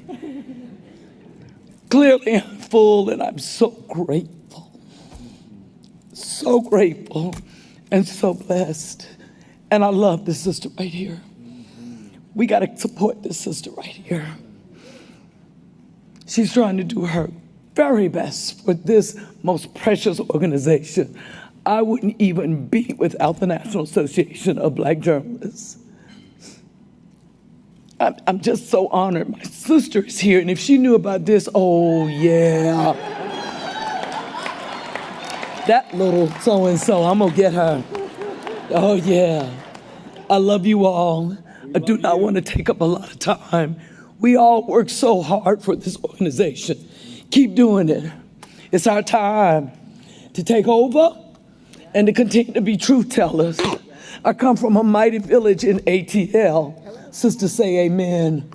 Clearly, I'm full, and I'm so grateful and so blessed. And I love this sister right here. We got to support this sister right here. She's trying to do her very best for this most precious organization. I wouldn't even be without the National Association of Black Journalists. I'm just so honored. My sister is here, and if she knew about this, oh yeah. That little so-and-so, I'm gonna get her. Oh yeah. I love you all. I do not want to take up a lot of time. We all work so hard for this organization. Keep doing it. It's our time to take over and to continue to be truth tellers. I come from a mighty village in ATL. Sisters say amen.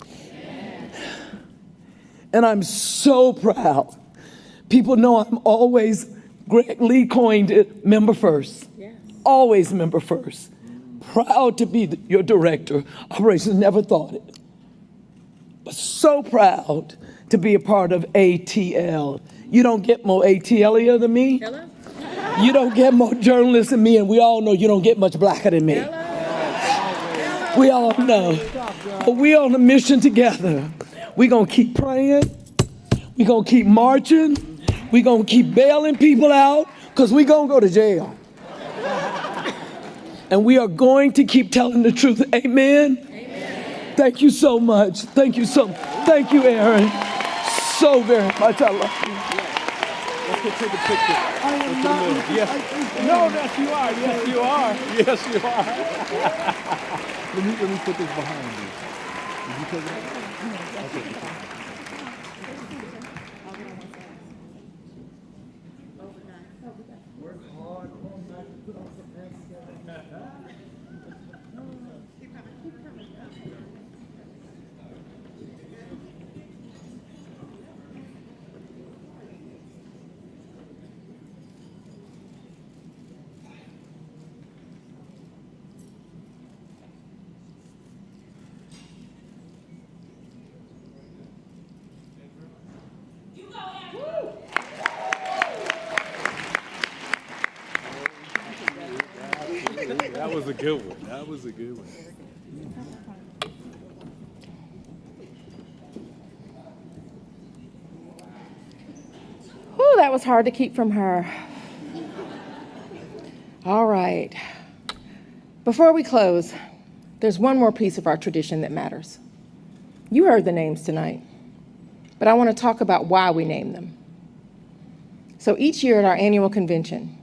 And I'm so proud. People know I'm always, Greg Lee coined it, member first. Yes. Always member first. Proud to be your director. Operations, never thought it. But so proud to be a part of ATL. You don't get more ATLier than me. Hello? You don't get more journalists than me, and we all know you don't get much blacker than me. Hello? We all know. But we on a mission together. We gonna keep praying. We gonna keep marching. We gonna keep bailing people out, because we gonna go to jail. And we are going to keep telling the truth. Amen? Amen. Thank you so much. Thank you, Aaron. So very much. I love you. Let's go take a picture. Yes. No, yes, you are. Yes, you are. Yes, you are. let me put this behind you. Did you take it out? Okay. good one. That was a good one. Whew, that was hard to keep from her. All right. Before we close, there's one more piece of our tradition that matters. You heard the names tonight, but I want to talk about why we name them. So each year at our annual convention,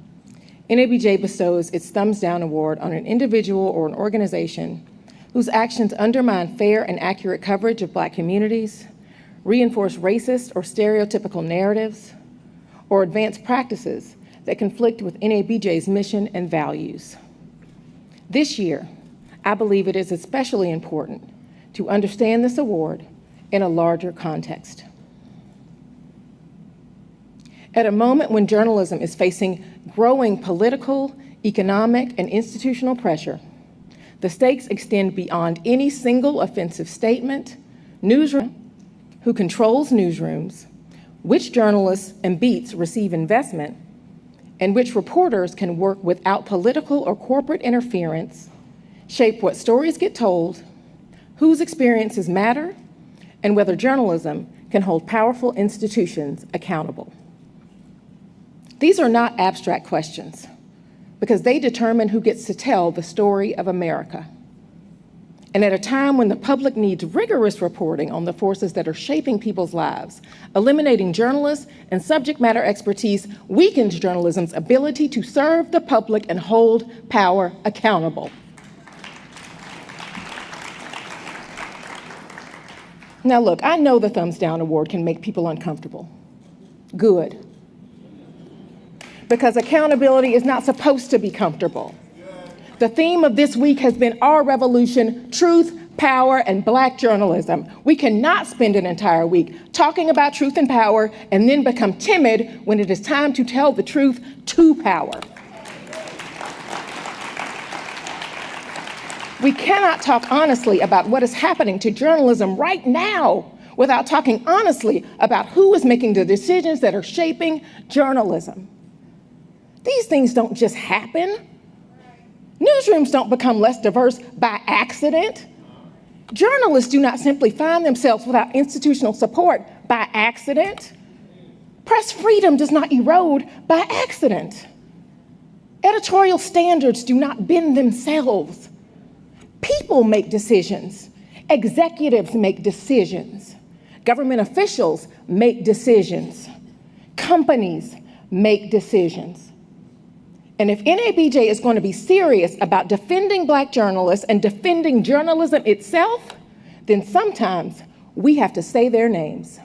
NABJ bestows its Thumbs Down Award on an individual or an organization whose actions undermine fair and accurate coverage of Black communities, reinforce racist or stereotypical narratives, or advance practices that conflict with NABJ's mission and values. This year, I believe it is especially important to understand this award in a larger context. At a moment when journalism is facing growing political, economic, and institutional pressure, the stakes extend beyond any single offensive statement, newsroom, who controls newsrooms, which journalists and beats receive investment, and which reporters can work without political or corporate interference, shape what stories get told, whose experiences matter, and whether journalism can hold powerful institutions accountable. These are not abstract questions, because they determine who gets to tell the story of America. And at a time when the public needs rigorous reporting on the forces that are shaping people's lives, eliminating journalists and subject matter expertise weakens journalism's ability to serve the public and hold power accountable. Now look, I know the Thumbs Down Award can make people uncomfortable. Good. Because accountability is not supposed to be comfortable. The theme of this week has been our revolution, truth, power, and Black journalism. We cannot spend an entire week talking about truth and power and then become timid when it is time to tell the truth to power. We cannot talk honestly about what is happening to journalism right now without talking honestly about who is making the decisions that are shaping journalism. These things don't just happen. Newsrooms don't become less diverse by accident. Journalists do not simply find themselves without institutional support by accident. Press freedom does not erode by accident. Editorial standards do not bend themselves. People make decisions. Executives make decisions. Government officials make decisions. Companies make decisions. And if NABJ is going to be serious about defending Black journalists and defending journalism itself, then sometimes we have to say their names.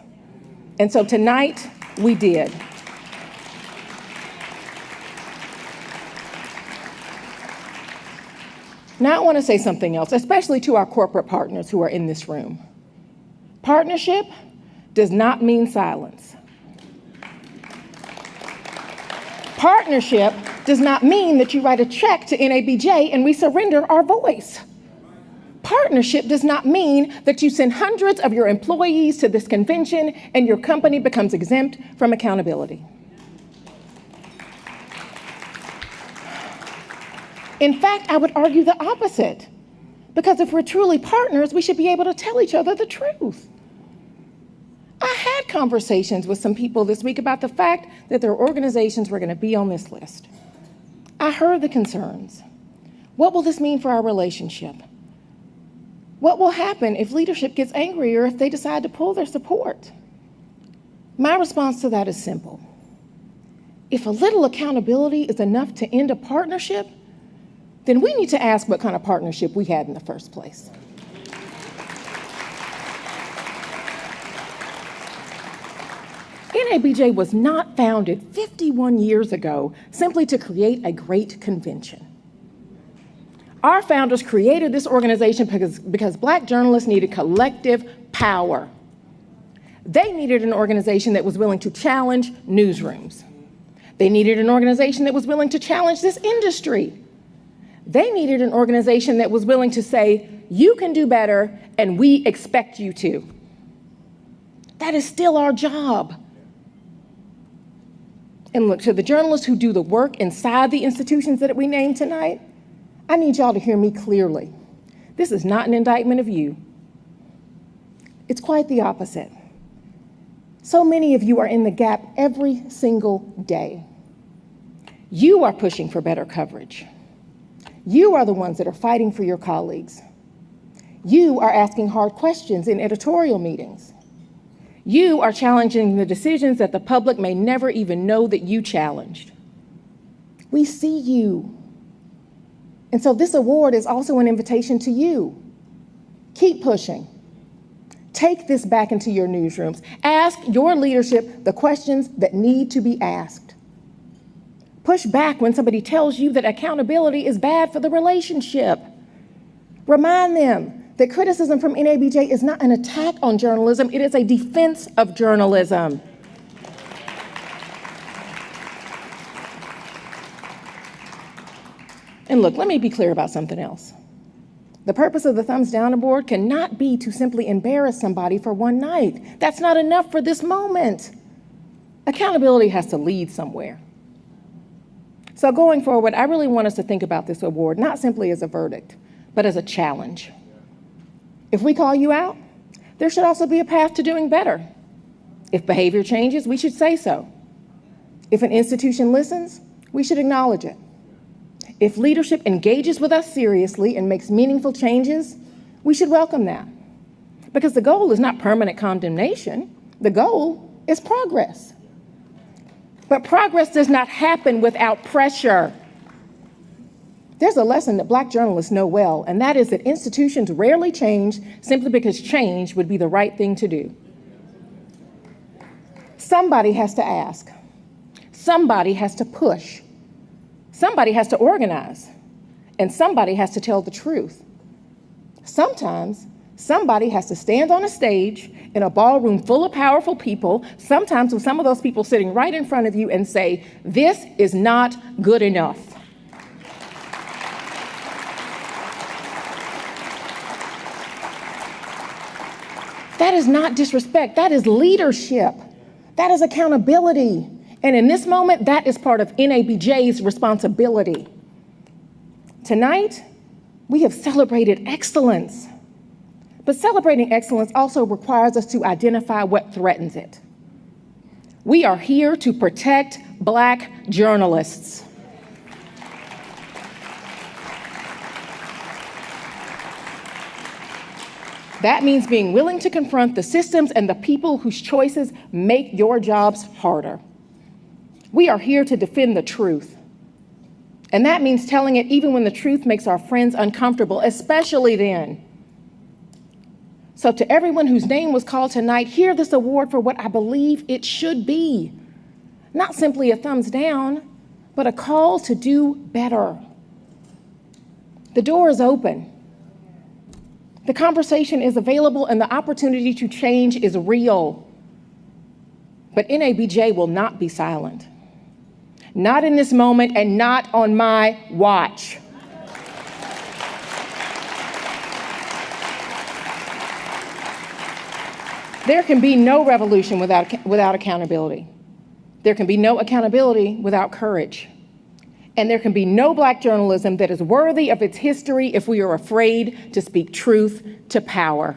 And so tonight, we did. Now I want to say something else, especially to our corporate partners who are in this room. Partnership does not mean silence. Partnership does not mean that you write a check to NABJ and we surrender our voice. Partnership does not mean that you send hundreds of your employees to this convention and your company becomes exempt from accountability. In fact, I would argue the opposite, because if we're truly partners, we should be able to tell each other the truth. I had conversations with some people this week about the fact that their organizations were going to be on this list. I heard the concerns. What will this mean for our relationship? What will happen if leadership gets angry or if they decide to pull their support? My response to that is simple. If a little accountability is enough to end a partnership, then we need to ask what kind of partnership we had in the first place. NABJ was not founded 51 years ago simply to create a great convention. Our founders created this organization because Black journalists needed collective power. They needed an organization that was willing to challenge newsrooms. They needed an organization that was willing to challenge this industry. They needed an organization that was willing to say, you can do better and we expect you to. That is still our job. And look, to the journalists who do the work inside the institutions that we named tonight, I need y'all to hear me clearly. This is not an indictment of you. It's quite the opposite. So many of you are in the gap every single day. You are pushing for better coverage. You are the ones that are fighting for your colleagues. You are asking hard questions in editorial meetings. You are challenging the decisions that the public may never even know that you challenged. We see you. And so this award is also an invitation to you. Keep pushing. Take this back into your newsrooms. Ask your leadership the questions that need to be asked. Push back when somebody tells you that accountability is bad for the relationship. Remind them that criticism from NABJ is not an attack on journalism, it is a defense of journalism. And look, let me be clear about something else. The purpose of the thumbs down award cannot be to simply embarrass somebody for one night. That's not enough for this moment. Accountability has to lead somewhere. So going forward, I really want us to think about this award, not simply as a verdict, but as a challenge. If we call you out, there should also be a path to doing better. If behavior changes, we should say so. If an institution listens, we should acknowledge it. If leadership engages with us seriously and makes meaningful changes, we should welcome that. Because the goal is not permanent condemnation. The goal is progress. But progress does not happen without pressure. There's a lesson that Black journalists know well, and that is that institutions rarely change simply because change would be the right thing to do. Somebody has to ask. Somebody has to push. Somebody has to organize, and somebody has to tell the truth. Sometimes somebody has to stand on a stage in a ballroom full of powerful people, sometimes with some of those people sitting right in front of you, and say, "This is not good enough." That is not disrespect, that is leadership. That is accountability. And in this moment, that is part of NABJ's responsibility. Tonight, we have celebrated excellence. But celebrating excellence also requires us to identify what threatens it. We are here to protect Black journalists. That means being willing to confront the systems and the people whose choices make your jobs harder. We are here to defend the truth. And that means telling it even when the truth makes our friends uncomfortable, especially then. So to everyone whose name was called tonight, hear this award for what I believe it should be. Not simply a thumbs down, but a call to do better. The door is open. The conversation is available and the opportunity to change is real. But NABJ will not be silent. Not in this moment and not on my watch. There can be no revolution without accountability. There can be no accountability without courage. And there can be no Black journalism that is worthy of its history if we are afraid to speak truth to power.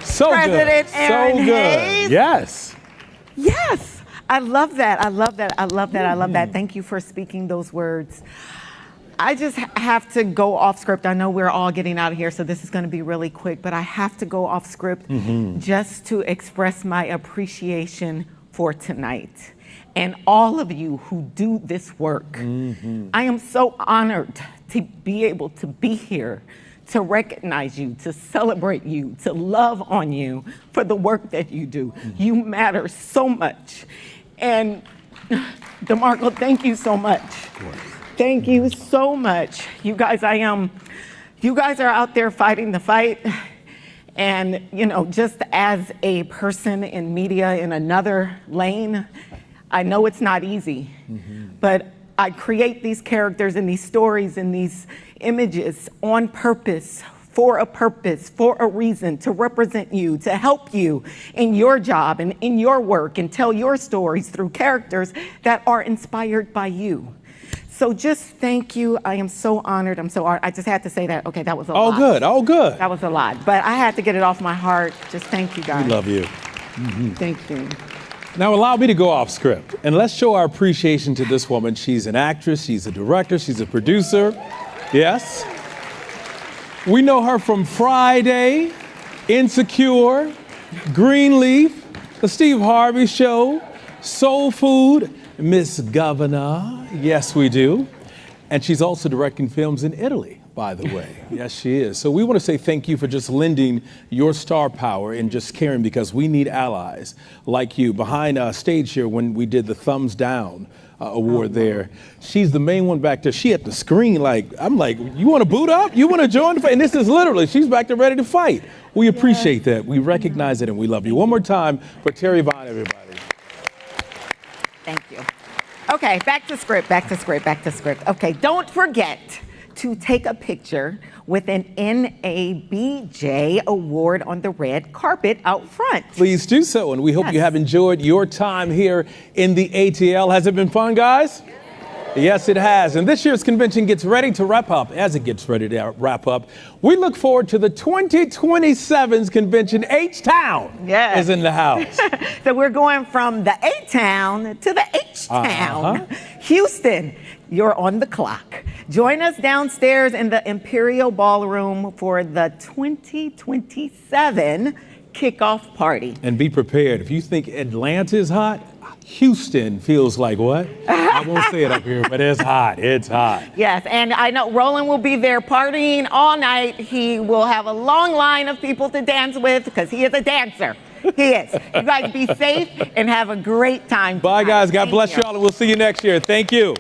So President good. Aaron So good. Hayes. Yes. Yes. I love that. I love that. I love that. I love that. Thank you for speaking those words. I just have to go off script. I know we're all getting out of here, so this is going to be really quick, but I have to go off script just to express my appreciation for tonight and all of you who do this work. I am so honored to be able to be here, to recognize you, to celebrate you, to love on you for the work that you do. You matter so much. And DeMarco, thank you so much. Thank you so much. You guys are out there fighting the fight. And, you know, just as a person in media in another lane, I know it's not easy, but I create these characters and these stories and these images on purpose, for a reason, to represent you, to help you in your job and in your work, and tell your stories through characters that are inspired by you. So just thank you. I am so honored. I'm so honored. I just had to say that. Okay, that was a lot. All good. That was a lot. But I had to get it off my heart. Just thank you, guys. We love you. Thank you. Now allow me to go off script, and let's show our appreciation to this woman. She's an actress, she's a director, she's a producer. Yes. We know her from Friday, Insecure, Greenleaf, The Steve Harvey Show, Soul Food, Miss Governor. Yes, we do. And she's also directing films in Italy, by the way. Yes, she is. So we want to say thank you for just lending your star power and just caring, because we need allies like you. Behind stage here, when we did the Thumbs Down award there, she's the main one back there. She at the screen, like, I'm like, you want to boot up? You want to join the fight? And this is literally, she's back there ready to fight. We appreciate that. We recognize it, and we love you. One more time for Terry Vaughn, everybody. Thank you. Okay, back to script. Okay, don't forget to take a picture with an NABJ award on the red carpet out front. Please do so, and we hope you have enjoyed your time here in the ATL. Has it been fun, guys? Yes, it has. And this year's convention gets ready to wrap up. As it gets ready to wrap up, we look forward to the 2027's convention. H-Town is in the house. So we're going from the A-Town to the H-Town. Houston, you're on the clock. Join us downstairs in the Imperial Ballroom for the 2027 kickoff party. And be prepared. If you think Atlanta is hot, Houston feels like what? I won't say it up here, but it's hot. It's hot. Yes, and I know Roland will be there partying all night. He will have a long line of people to dance with because he is a dancer. He is. You guys be safe and have a great time. Bye, guys. God bless you all, and we'll see you next year. Thank you.